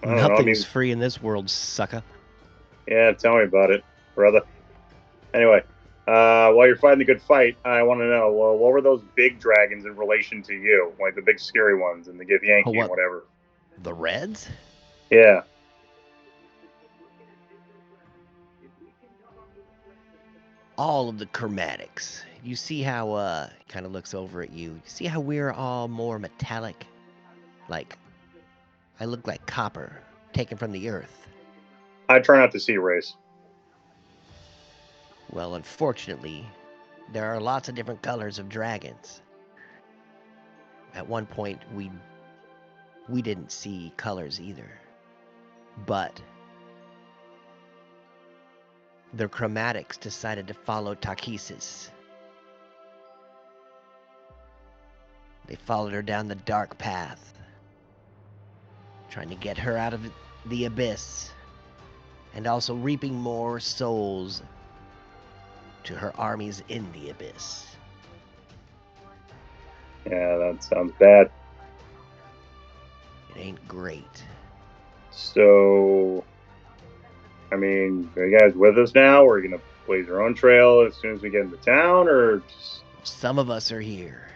I don't know. I Nothing's mean, free in this world, sucker. yeah, tell me about it, brother. Anyway, while you're fighting the good fight, I want to know, well, what were those big dragons in relation to you? Like the big scary ones and the Give Yankee What? and whatever. The Reds? Yeah. All of the chromatics. You see how, kind of looks over at you. You see how we're all more metallic? Like, I look like copper, taken from the earth. I try not to see race. Well, unfortunately, there are lots of different colors of dragons. At one point, we didn't see colors either. But the chromatics decided to follow Takesis. They followed her down the dark path, trying to get her out of the abyss, and also reaping more souls to her armies in the abyss. Yeah, that sounds bad. It ain't great. So, I mean, are you guys with us now? Or are you going to blaze your own trail as soon as we get into town, or just... Some of us are here.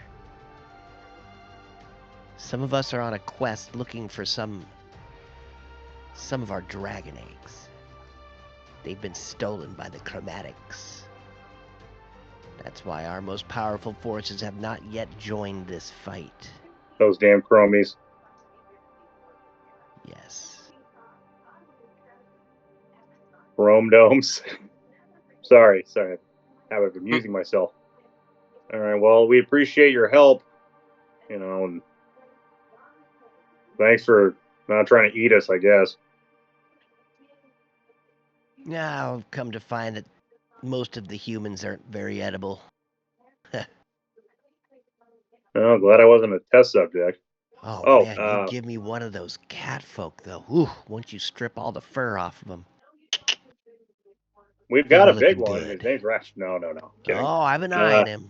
Some of us are on a quest looking for some of our dragon eggs. They've been stolen by the chromatics. That's why our most powerful forces have not yet joined this fight. those damn chromies? Yes. Chrome domes. sorry. I was amusing myself. All right, well, we appreciate your help, and thanks for not trying to eat us, I guess. Now I've come to find that most of the humans aren't very edible. Oh, glad I wasn't a test subject. Oh, man, you give me one of those cat folk, though. Ooh, once you strip all the fur off of them. We've got a He's big looking one. good. His name's Rash. No. Kidding. Oh, I've an eye on him.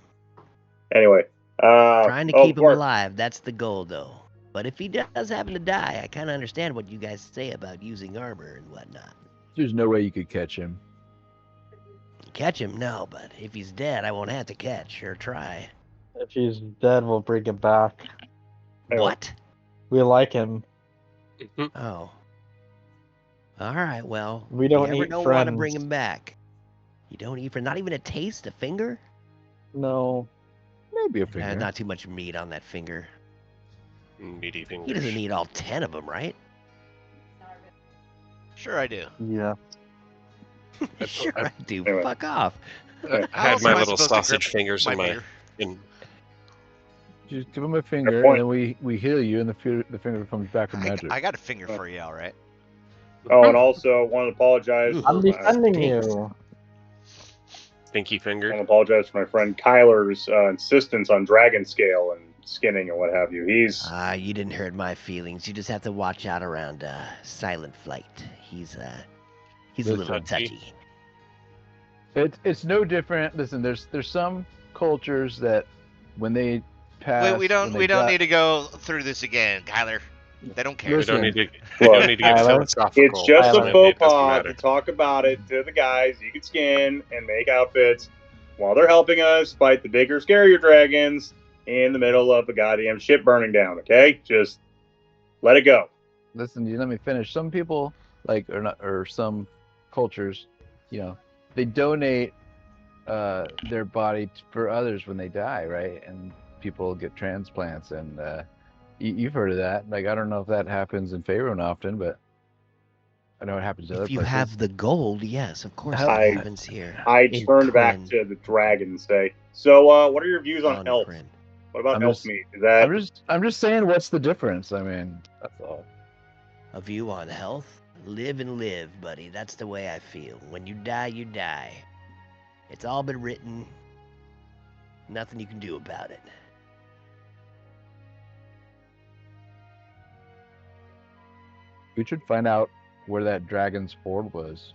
Anyway. Trying to keep him Bart, alive, that's the goal, though. But if he does happen to die, I kind of understand what you guys say about using armor and whatnot. There's no way you could catch him. Catch him? No, but if he's dead, I won't have to catch or try. If he's dead, we'll bring him back. What? We like him. Oh. All right, well, We don't you ever eat don't friends. want to bring him back. You don't eat for not even a taste, a finger? No. Maybe a finger. Not too much meat on that finger. Meaty fingers. He doesn't eat all 10 of them, right? Sure, I do. Yeah. Sure I do. Anyway. Fuck off. I How had else my am I little supposed to sausage grip fingers in my. finger? Just give him a finger, point. and then we heal you, and the finger comes back with magic. I got a finger for you, all right. Oh, and also want to apologize. Ooh. I'm for defending stinks. you. Pinky I want finger. to apologize for my friend Kyler's insistence on dragon scale and skinning and what have you. He's You didn't hurt my feelings. You just have to watch out around Silent Flight. He's a little Touchy. touchy. It's no different. Listen, there's some cultures that when they pass, We don't need to go through this again, Kyler. They don't care. We Listen, don't need to. Look, We don't need to get Tyler, philosophical. it's just a Tyler. faux It doesn't pas matter. to talk about it to the guys. You can skin and make outfits while they're helping us fight the bigger, scarier dragons in the middle of a goddamn ship burning down. Okay, just let it go. listen, you let me finish. Some people or some cultures, they donate their body for others when they die, right? And people get transplants, and you've heard of that. Like, I don't know if that happens in Faerun often, but I know it happens in other If you places. have the gold, yes, of course I- it happens here. I In turned back Kryn. to the dragon and say, so what are your views on On elf? Kryn. What about I'm elf just- meat? Is that I'm just saying, what's the difference? I mean, that's all. A view on health? Live and live, buddy. That's the way I feel. When you die, you die. It's all been written. Nothing you can do about it. We should find out where that dragon's hoard was.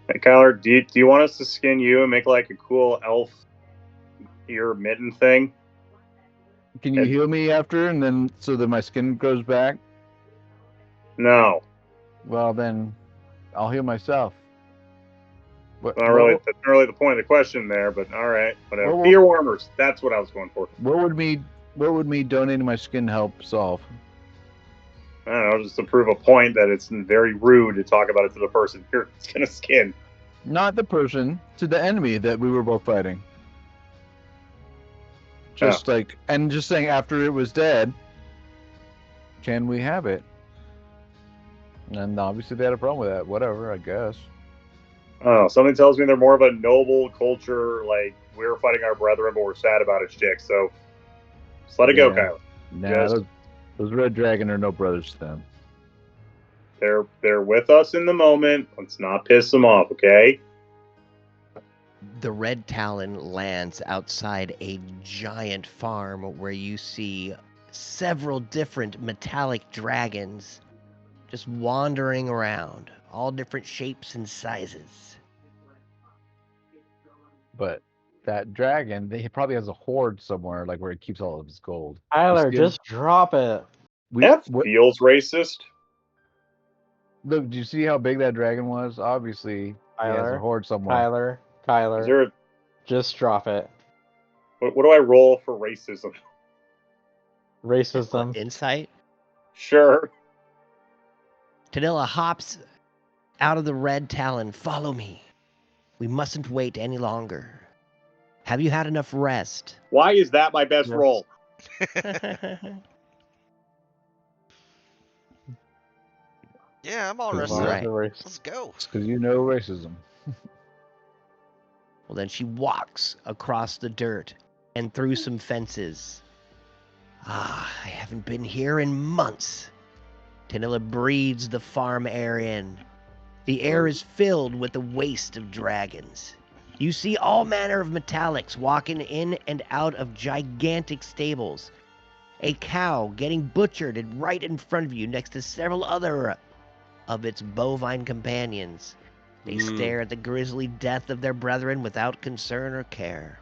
Hey, Kyler, do you want us to skin you and make like a cool elf ear mitten thing? Can you heal me after, and then so that my skin grows back? No, Well, then I'll heal myself. that's not really the point of the question there. But all right, whatever. Well, Ear warmers. That's what I was going for. What would me donating my skin help solve? I don't know, just to prove a point that it's very rude to talk about it to the person you're gonna skin. Not the person, to the enemy that we were both fighting. Just just saying after it was dead, can we have it? And obviously they had a problem with that. Whatever, I guess. Oh, something tells me they're more of a noble culture, like we're fighting our brethren, but we're sad about it, chick. So just let it go, Kyler. Nah, those red dragon are no brothers to them. They're with us in the moment. Let's not piss them off, okay? The Red Talon lands outside a giant farm where you see several different metallic dragons just wandering around, all different shapes and sizes. But that dragon, he probably has a hoard somewhere, like where he keeps all of his gold. Tyler, just drop it. That feels racist. Look, do you see how big that dragon was? Obviously, he has a hoard somewhere. Kyler, just drop it. What do I roll for racism? Racism. Insight? Sure. Tanilla hops out of the Red Talon. Follow me. We mustn't wait any longer. Have you had enough rest? Why is that my best roll? Yeah, I'm all rested. Right. Let's go. Because you know racism. Well, then she walks across the dirt and through some fences. I haven't been here in months. Tanilla breathes the farm air in. The air is filled with the waste of dragons. You see all manner of metallics walking in and out of gigantic stables. A cow getting butchered right in front of you next to several other of its bovine companions. They stare at the grisly death of their brethren without concern or care.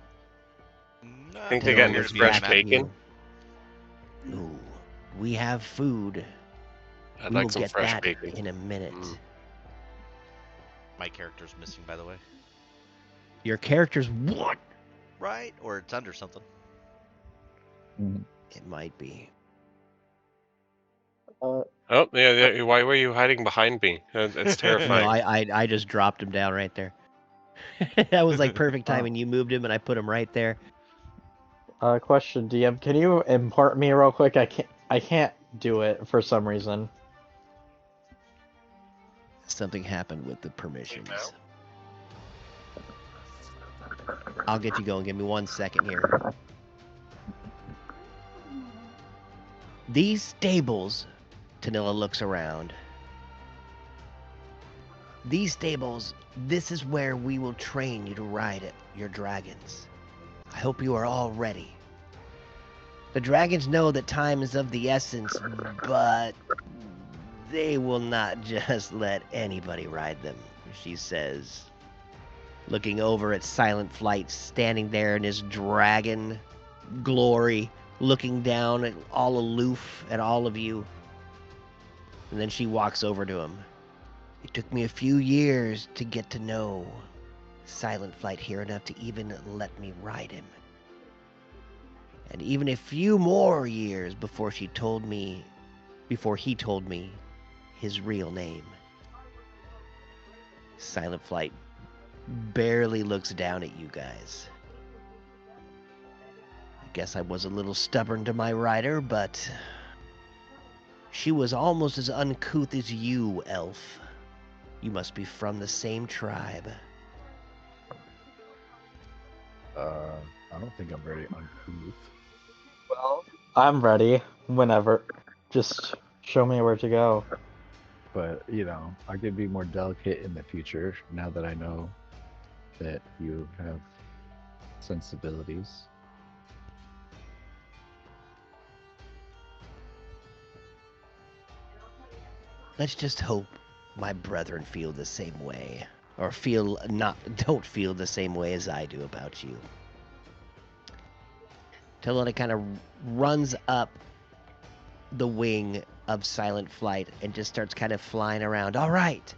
I think they got looks fresh back at bacon. you. Ooh, we have food. I'd We like will some get fresh that bacon. in a minute. My character's missing, by the way. Your character's what? Right? Or it's under something. It might be. Oh, yeah. Why were you hiding behind me? That's terrifying. No, I just dropped him down right there. That was like perfect timing. You moved him and I put him right there. Question, DM, can you import me real quick? I can't do it for some reason. Something happened with the permissions. I'll get you going. Give me 1 second here. These stables, Tanilla looks around. These stables, this is where we will train you to ride your dragons. I hope you are all ready. The dragons know that time is of the essence, but they will not just let anybody ride them, she says, looking over at Silent Flight standing there in his dragon glory, looking down all aloof at all of you. And then she walks over to him. It took me a few years to get to know Silent Flight here enough to even let me ride him. And even a few more years before he told me his real name. Silent Flight barely looks down at you guys. I guess I was a little stubborn to my rider, but she was almost as uncouth as you, elf. You must be from the same tribe. I don't think I'm very uncouth. Well, I'm ready whenever. Just show me where to go. But, I could be more delicate in the future now that I know that you have sensibilities. Let's just hope my brethren feel the same way. Or don't feel the same way as I do about you. Talona kind of runs up the wing of Silent Flight and just starts kind of flying around. All right,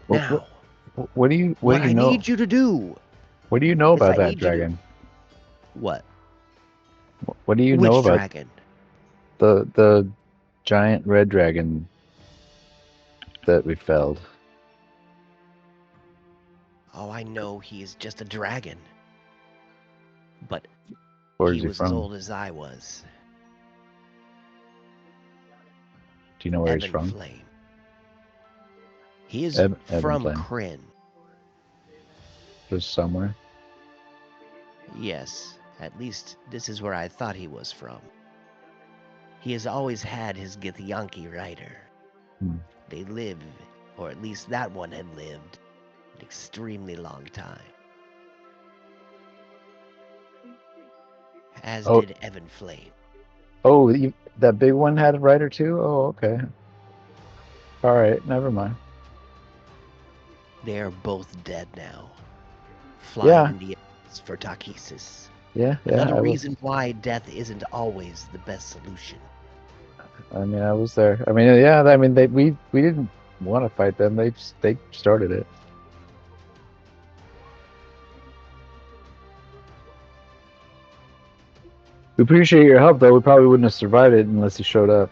now, What do you what I know? need you to do. What do you know is about I that need you to- dragon? What? What do you Which know about dragon? the giant red dragon that we felled? Oh, I know he is just a dragon. But Where he is he was as from? old as I was. Do you know where Ebon he's from? Flame. He is Ebon from Flame. Kryn. Just somewhere. Yes, at least this is where I thought he was from. He has always had his Githyanki rider. Hmm. They live, or at least that one had lived, an extremely long time. As Oh. did Ebon Flame. Oh, that big one had a rider too? Oh, okay. All right, never mind. They are both dead now. Flying Yeah. in the air for Takesis. Yeah. Another reason why death isn't always the best solution. I mean, I was there. I mean, yeah. I mean, we didn't want to fight them. They started it. We appreciate your help, though. We probably wouldn't have survived it unless you showed up.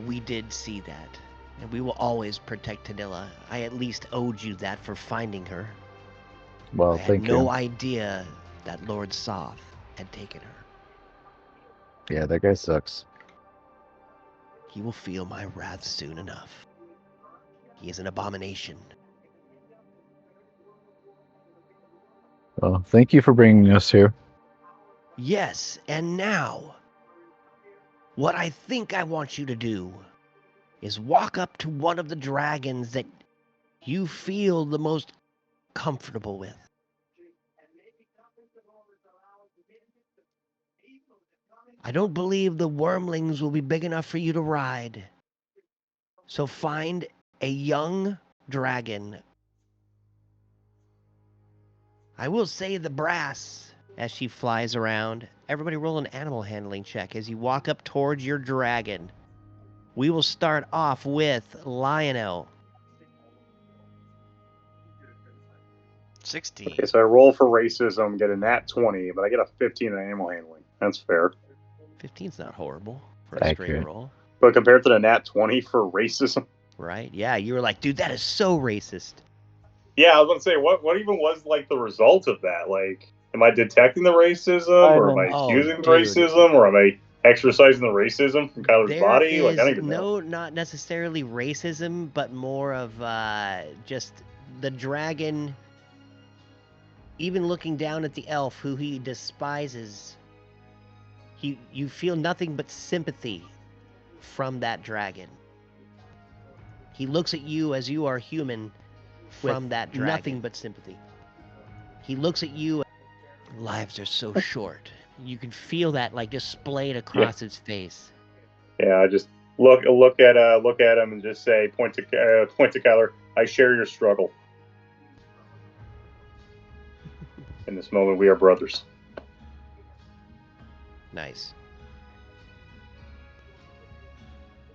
We did see that, and we will always protect Tanilla. I at least owed you that for finding her. Well, I had thank no you. idea that Lord Soth had taken her. Yeah, that guy sucks. He will feel my wrath soon enough. He is an abomination. Well, thank you for bringing us here. Yes, and now, what I think I want you to do is walk up to one of the dragons that you feel the most comfortable with. I don't believe the wormlings will be big enough for you to ride. So find a young dragon. I will say the brass as she flies around. Everybody roll an animal handling check as you walk up towards your dragon. We will start off with Lionel. 16. Okay, so I roll for racism, get a nat 20, but I get a 15 in animal handling. That's fair. 15's not horrible for a straight Accurate. roll. But compared to the nat 20 for racism, Right? Yeah, you were like, dude, that is so racist. yeah, I was gonna say, what even was like the result of that? Like, am I detecting the racism, or am I excusing the dude. racism, or am I exercising the racism from Kyler's There body? Like, I is don't even know. not necessarily racism, but more of just the dragon, even looking down at the elf who he despises. You feel nothing but sympathy from that dragon. He looks at you as you are human from that dragon. Nothing but sympathy. He looks at you. Lives are so short. You can feel that like displayed across his face. Yeah, I just look at him and just say, point to Kyler. I share your struggle. In this moment, we are brothers. Nice.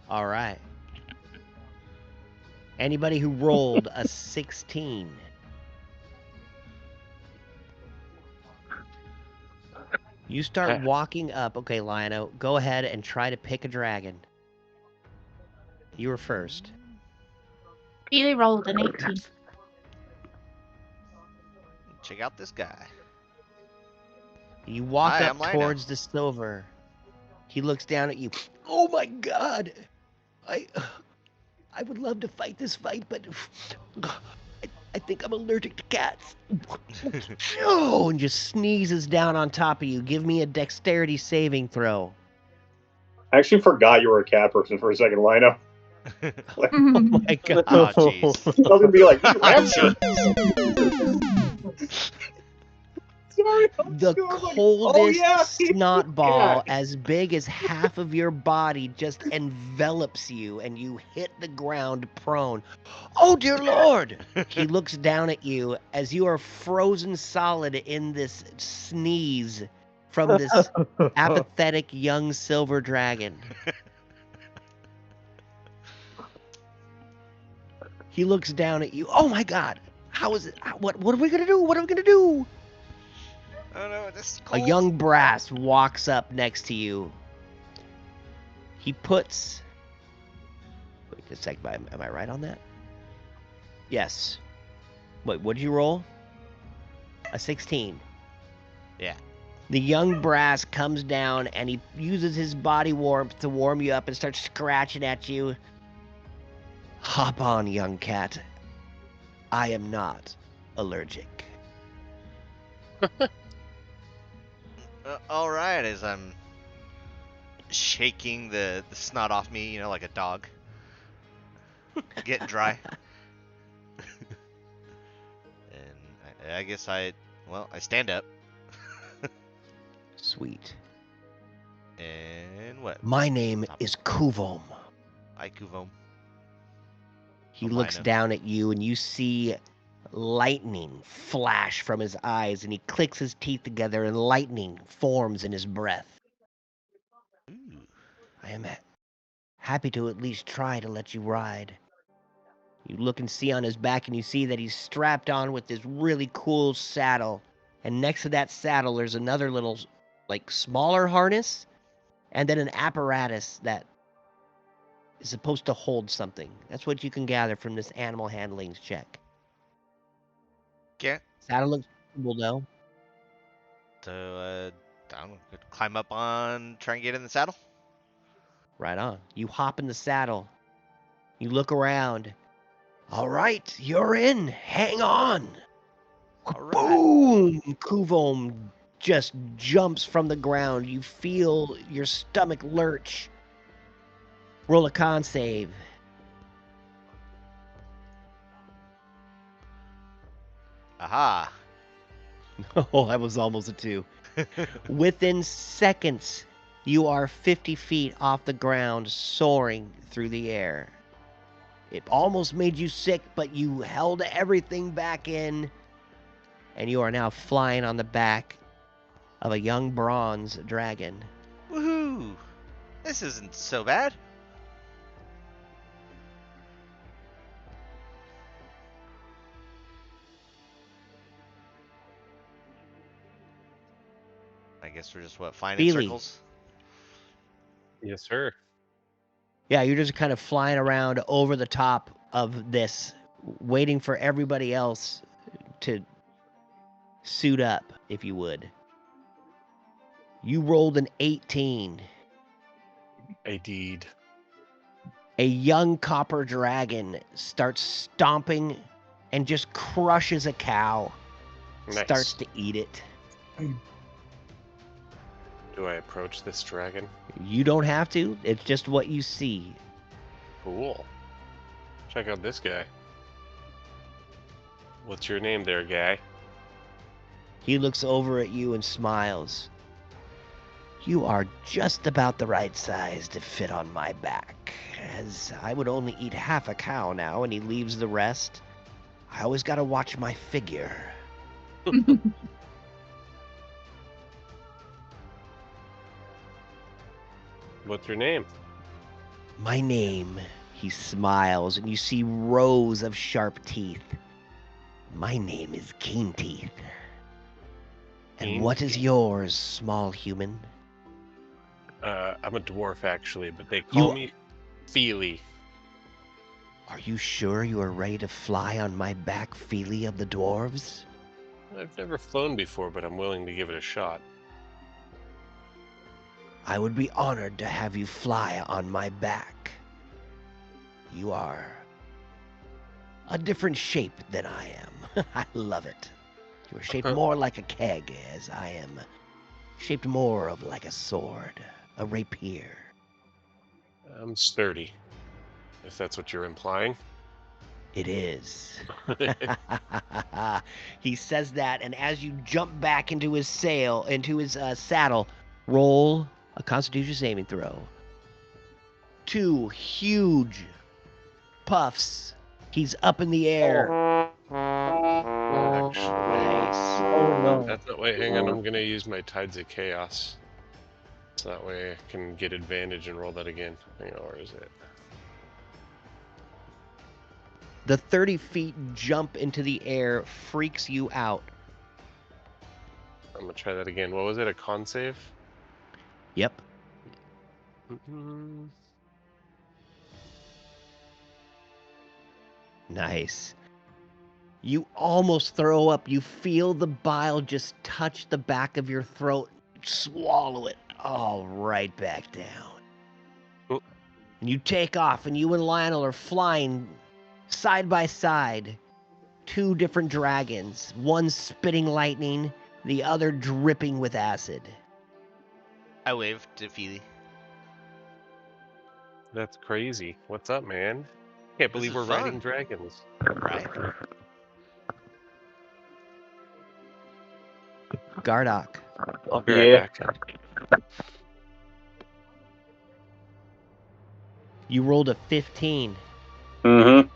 All right. Anybody who rolled a 16. You start walking up. Okay, Lionel, go ahead and try to pick a dragon. You were first. Really rolled an 18. Check out this guy. You walk Hi, up I'm Lino. towards the silver. He looks down at you. Oh my god! I would love to fight this fight, but I think I'm allergic to cats. Oh, and just sneezes down on top of you. Give me a dexterity saving throw. I actually forgot you were a cat person for a second, Lino. Like, Oh my god. Oh, jeez. I was gonna be like, "You rapture." Sorry, The I was like, coldest oh yeah, snot ball, yeah. as big as half of your body, just envelops you and you hit the ground prone. Oh dear lord! He looks down at you as you are frozen solid in this sneeze from this apathetic young silver dragon. He looks down at you. Oh my god! How is it? What are we gonna do? What are we gonna do? Oh no, this is A cold. young brass walks up next to you. He puts. Wait a second. Am I right on that? Yes. Wait, what did you roll? A 16. Yeah. The young brass comes down and he uses his body warmth to warm you up and starts scratching at you. Hop on, young cat. I am not allergic. All right, as I'm shaking the snot off me, you know, like a dog. Getting dry. And I guess I stand up. Sweet. And what? My name is Kuvom. I Kuvom. He Albino. looks down at you and you see lightning flash from his eyes and he clicks his teeth together and lightning forms in his breath. Ooh. I am happy to at least try to let you ride. You look and see on his back and you see that he's strapped on with this really cool saddle. And next to that saddle there's another little, like, smaller harness and then an apparatus that is supposed to hold something. That's what you can gather from this animal handling check. Yeah. Saddle looks cool though. So I don't know, climb up on, try and get in the saddle. Right on. You hop in the saddle. You look around. All right, you're in. Hang on. All right. Boom! Kuvom just jumps from the ground. You feel your stomach lurch. Roll a con save. Aha. Oh, that was almost a 2. Within seconds, you are 50 feet off the ground, soaring through the air. It almost made you sick, but you held everything back in, and you are now flying on the back of a young bronze dragon. Woohoo! This isn't so bad. I guess we're just flying in Feely. circles. Yes, sir. Yeah, you're just kind of flying around over the top of this, waiting for everybody else to suit up, if you would. You rolled an 18. I did. A young copper dragon starts stomping and just crushes a cow. Nice. Starts to eat it. Do I approach this dragon? You don't have to. It's just what you see. Cool. Check out this guy. What's your name there, guy? He looks over at you and smiles. You are just about the right size to fit on my back, as I would only eat half a cow now and he leaves the rest. I always gotta watch my figure. What's your name? My name, he smiles, and you see rows of sharp teeth. My name is Keen Teeth. And Keen what is Teeth. yours, small human? I'm a dwarf, actually, but they call me Feely. Are you sure you are ready to fly on my back, Feely of the dwarves? I've never flown before, but I'm willing to give it a shot. I would be honored to have you fly on my back. You are a different shape than I am. I love it. You are shaped more like a keg, as I am shaped more of like a sword, a rapier. I'm sturdy. If that's what you're implying. It is. He says that, and as you jump back into his saddle, roll a Constitution saving throw. 2 huge puffs. He's up in the air. Nice. Oh no. That's not. Wait, hang on. I'm gonna use my Tides of Chaos. So that way I can get advantage and roll that again. Hang on, where is it? The 30 feet jump into the air freaks you out. I'm gonna try that again. What was it? A con save? Yep. Nice. You almost throw up. You feel the bile just touch the back of your throat. Swallow it all right back down. Oh. And you take off, and you and Lionel are flying side by side. 2 different dragons. One spitting lightning, the other dripping with acid. I waved to Feely. That's crazy. What's up, man? Can't believe is we're riding fun. dragons. Right? Gardock. I'll be right back. You rolled a 15. Mm-hmm.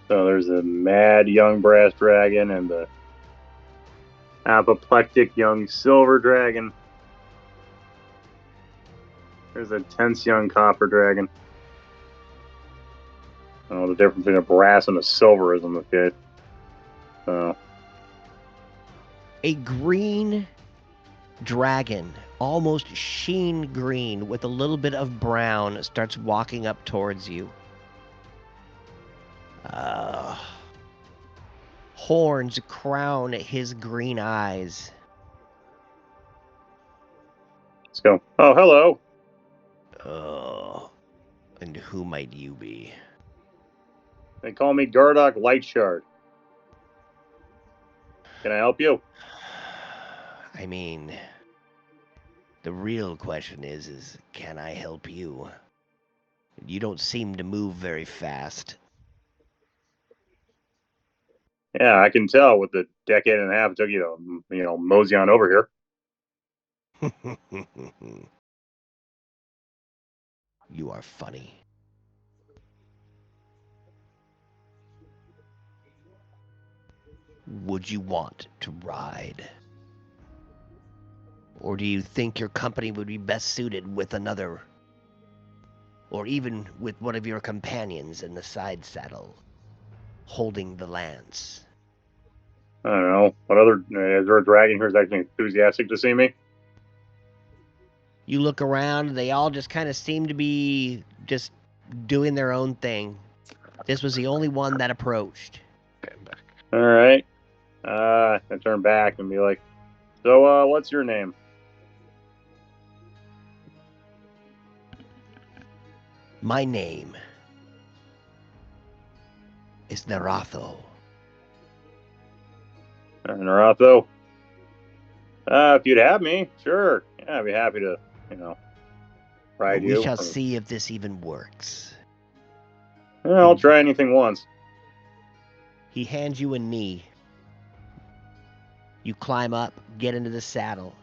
So there's a mad young brass dragon and the apoplectic young silver dragon. There's a tense young copper dragon. Oh, the difference between a brass and a silver is in the case. So A green dragon, almost sheen green with a little bit of brown, starts walking up towards you. Horns crown his green eyes. let's go. Oh, hello. And who might you be? They call me Gardock Lightshard. Can I help you? I mean, the real question is can I help you? You don't seem to move very fast. Yeah, I can tell with the decade and a half it took you to, mosey on over here. You are funny. Would you want to ride? Or do you think your company would be best suited with another, or even with one of your companions in the side saddle, holding the lance? I don't know. What other is there a dragon here who's actually enthusiastic to see me? You look around, they all just kind of seem to be just doing their own thing. This was the only one that approached. All right. I turn back and be like, so, what's your name? My name is Naratho. Naratho. If you'd have me, sure. Yeah, I'd be happy to, ride you. We shall see if this even works. Yeah, I'll try anything once. He hands you a knee. You climb up, get into the saddle.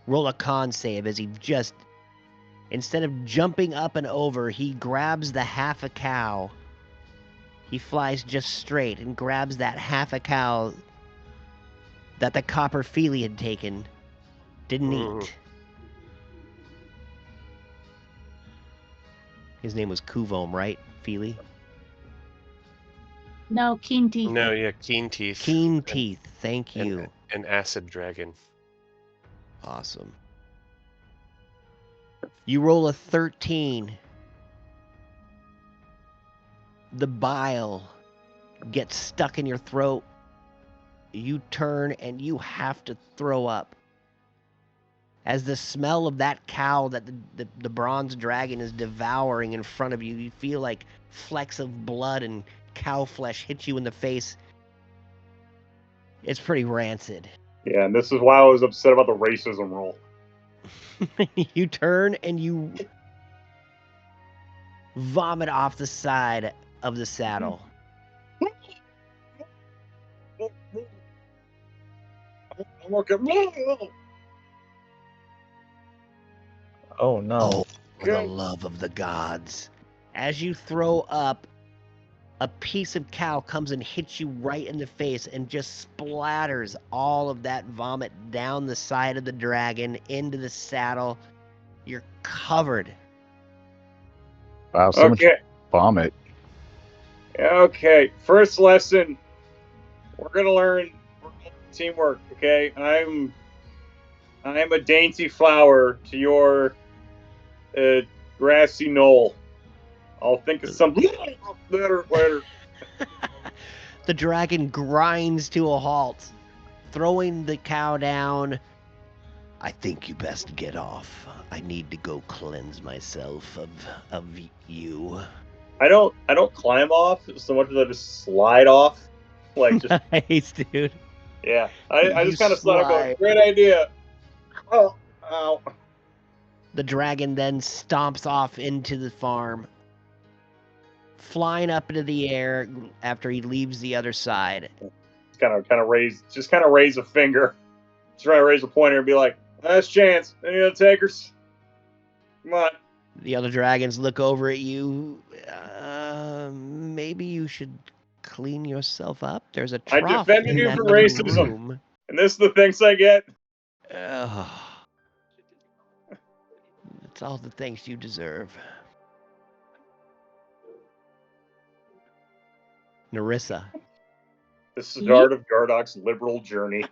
Roll a con save as he just, instead of jumping up and over, he grabs the half a cow. He flies just straight and grabs that half a cow that the copper Feely had taken. Didn't eat. His name was Kuvom, right, Feely? No, Keen Teeth. No, yeah, Keen Teeth. Keen Teeth, thank you. An acid dragon. Awesome. You roll a 13. The bile gets stuck in your throat. You turn and you have to throw up. As the smell of that cow that the bronze dragon is devouring in front of you, you feel like flecks of blood and cow flesh hit you in the face. It's pretty rancid. Yeah, and this is why I was upset about the racism rule. You turn and you vomit off the side of the saddle. I'm okay. Oh no. Oh, for the Okay. love of the gods. As you throw up, a piece of cow comes and hits you right in the face and just splatters all of that vomit down the side of the dragon into the saddle. You're covered. Wow, so much Okay. vomit. Okay. First lesson. We're gonna learn teamwork. Okay. I'm a dainty flower to your grassy knoll. I'll think of something later. The dragon grinds to a halt, throwing the cow down. I think you best get off. I need to go cleanse myself of you. I don't climb off so much as I just slide off. Like just Nice, dude. yeah. I You just kind of slide and go, slide. great idea. Oh, ow. The dragon then stomps off into the farm, flying up into the air after he leaves the other side. Kind of raise a finger. Try to raise a pointer and be like, last chance. Any other takers? Come on. The other dragons look over at you. Maybe you should clean yourself up. There's a I trough defended in you that from other racism. room. And this is the thanks I get. Ugh. That's all the thanks you deserve. Narissa. This is the art of Gardok's liberal journey.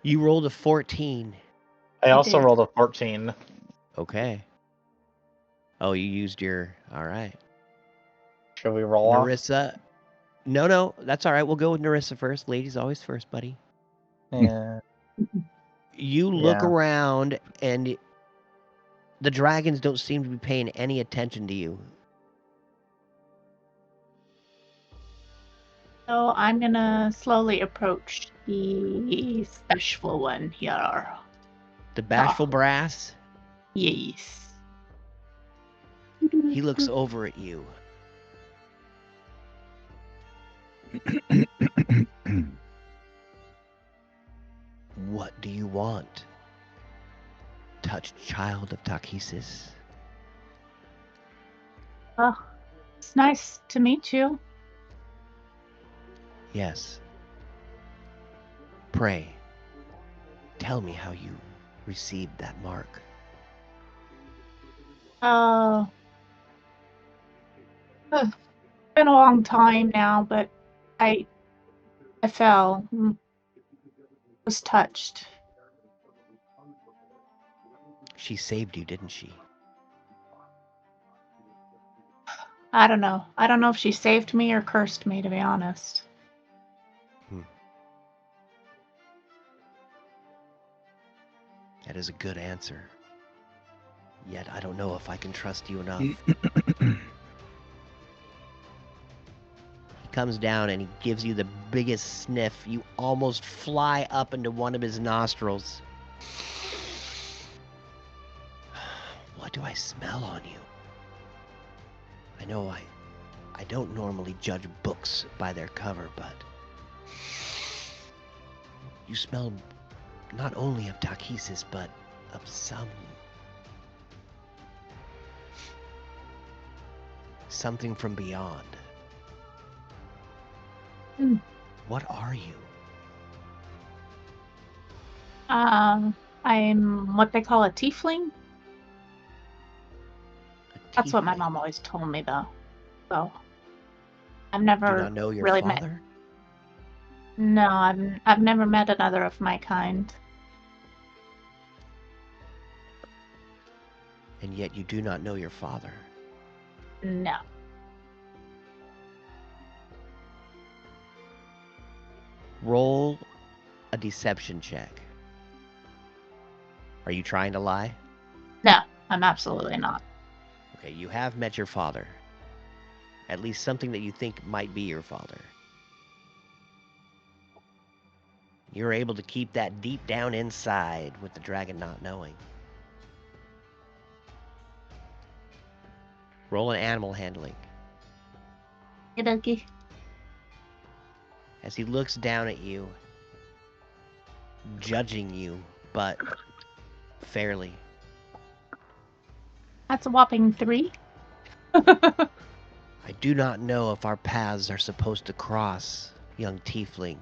You rolled a 14. I also did. rolled a 14. Okay. Oh, you used your... All right. Should we roll off? Narissa. No, that's all right. We'll go with Narissa first. Ladies always first, buddy. Yeah. You look Yeah. around, and the dragons don't seem to be paying any attention to you. So I'm gonna slowly approach the special one here. The bashful brass, Yes. he looks over at you. What do you want? Touched child of Takhisis? Oh, it's nice to meet you. Yes. Pray, tell me how you received that mark. It's been a long time now, but I fell. Was touched. She saved you, didn't she? I don't know. I don't know if she saved me or cursed me, to be honest. That is a good answer. Yet I don't know if I can trust you enough. He comes down and he gives you the biggest sniff. You almost fly up into one of his nostrils. What do I smell on you? I know I don't normally judge books by their cover, but you smell not only of Takhisis, but of something from beyond. What are you? I'm what they call a tiefling. That's what my tiefling. mom always told me, though. So I've Do never you not know your really father? met. No, I've never met another of my kind. And yet you do not know your father. No. Roll a deception check. Are you trying to lie? No, I'm absolutely not. Okay, you have met your father. At least something that you think might be your father. You're able to keep that deep down inside with the dragon not knowing. Roll an animal handling. Okey-dokey. As he looks down at you, judging you, but fairly. That's a whopping 3. I do not know if our paths are supposed to cross, young tiefling.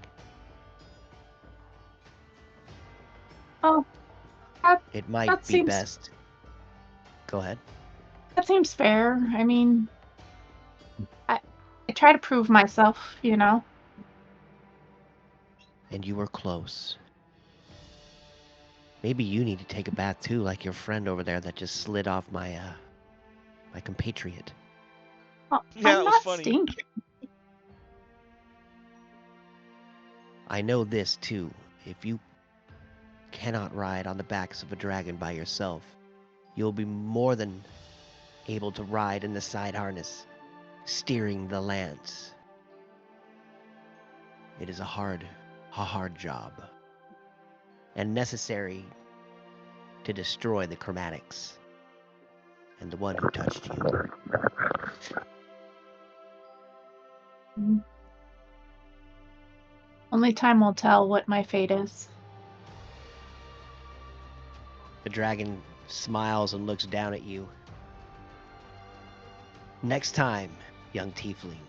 Oh, It might that be seems- best. Go ahead. that seems fair. I mean, I try to prove myself, you know. And you were close. Maybe you need to take a bath too, like your friend over there that just slid off my compatriot. Oh, Yeah, I'm it was not funny. stinky. I know this too. If you cannot ride on the backs of a dragon by yourself, you'll be more than able to ride in the side harness, steering the lance. It is a hard job, and necessary to destroy the chromatics and the one who touched you. Only time will tell what my fate is. The dragon smiles and looks down at you. Next time, young tiefling,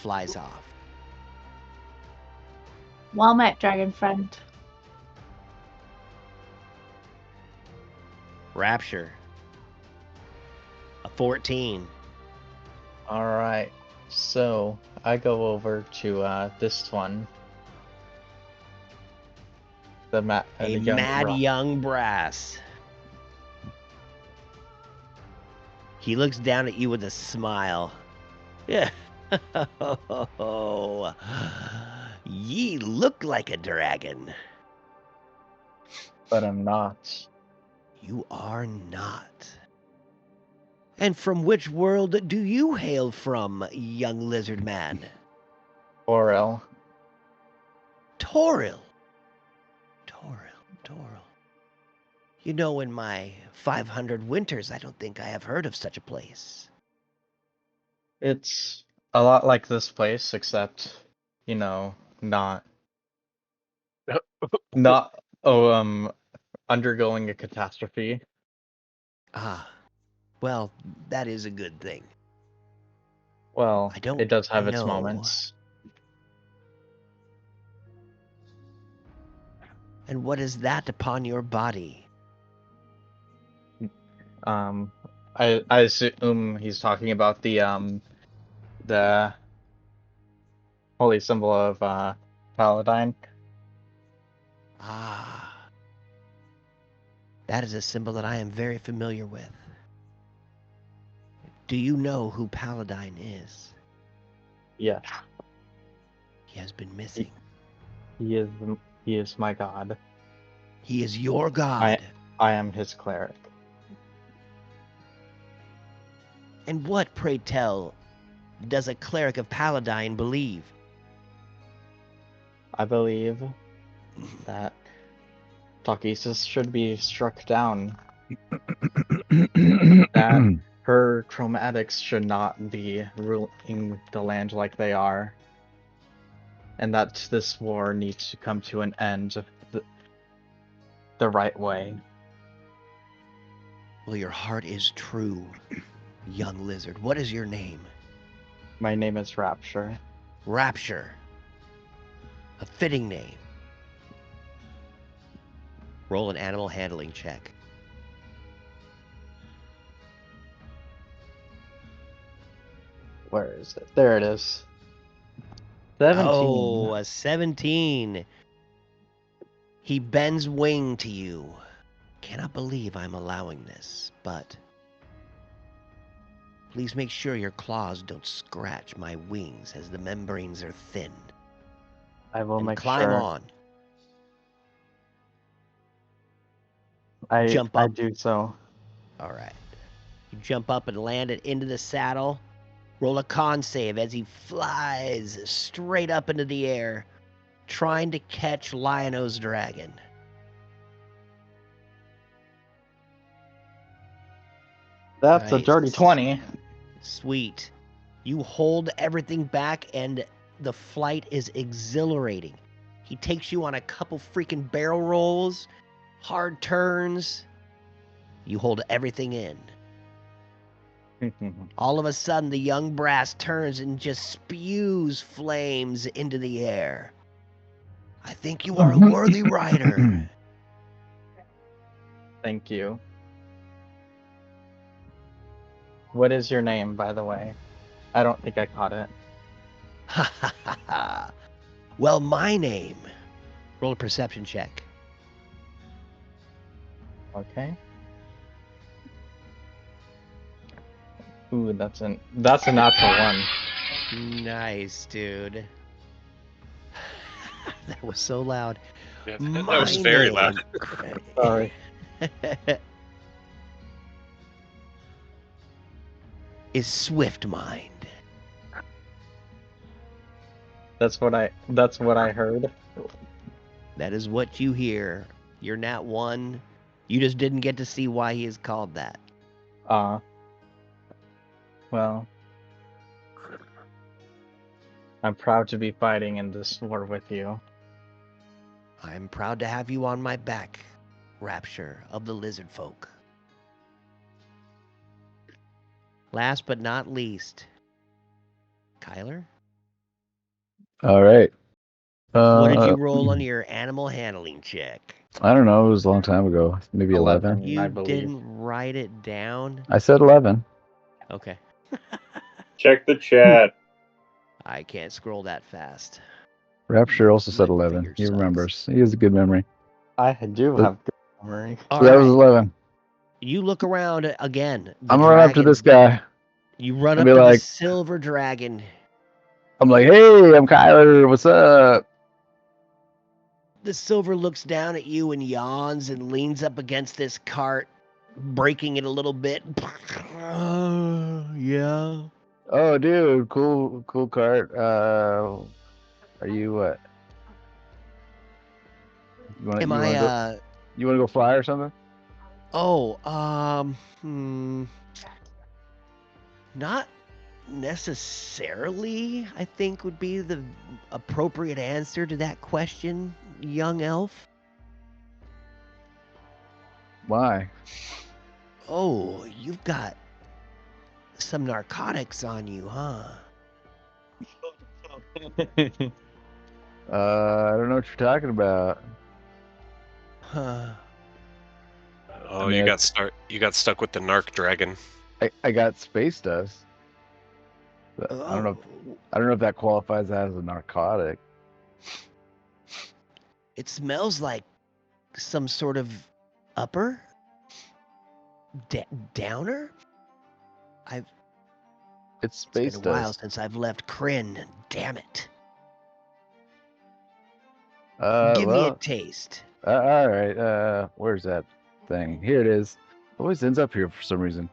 flies off. Well met, dragon friend. Rapture. A 14. All right. So I go over to this one. The A young mad bra- young brass. He looks down at you with a smile. Yeah. Ye look like a dragon. but I'm not. You are not. And from which world do you hail from, young lizard man? Orel. Toril. You know, in my 500 winters, I don't think I have heard of such a place. It's a lot like this place, except, you know, not undergoing a catastrophe. Ah, well, that is a good thing. Well, I don't it does have its know. moments. And what is that upon your body? I assume he's talking about the holy symbol of Paladine. Ah, that is a symbol that I am very familiar with. Do you know who Paladine is? Yeah, He has been missing. he is my god. He is your god. I am his cleric. And what, pray tell, does a cleric of Paladine believe? I believe that Takisis should be struck down. That her chromatics should not be ruling the land like they are. And that this war needs to come to an end the right way. Well, your heart is true, young lizard. What is your name? My name is Rapture. Rapture. A fitting name. Roll an animal handling check. Where is it? There it is. 17. Oh, a 17. He bends wing to you. Cannot believe I'm allowing this, but please make sure your claws don't scratch my wings as the membranes are thin. I will And make climb sure on. I Jump up. do so. All right. You jump up and land it into the saddle. Roll a con save as he flies straight up into the air. trying to catch Lion-O's dragon. That's a Nice. dirty 20. Sweet. You hold everything back, and the flight is exhilarating. He takes you on a couple freaking barrel rolls, hard turns. You hold everything in. All of a sudden, the young brass turns and just spews flames into the air. I think you are a worthy rider. Thank you. What is your name, by the way? I don't think I caught it. Ha ha ha ha. Well, my name. Roll a perception check. Okay. Ooh, that's a natural one. Nice, dude. That was so loud. Yeah, that was very loud. Sorry. Is Swift Mind. That's what I heard. That is what you hear. You're not one. You just didn't get to see why he is called that. Well, I'm proud to be fighting in this war with you. I'm proud to have you on my back, Rapture of the Lizard Folk. Last but not least, Kyler? All right. What did you roll on your animal handling check? I don't know. It was a long time ago. Maybe 11. 11. You I believe. didn't write it down? I said 11. Okay. Check the chat. I can't scroll that fast. Rapture also said My 11. finger He sucks. remembers. He has a good memory. I do have good memory. All So that was right. 11. You look around again. The I'm gonna run up to dragon- this guy. You run and up be to the like- silver dragon. I'm like, hey, I'm Kyler. What's up? The silver looks down at you and yawns and leans up against this cart, breaking it a little bit. Yeah. Oh, dude, cool cart. Are you what? You Am I you wanna go fly or something? Not necessarily, I think would be the appropriate answer to that question, young elf. Why? Oh, you've got some narcotics on you, huh? I don't know what you're talking about. Huh. Oh, I mean, you I- got stuck with the narc dragon. I got space dust. But I don't know. I don't know if that qualifies as a narcotic. It smells like some sort of upper? Downer? It's It's space been a while dust. since I've left Kryn. Damn it. Give me a Well, taste. all right. Where's that thing? Here it is. It always ends up here for some reason.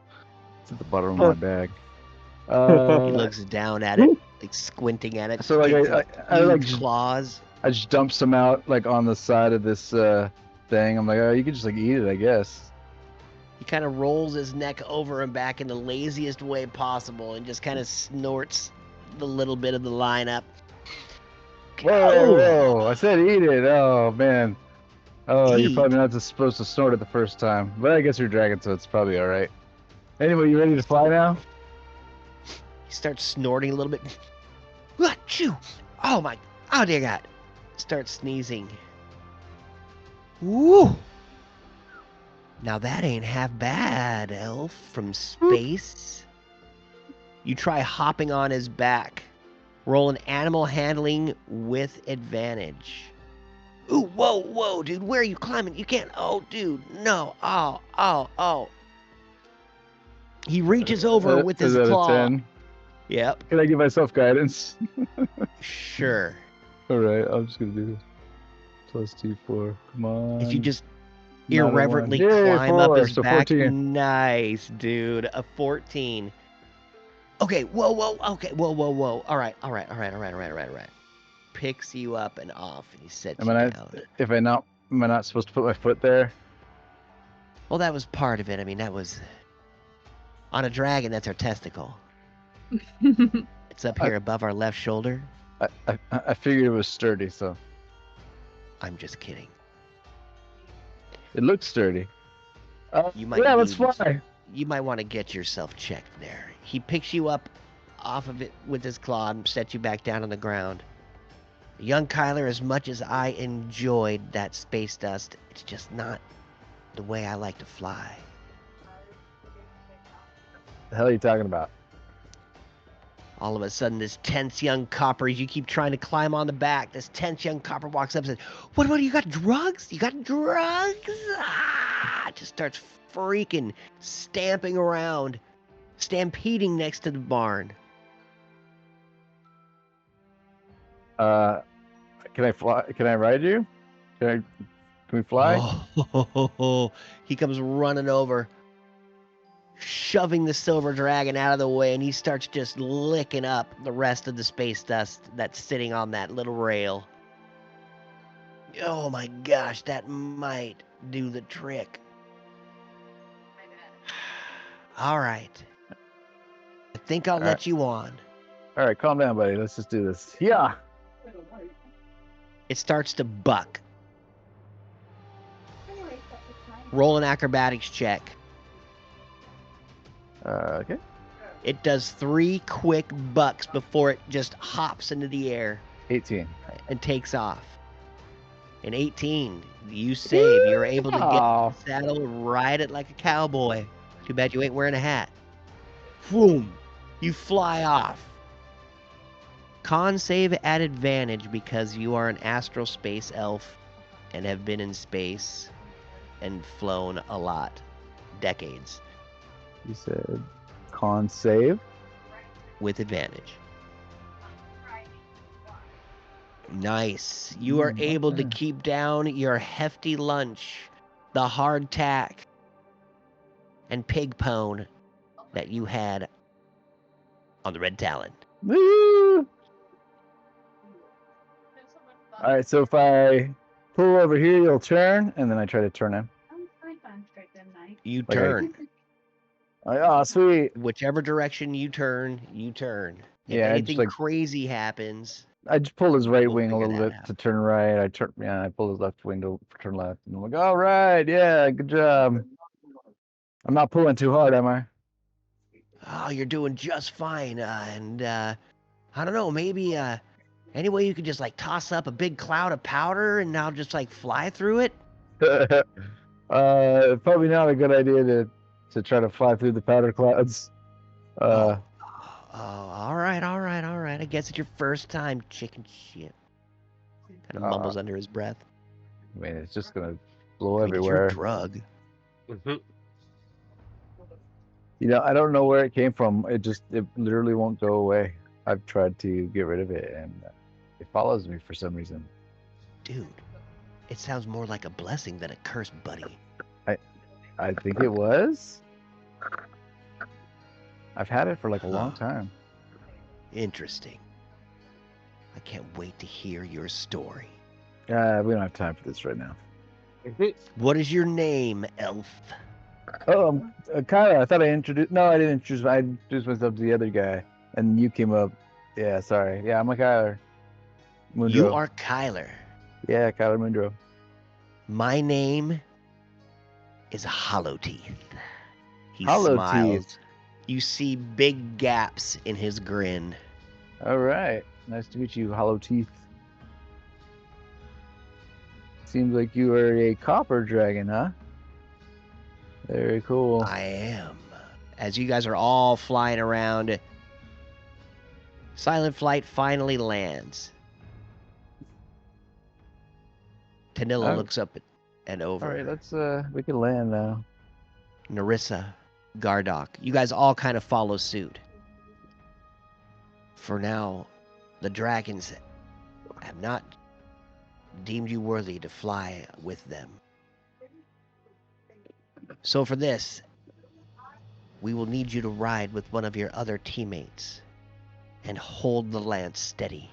It's at the bottom of my bag. He Uh, looks down at it, like squinting at it. So, like, Its I like huge just- claws. I just dumped some out like on the side of this thing. I'm like, oh, you could just like eat it, I guess. He kind of rolls his neck over and back in the laziest way possible and just kind of snorts the little bit of the line up. Whoa! I said eat it. Oh man. Oh, you're Eat. probably not just supposed to snort it the first time, but I guess you're a dragon, so it's probably all right. Anyway, you ready to fly now? He starts snorting a little bit. Achoo! Oh my! Oh dear God! Starts sneezing. Woo! Now that ain't half bad, elf from space. You try hopping on his back. Roll an animal handling with advantage. Ooh, whoa, dude! Where are you climbing? You can't. Oh, dude, no! Oh! He reaches over with his Is that claw. a 10? Yep, Can I give myself guidance? sure. All right, I'm just gonna do this. Plus T4. Come on. If you just Not a one. irreverently Yay, climb up 4, his so back. 14. Nice, dude. A 14. Okay, whoa. Okay, whoa. All right. picks you up and off, and he sets Am you I down. not? Am I not supposed to put my foot there? Well, that was part of it. I mean, that was on a dragon. That's our testicle. It's up here above our left shoulder. I figured it was sturdy, so I'm just kidding. it looks sturdy. You might yeah, let's need- fly. You might want to get yourself checked there. He picks you up off of it with his claw and sets you back down on the ground. Young Kyler, as much as I enjoyed that space dust, it's just not the way I like to fly. The hell are you talking about? All of a sudden, this tense young copper, as you keep trying to climb on the back, this tense young copper walks up and says, What, you got drugs? You got drugs? Ah! Just starts freaking stamping around, stampeding next to the barn. Can I fly? Can I ride you? Can we fly? Oh, he comes running over, shoving the silver dragon out of the way, and he starts just licking up the rest of the space dust that's sitting on that little rail. Oh my gosh, that might do the trick. All right. I think I'll let you on. All right, calm down, buddy. Let's just do this. Yeah. It starts to buck. Roll an acrobatics check. Okay. It does 3 quick bucks before it just hops into the air 18. and takes off. And 18, you save. You're able to get Aw. the saddle, ride it like a cowboy. Too bad you ain't wearing a hat. Boom! You fly off. Con save at advantage because you are an astral space elf and have been in space and flown a lot. Decades. You said con save. With advantage. Nice. You are able to keep down your hefty lunch, the hardtack, and pig pone that you had on the Red Talon. Woo! All right, so if I pull over here, you'll turn, and then I try to turn in. You Like turn. Oh, sweet. Whichever direction you turn, you turn. If Yeah, I anything just, like- crazy happens, I just pull his right We'll wing a figure little that bit out. to turn right. I pull his left wing to turn left. And I'm like, all right, yeah, good job. I'm not pulling too hard, am I? oh, you're doing just fine. I don't know, maybe any way you could just like toss up a big cloud of powder and I'll just like fly through it? Probably not a good idea to try to fly through the powder clouds. Oh, all right. I guess it's your first time, chicken shit. Kind of mumbles under his breath. I mean, it's just gonna blow I mean, it's your everywhere. drug. You know, I don't know where it came from. It literally won't go away. I've tried to get rid of it, and it follows me for some reason. Dude, it sounds more like a blessing than a curse, buddy. I think it was. I've had it for like a long time. Interesting. I can't wait to hear your story. We don't have time for this right now. What is your name, elf? Oh, Kyra, I thought I introduced. No, I didn't introduce. I introduced myself to the other guy, and you came up. Yeah, sorry. Yeah, I'm a Kyler. Mundro. You are Kyler. Yeah, Kyler Mundro. My name is Hollow Teeth. He Hollow smiles. Teeth. You see big gaps in his grin. All right. Nice to meet you, Hollow Teeth. Seems like you are a copper dragon, huh? Very cool. I am. As you guys are all flying around, Silent Flight finally lands. Tanilla Oh. looks up and over. All right, let's we can land now. Narissa, Gardock, you guys all kind of follow suit. For now, the dragons have not deemed you worthy to fly with them. So for this, we will need you to ride with one of your other teammates and hold the lance steady.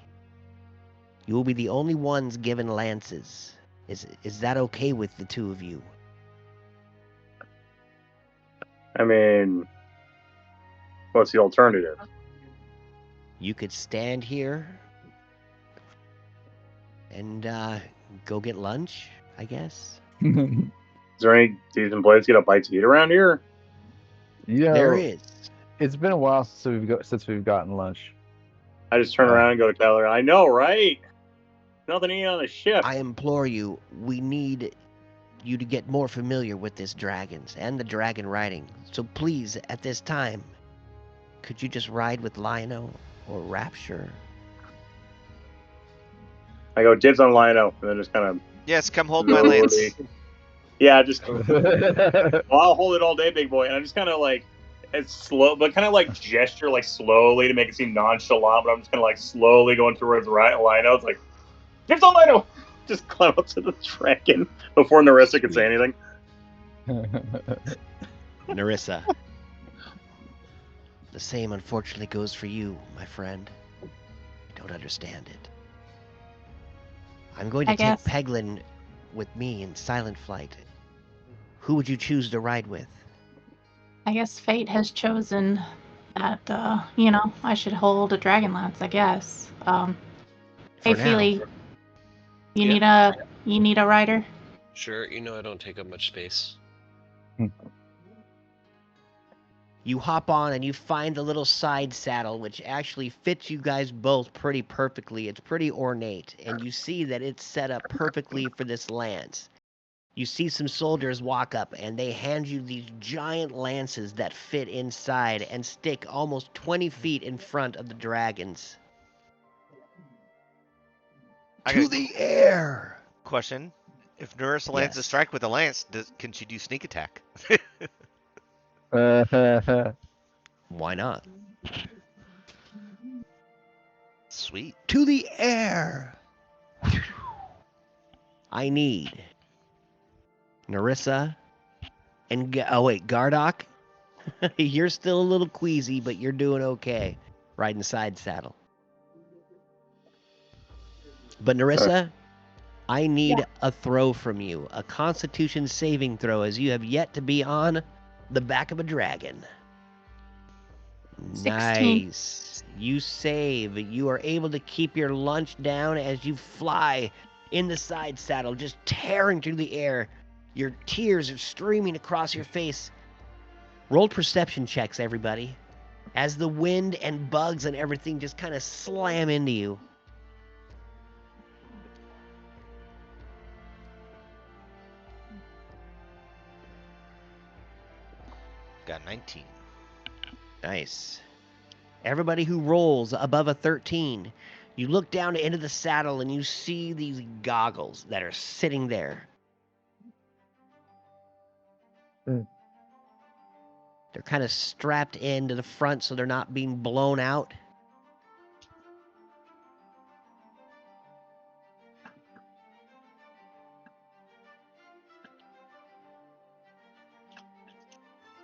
You will be the only ones given lances. Is that okay with the two of you? I mean, what's the alternative? You could stand here and go get lunch, I guess. Is there any decent place to get a bite to eat around here? There is. It's been a while since we've gotten lunch. I just turn around and go to Tyler. I know, right? Nothing to eat on the ship. I implore you, we need you to get more familiar with this dragons and the dragon riding. So please, at this time, could you just ride with Lionel or Rapture? I go dibs on Lionel, and then just kind of. Yes, come hold my lance. Yeah, just. Well, I'll hold it all day, big boy. And I just kind of like, it's slow, but kind of like gesture like slowly to make it seem nonchalant. But I'm just kind of like slowly going towards Lionel. It's like, dibs on Lionel. Just climb up to the dragon before Narissa could say anything. Narissa. The same unfortunately goes for you, my friend. I don't understand it. I'm going to take Peglin with me in silent flight. Who would you choose to ride with? I guess fate has chosen that, I should hold a dragon lance, I guess. Hey, Feely, you need a rider? Sure, I don't take up much space. You hop on and you find the little side saddle, which actually fits you guys both pretty perfectly. It's pretty ornate, and you see that it's set up perfectly for this lance. You see some soldiers walk up, and they hand you these giant lances that fit inside and stick almost 20 feet in front of the dragons. To the air! Question. If Narissa lands a strike with a lance, can she do sneak attack? Why not? Sweet. To the air! I need Narissa and Gardock. You're still a little queasy, but you're doing okay riding side saddle. But Narissa, I need a throw from you, a Constitution saving throw, as you have yet to be on the back of a dragon. 16. Nice. You save. You are able to keep your lunch down as you fly in the side saddle, just tearing through the air. Your tears are streaming across your face. Roll perception checks, everybody, as the wind and bugs and everything just kind of slam into you. Got 19. Nice. Everybody who rolls above a 13, you look down into the saddle and you see these goggles that are sitting there. They're kind of strapped into the front so they're not being blown out.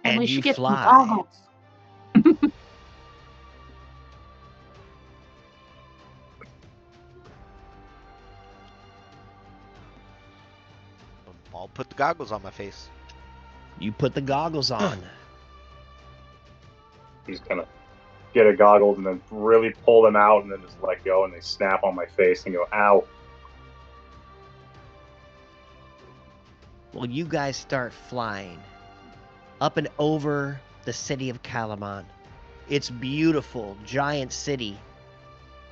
And you fly. I'll put the goggles on my face. You put the goggles on. You just kind of get a goggles and then really pull them out and then just let go and they snap on my face and go, ow. Well, you guys start flying up and over the city of Calamon. It's beautiful, giant city.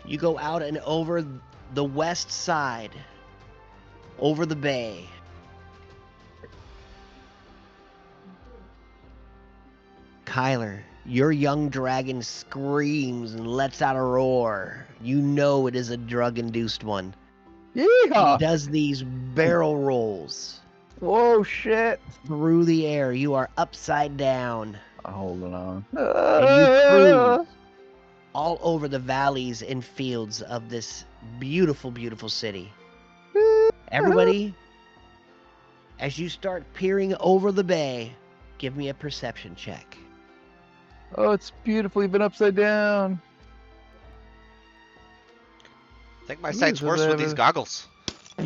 You go out and over the west side, over the bay. Kyler, your young dragon screams and lets out a roar. You know it is a drug-induced one. Yeehaw! It does these barrel rolls. Whoa, shit! Through the air. You are upside down. Holding on. And you cruise all over the valleys and fields of this beautiful, beautiful city. Everybody, as you start peering over the bay, give me a perception check. Oh, it's beautiful even upside down. think my sight's worse with these goggles. Ooh,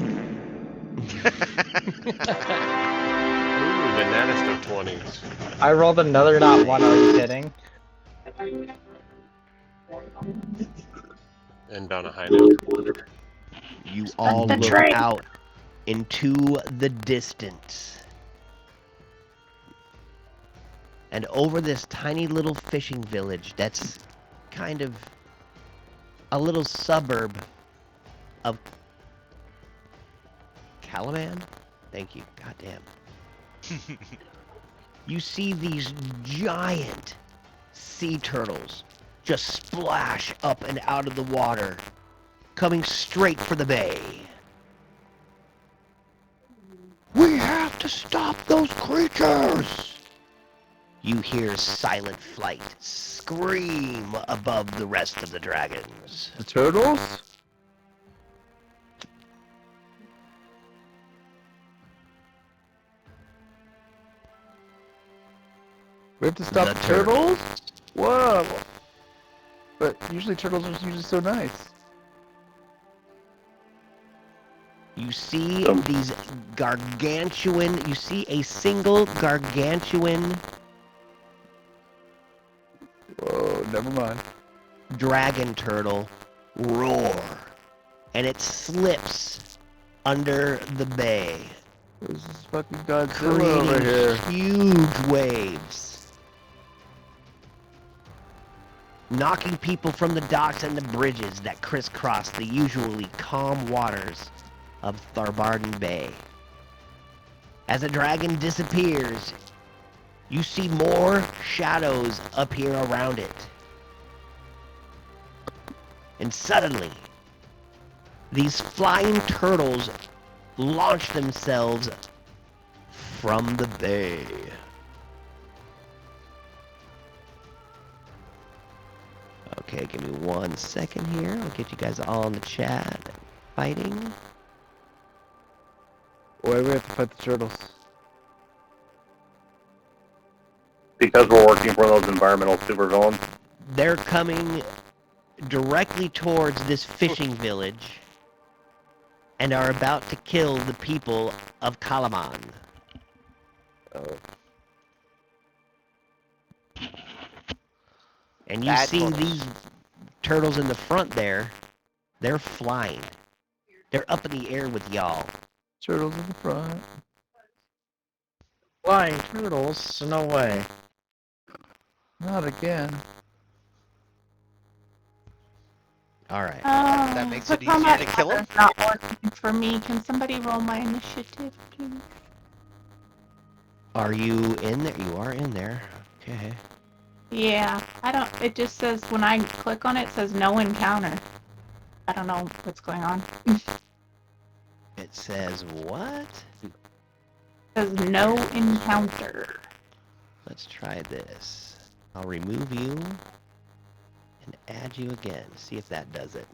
banana stuff 20s. I rolled another not one. Are you kidding? And on a high note. You all the look train. out into the distance. And over this tiny little fishing village that's kind of a little suburb of Calaman? Thank you. Goddamn. You see these giant sea turtles just splash up and out of the water, coming straight for the bay. We have to stop those creatures! You hear Silent Flight scream above the rest of the dragons. The turtles? We have to stop The the turtles? Whoa! But usually turtles are usually so nice. You see these gargantuan, you see a single gargantuan Whoa, never mind. dragon turtle roar, and it slips under the bay, There's this fucking Godzilla over here. creating huge waves, knocking people from the docks and the bridges that crisscross the usually calm waters of Tharbarden Bay. As the dragon disappears, you see more shadows appear around it. And suddenly, these flying turtles launch themselves from the bay. Okay, give me 1 second here. I'll get you guys all in the chat fighting. Why do we have to fight the turtles? Because we're working for those environmental supervillains. They're coming directly towards this fishing village and are about to kill the people of Kalaman. Oh. And you Bad see turtles. these turtles in the front there, they're flying. They're up in the air with y'all. Turtles in the front. Flying turtles? No way. Not again. Alright. That makes the it easier combat to kill 'em? button's not working for me. Can somebody roll my initiative, please? Are you in there? You are in there. Okay. Yeah, I don't. It just says when I click on it, it says no encounter. I don't know what's going on. It says what? It says no encounter. Let's try this. I'll remove you and add you again. See if that does it.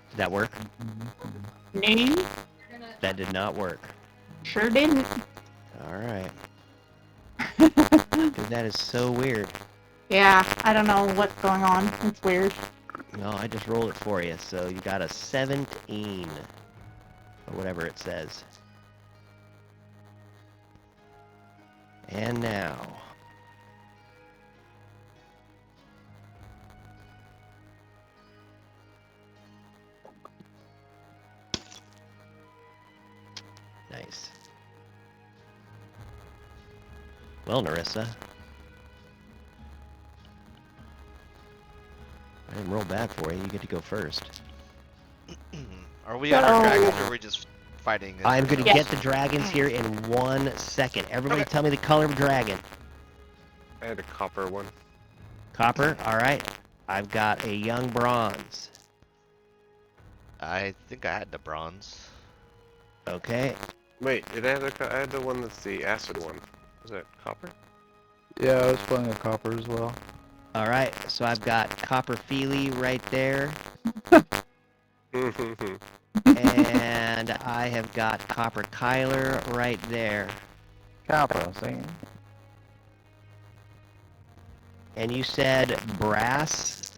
Did that work? No, That did not work. sure didn't. Alright. Dude, that is so weird. Yeah, I don't know what's going on. It's weird. No, I just rolled it for you, so you got a 17. Or whatever it says. And now. Nice. Well, Narissa. I didn't roll bad for you. You get to go first. Are we on our dragons or are we just fighting? as I'm going to ourselves? get the dragons here in 1 second. Everybody Okay. tell me the color of dragon. I had a copper one. Copper? Alright. I've got a young bronze. I think I had the bronze. Okay. Wait, did I have I had the one that's the acid one. Was that copper? Yeah, I was playing a copper as well. Alright, so I've got Copper Feely right there. And I have got Copper Kyler right there. Copper, see? And you said brass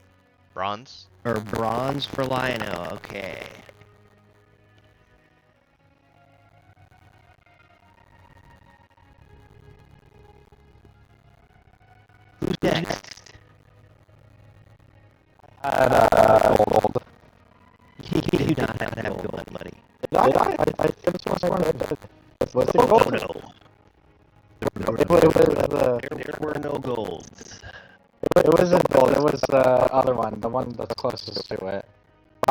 Bronze. or bronze for Lionel. Okay. Who's next? Gold. You do not have gold money. I just was wondering. Was it Oh gold? no. It was There were no golds. it wasn't gold. It was the other one, the one that's closest to it.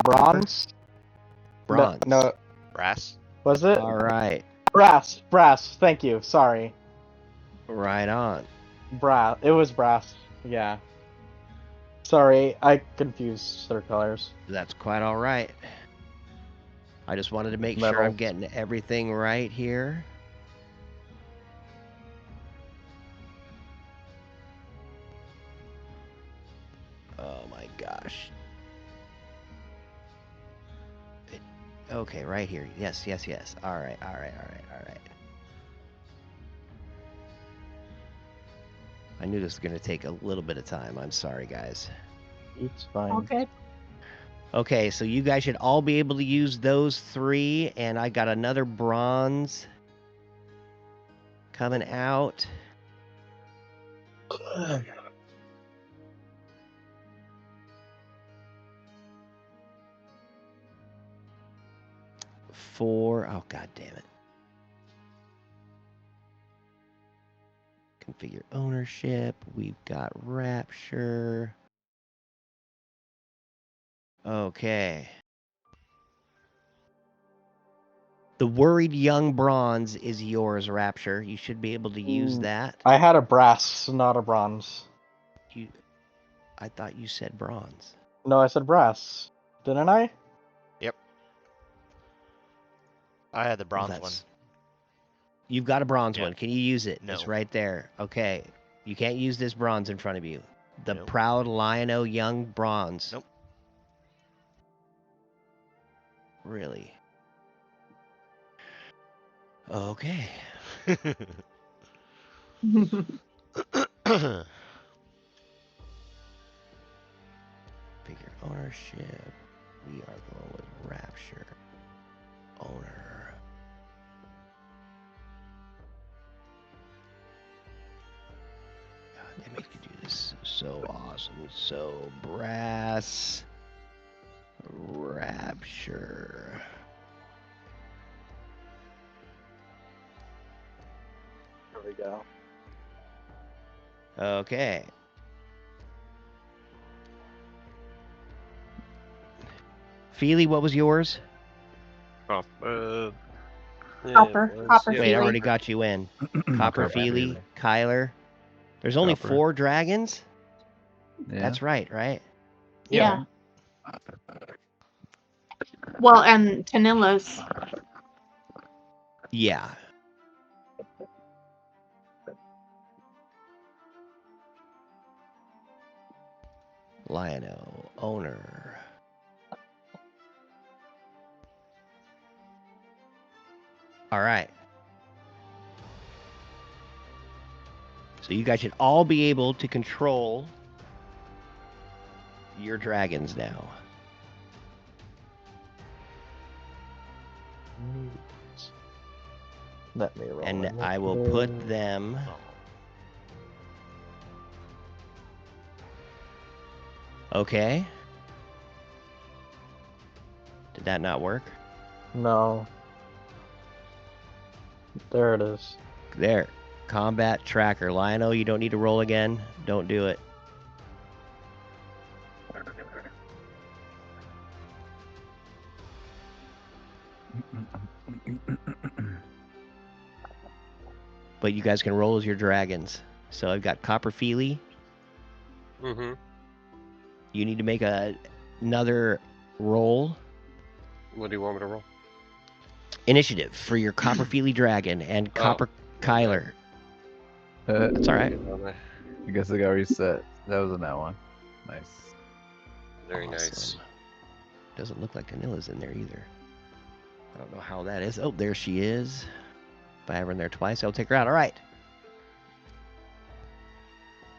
Bronze? Bronze. No, Brass. was it? All right. Brass. Brass. Thank you. Sorry. Right on. Brass. It was brass. Yeah. Sorry, I confused their colors. That's quite all right. I just wanted to make sure Metal. I'm getting everything right here. Oh my gosh. Okay, right here. Yes, yes, yes. All right, all right, all right, all right. I knew this was going to take a little bit of time. I'm sorry, guys. It's fine. Okay. Okay, so you guys should all be able to use those 3, and I got another bronze coming out. Oh god damn it. Configure ownership. We've got Rapture. Okay. The Worried Young Bronze is yours, Rapture. You should be able to use that. I had a brass, not a bronze. I thought you said bronze. No, I said brass. Didn't I? I had the Well, bronze one. You've got a bronze Yeah. one. Can you use it? No. It's right there. Okay. You can't use this bronze in front of you. The Nope. Proud Lion-O Young Bronze. Nope. Really? Okay. Figure ownership. We are going with Rapture. Owner. God, they make you do this so awesome. So brass. Rapture. There we go. Okay. Feely, what was yours? Copper. Copper Wait, I Feely. already got you in. Copper Feely, Kyler. There's only Copper. 4 dragons? Yeah. That's right, right? Yeah. Well, and Tanilla's. Yeah. Lion-O, owner. All right. So you guys should all be able to control your dragons now. Let me roll. And I will put them... Okay. Did that not work? No. There it is. There. Combat tracker. Lion-O, you don't need to roll again. Don't do it. But you guys can roll as your dragons. So I've got Copper Feely. Mm-hmm. You need to make another roll. What do you want me to roll? Initiative for your Copper Feely dragon and Copper Kyler. That's all right. I guess I got reset. That was in that one. Nice. Very nice. Awesome. Doesn't look like Canilla's in there either. I don't know how that is. Oh, there she is. If I have her in there twice, I'll take her out. All right.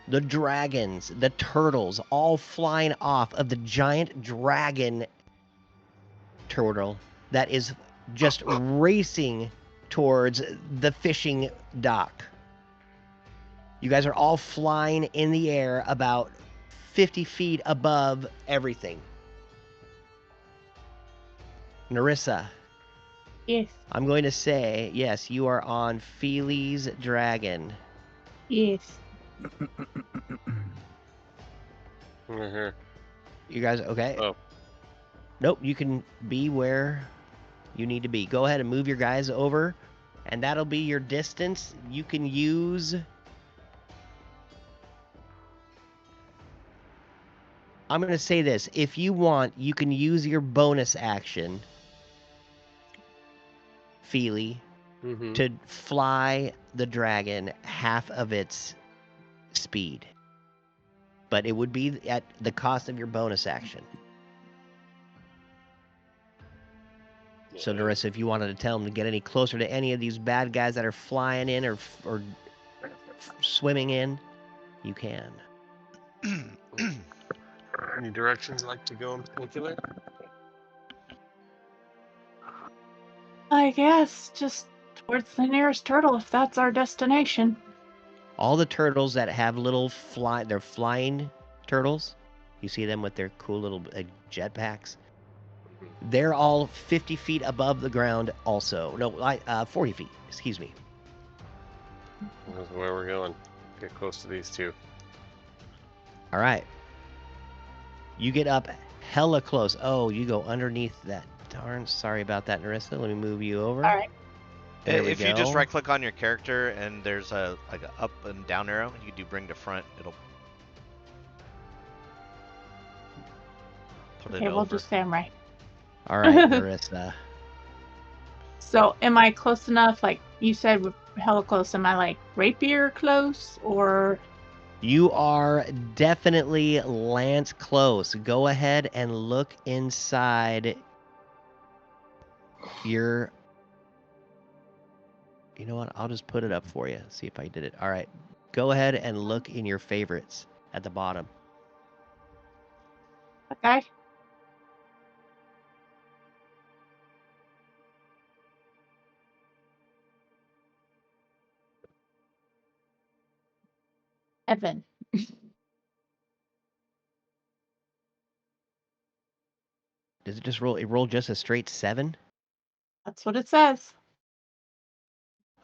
the dragons, the turtles, all flying off of the giant dragon turtle that is just racing towards the fishing dock. You guys are all flying in the air about 50 feet above everything. Narissa, Yes. I'm going to say, yes, you are on Feely's dragon. Yes. Mhm. You guys okay? Oh. Nope, you can be where you need to be. Go ahead and move your guys over, and that'll be your distance. You can use... I'm going to say this. If you want, you can use your bonus action, Feely, Mhm. to fly the dragon half of its speed. But it would be at the cost of your bonus action. So, Narissa, if you wanted to tell them to get any closer to any of these bad guys that are flying in or swimming in, you can. Any directions you'd like to go in particular? I guess just towards the nearest turtle if that's our destination. All the turtles that have little they're flying turtles. You see them with their cool little jetpacks. They're all 50 feet above the ground also. No, 40 feet, excuse me. That's where we're going. Get close to these two. All right. You get up hella close. Oh, you go underneath that. Darn, sorry about that, Narissa. Let me move you over. All right. There we If you just go. right click on your character and there's a like a up and down arrow, you do bring to front. It'll put it Okay, we'll over. do samurai. All right, Narissa. So, am I close enough? Like you said, we're hella close. Am I like rapier close or? You are definitely Lance close. Go ahead and look inside your... You know what? I'll just put it up for you. See if I did it. All right. Go ahead and look in your favorites at the bottom. Okay. Evan. Does it just roll? It rolled just a straight 7? That's what it says.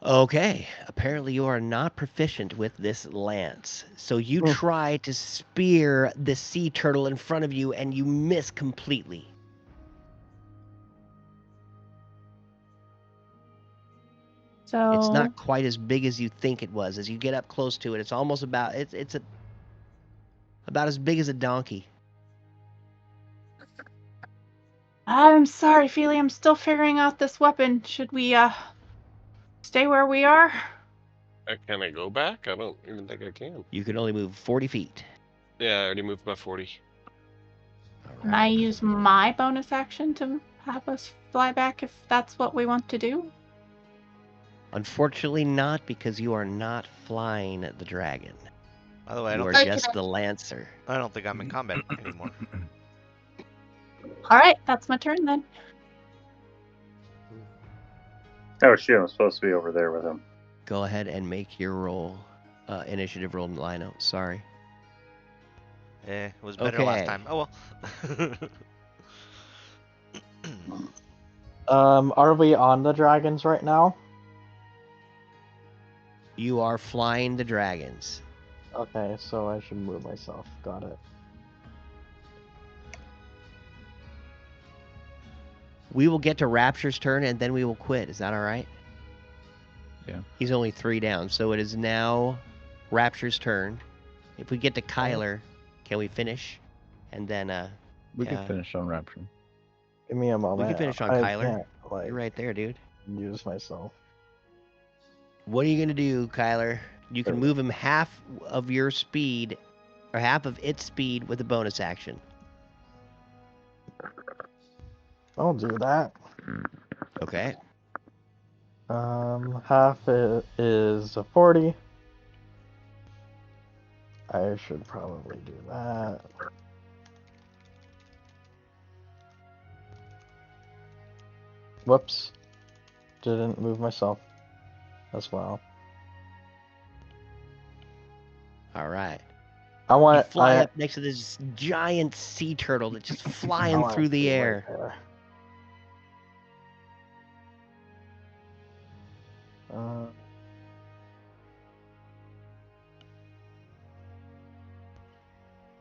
Okay. Apparently you are not proficient with this lance. So you try to spear the sea turtle in front of you and you miss completely. So It's not quite as big as you think it was. As you get up close to it, it's almost about about as big as a donkey. I'm sorry, Feely. I'm still figuring out this weapon. Should we stay where we are? Can I go back? I don't even think I can. You can only move 40 feet. Yeah, I already moved by 40. Can I use my bonus action to have us fly back if that's what we want to do? Unfortunately not, because you are not flying the dragon. By the way, You are Okay. just the lancer. I don't think I'm in combat anymore. All right, that's my turn then. Oh shit, I'm supposed to be over there with him. Go ahead and make your roll. Initiative roll, Lino. Sorry. It was better last Okay. time. Oh well. Are we on the dragons right now? You are flying the dragons. Okay, so I should move myself. Got it. We will get to Rapture's turn and then we will quit. Is that all right? Yeah. He's only 3 down, so it is now Rapture's turn. If we get to Kyler, can we finish? And then We can finish on Rapture. Give me a moment. we can finish on I Kyler. can't, like, You're right there, dude. use myself. What are you gonna do, Kyler? You can move him half of your speed, or half of its speed with a bonus action. I'll do that. Okay. Half is a 40. I should probably do that. Whoops. Didn't move myself as well. All right. I You want fly up next to this giant sea turtle that's just flying through the air. Right there.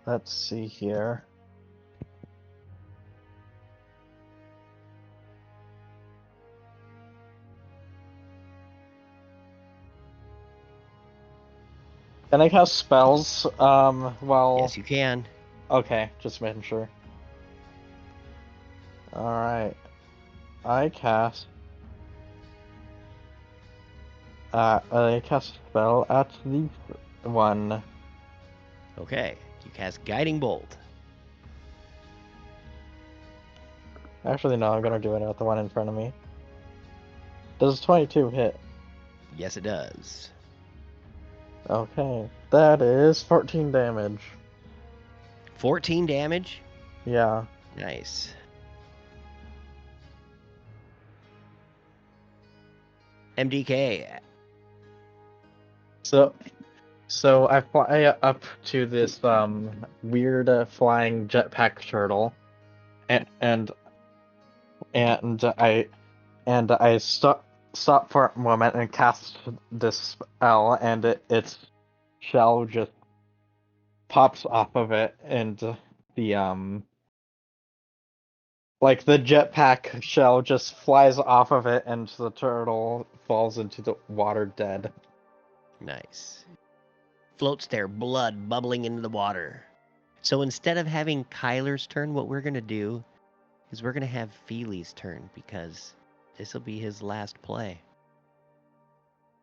Let's see here. Can I cast spells? Well. Yes, you can. Okay, just making sure. Alright. I cast a spell at the one. Okay. You cast Guiding Bolt. Actually, no, I'm gonna do it at the one in front of me. Does 22 hit? Yes, it does. Okay, that is 14 damage. 14 damage? Yeah. Nice. MDK. So I fly up to this weird flying jetpack turtle, and I stop for a moment and cast this spell, and its shell just pops off of it, and the like the jetpack shell just flies off of it, and the turtle falls into the water dead. Nice. Floats there, blood bubbling into the water. So instead of having Kyler's turn, what we're going to do is we're going to have Feely's turn, because this will be his last play.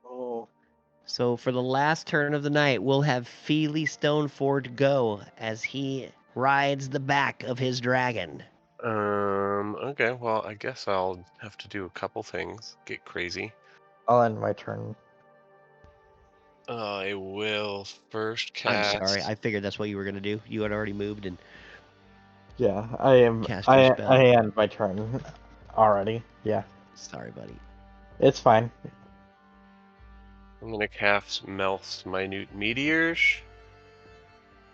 Oh. So for the last turn of the night, we'll have Feely Stoneford go as he rides the back of his dragon. Okay, well, I guess I'll have to do a couple things. Get crazy. I'll end my turn. I will first I'm cast... sorry, I figured that's what you were going to do. You had already moved and Yeah, I am. cast your spell. I end my turn already. Yeah, Sorry, buddy. it's fine. I'm going to cast Melth's Minute Meteors.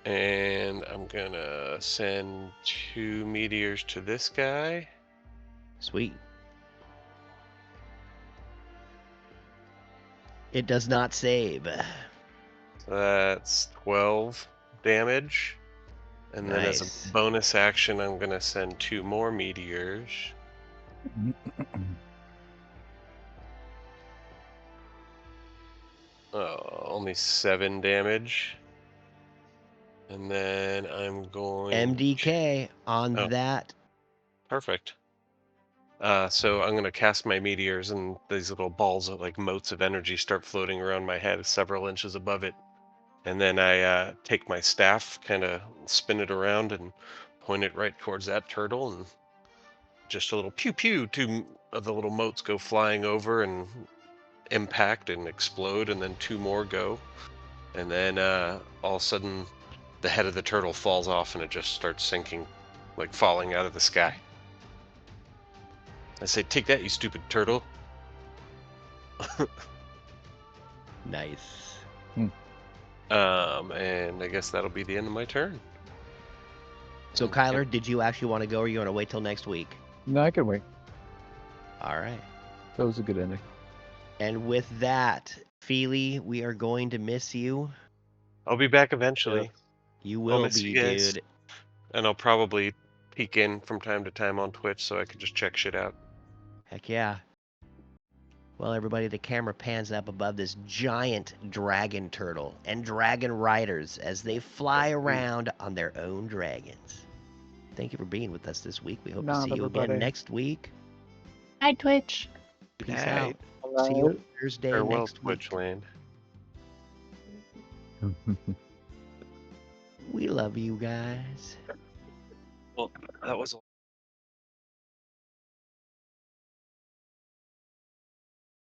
And I'm going to send 2 meteors to this guy. Sweet. It does not save. That's 12 damage. And then as Nice. a bonus action, I'm going to send 2 more meteors. Only 7 damage. And then I'm going... MDK on that. Perfect. So I'm going to cast my meteors, and these little balls of like motes of energy start floating around my head several inches above it. And then I take my staff, kind of spin it around and point it right towards that turtle, and just a little pew pew, 2 of the little motes go flying over and impact and explode, and then 2 more go. And then all of a sudden the head of the turtle falls off and it just starts sinking, like falling out of the sky. I say, take that, you stupid turtle. Nice. And I guess that'll be the end of my turn. So Kyler, did you actually want to go, or you want to wait till next week? No, I can wait. All right. That was a good ending. And with that, Feely, we are going to miss you. I'll be back eventually. You will miss be, you guys. dude. And I'll probably peek in from time to time on Twitch so I can just check shit out. Heck yeah. Well, everybody, the camera pans up above this giant dragon turtle and dragon riders as they fly around on their own dragons. Thank you for being with us this week. We hope to see you again next week. Hi, Twitch. Peace Hey. out. See you on Thursday Farewell, next week. Twitchland. We love you guys. Well, that was